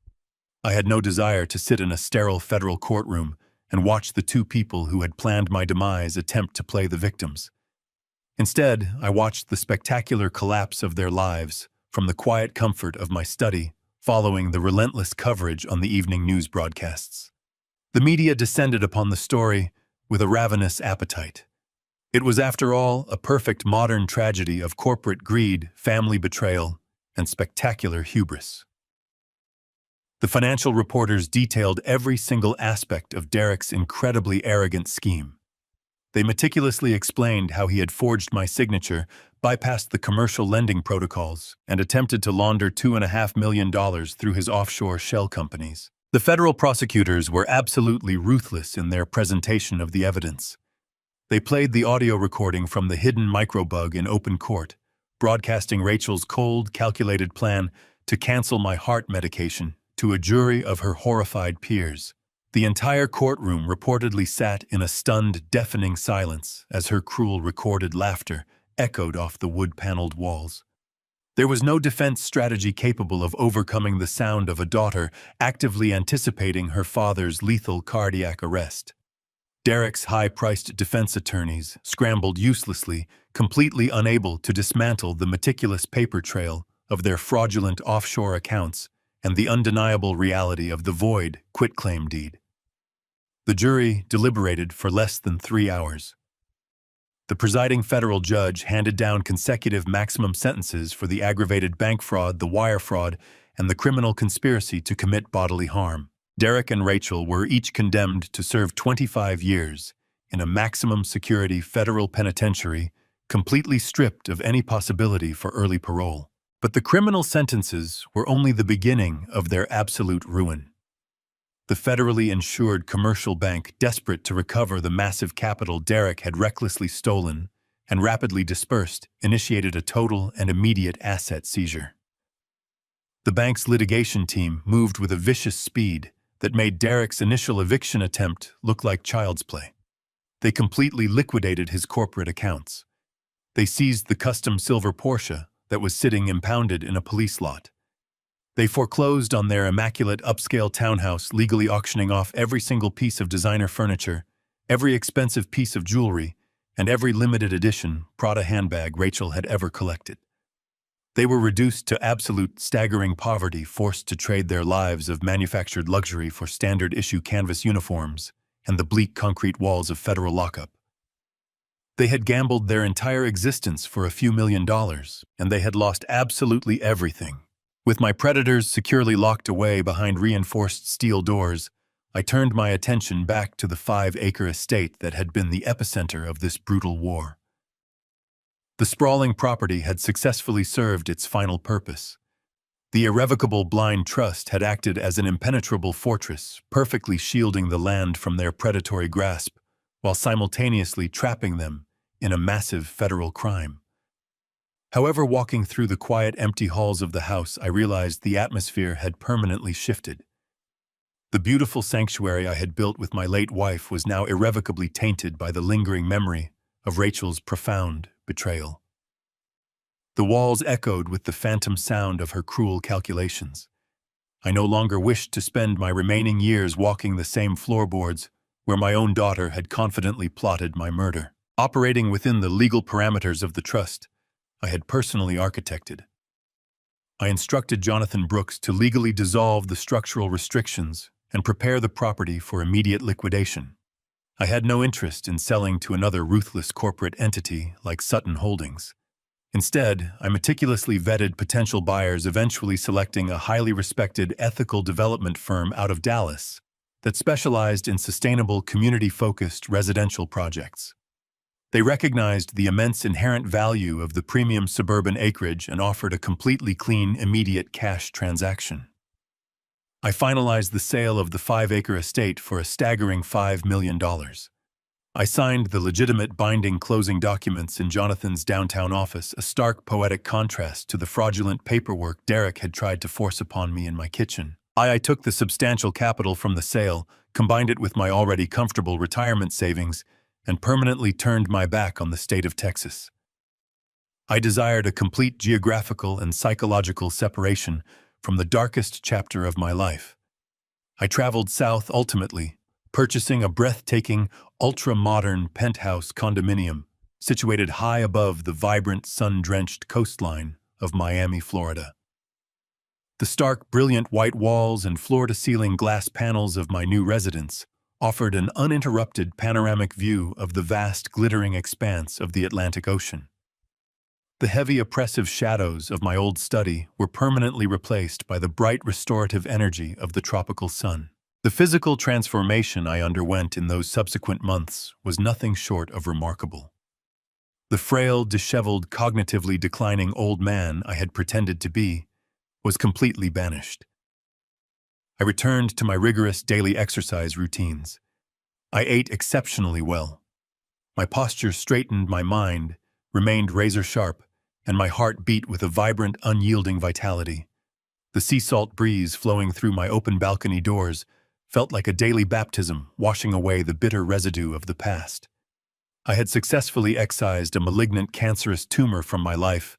I had no desire to sit in a sterile federal courtroom and watch the two people who had planned my demise attempt to play the victims. Instead, I watched the spectacular collapse of their lives from the quiet comfort of my study, following the relentless coverage on the evening news broadcasts. The media descended upon the story with a ravenous appetite. It was, after all, a perfect modern tragedy of corporate greed, family betrayal, and spectacular hubris. The financial reporters detailed every single aspect of Derek's incredibly arrogant scheme. They meticulously explained how he had forged my signature, bypassed the commercial lending protocols, and attempted to launder $2.5 million through his offshore shell companies. The federal prosecutors were absolutely ruthless in their presentation of the evidence. They played the audio recording from the hidden microbug in open court, broadcasting Rachel's cold, calculated plan to cancel my heart medication to a jury of her horrified peers. The entire courtroom reportedly sat in a stunned, deafening silence as her cruel recorded laughter echoed off the wood-paneled walls. There was no defense strategy capable of overcoming the sound of a daughter actively anticipating her father's lethal cardiac arrest. Derek's high-priced defense attorneys scrambled uselessly, completely unable to dismantle the meticulous paper trail of their fraudulent offshore accounts and the undeniable reality of the void quitclaim deed. The jury deliberated for less than 3 hours. The presiding federal judge handed down consecutive maximum sentences for the aggravated bank fraud, the wire fraud, and the criminal conspiracy to commit bodily harm. Derek and Rachel were each condemned to serve 25 years in a maximum security federal penitentiary, completely stripped of any possibility for early parole. But the criminal sentences were only the beginning of their absolute ruin. The federally insured commercial bank, desperate to recover the massive capital Derek had recklessly stolen and rapidly dispersed, initiated a total and immediate asset seizure. The bank's litigation team moved with a vicious speed that made Derek's initial eviction attempt look like child's play. They completely liquidated his corporate accounts. They seized the custom silver Porsche that was sitting impounded in a police lot. They foreclosed on their immaculate upscale townhouse, legally auctioning off every single piece of designer furniture, every expensive piece of jewelry, and every limited edition Prada handbag Rachel had ever collected. They were reduced to absolute staggering poverty, forced to trade their lives of manufactured luxury for standard-issue canvas uniforms and the bleak concrete walls of federal lockup. They had gambled their entire existence for a few $1 million, and they had lost absolutely everything. With my predators securely locked away behind reinforced steel doors, I turned my attention back to the 5-acre estate that had been the epicenter of this brutal war. The sprawling property had successfully served its final purpose. The irrevocable blind trust had acted as an impenetrable fortress, perfectly shielding the land from their predatory grasp, while simultaneously trapping them in a massive federal crime. However, walking through the quiet, empty halls of the house, I realized the atmosphere had permanently shifted. The beautiful sanctuary I had built with my late wife was now irrevocably tainted by the lingering memory of Rachel's profound betrayal. The walls echoed with the phantom sound of her cruel calculations. I no longer wished to spend my remaining years walking the same floorboards where my own daughter had confidently plotted my murder. Operating within the legal parameters of the trust I had personally architected, I instructed Jonathan Brooks to legally dissolve the structural restrictions and prepare the property for immediate liquidation. I had no interest in selling to another ruthless corporate entity like Sutton Holdings. Instead, I meticulously vetted potential buyers, eventually selecting a highly respected ethical development firm out of Dallas that specialized in sustainable, community-focused residential projects. They recognized the immense inherent value of the premium suburban acreage and offered a completely clean, immediate cash transaction. I finalized the sale of the 5-acre estate for a staggering $5 million. I signed the legitimate binding closing documents in Jonathan's downtown office, a stark poetic contrast to the fraudulent paperwork Derek had tried to force upon me in my kitchen. I took the substantial capital from the sale, combined it with my already comfortable retirement savings, and permanently turned my back on the state of Texas. I desired a complete geographical and psychological separation from the darkest chapter of my life. I traveled south ultimately, purchasing a breathtaking, ultra-modern penthouse condominium situated high above the vibrant, sun-drenched coastline of Miami, Florida. The stark, brilliant white walls and floor-to-ceiling glass panels of my new residence offered an uninterrupted panoramic view of the vast, glittering expanse of the Atlantic Ocean. The heavy oppressive shadows of my old study were permanently replaced by the bright restorative energy of the tropical sun. The physical transformation I underwent in those subsequent months was nothing short of remarkable. The frail, disheveled, cognitively declining old man I had pretended to be was completely banished. I returned to my rigorous daily exercise routines. I ate exceptionally well. My posture straightened, my mind remained razor-sharp, and my heart beat with a vibrant, unyielding vitality. The sea salt breeze flowing through my open balcony doors felt like a daily baptism, washing away the bitter residue of the past. I had successfully excised a malignant cancerous tumor from my life,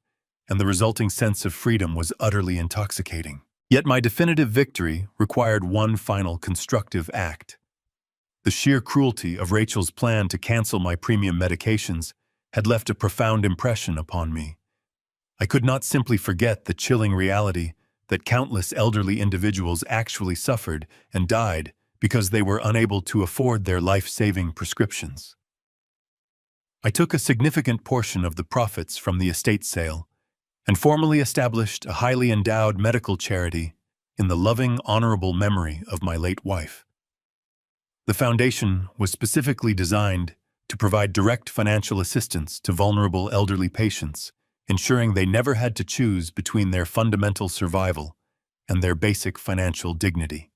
and the resulting sense of freedom was utterly intoxicating. Yet my definitive victory required one final constructive act. The sheer cruelty of Rachel's plan to cancel my premium medications had left a profound impression upon me. I could not simply forget the chilling reality that countless elderly individuals actually suffered and died because they were unable to afford their life-saving prescriptions. I took a significant portion of the profits from the estate sale and formally established a highly endowed medical charity in the loving, honorable memory of my late wife. The foundation was specifically designed to provide direct financial assistance to vulnerable elderly patients, ensuring they never had to choose between their fundamental survival and their basic financial dignity.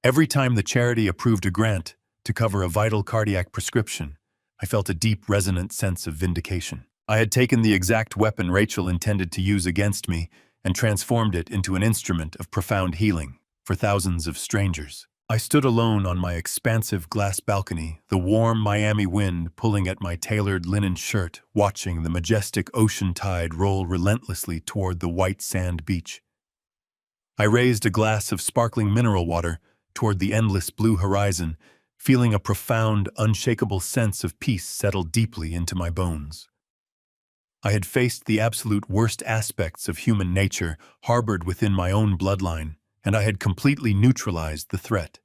Every time the charity approved a grant to cover a vital cardiac prescription, I felt a deep, resonant sense of vindication. I had taken the exact weapon Rachel intended to use against me and transformed it into an instrument of profound healing for thousands of strangers. I stood alone on my expansive glass balcony, the warm Miami wind pulling at my tailored linen shirt, watching the majestic ocean tide roll relentlessly toward the white sand beach. I raised a glass of sparkling mineral water toward the endless blue horizon, feeling a profound, unshakable sense of peace settle deeply into my bones. I had faced the absolute worst aspects of human nature harbored within my own bloodline, and I had completely neutralized the threat.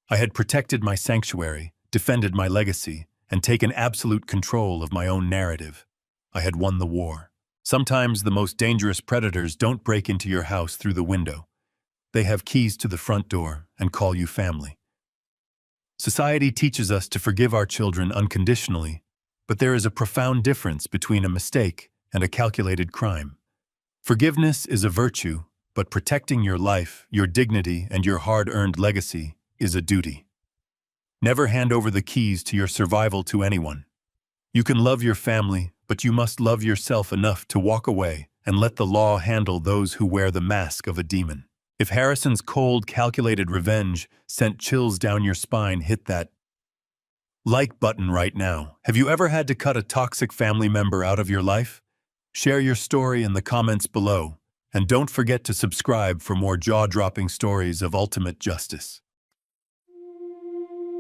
I had protected my sanctuary, defended my legacy, and taken absolute control of my own narrative. I had won the war. Sometimes the most dangerous predators don't break into your house through the window. They have keys to the front door and call you family. Society teaches us to forgive our children unconditionally, but there is a profound difference between a mistake and a calculated crime. Forgiveness is a virtue, but protecting your life, your dignity, and your hard-earned legacy is a duty. Never hand over the keys to your survival to anyone. You can love your family, but you must love yourself enough to walk away and let the law handle those who wear the mask of a demon. If Harrison's cold, calculated revenge sent chills down your spine, hit that like button right now. Have you ever had to cut a toxic family member out of your life? Share your story in the comments below. And don't forget to subscribe for more jaw-dropping stories of ultimate justice.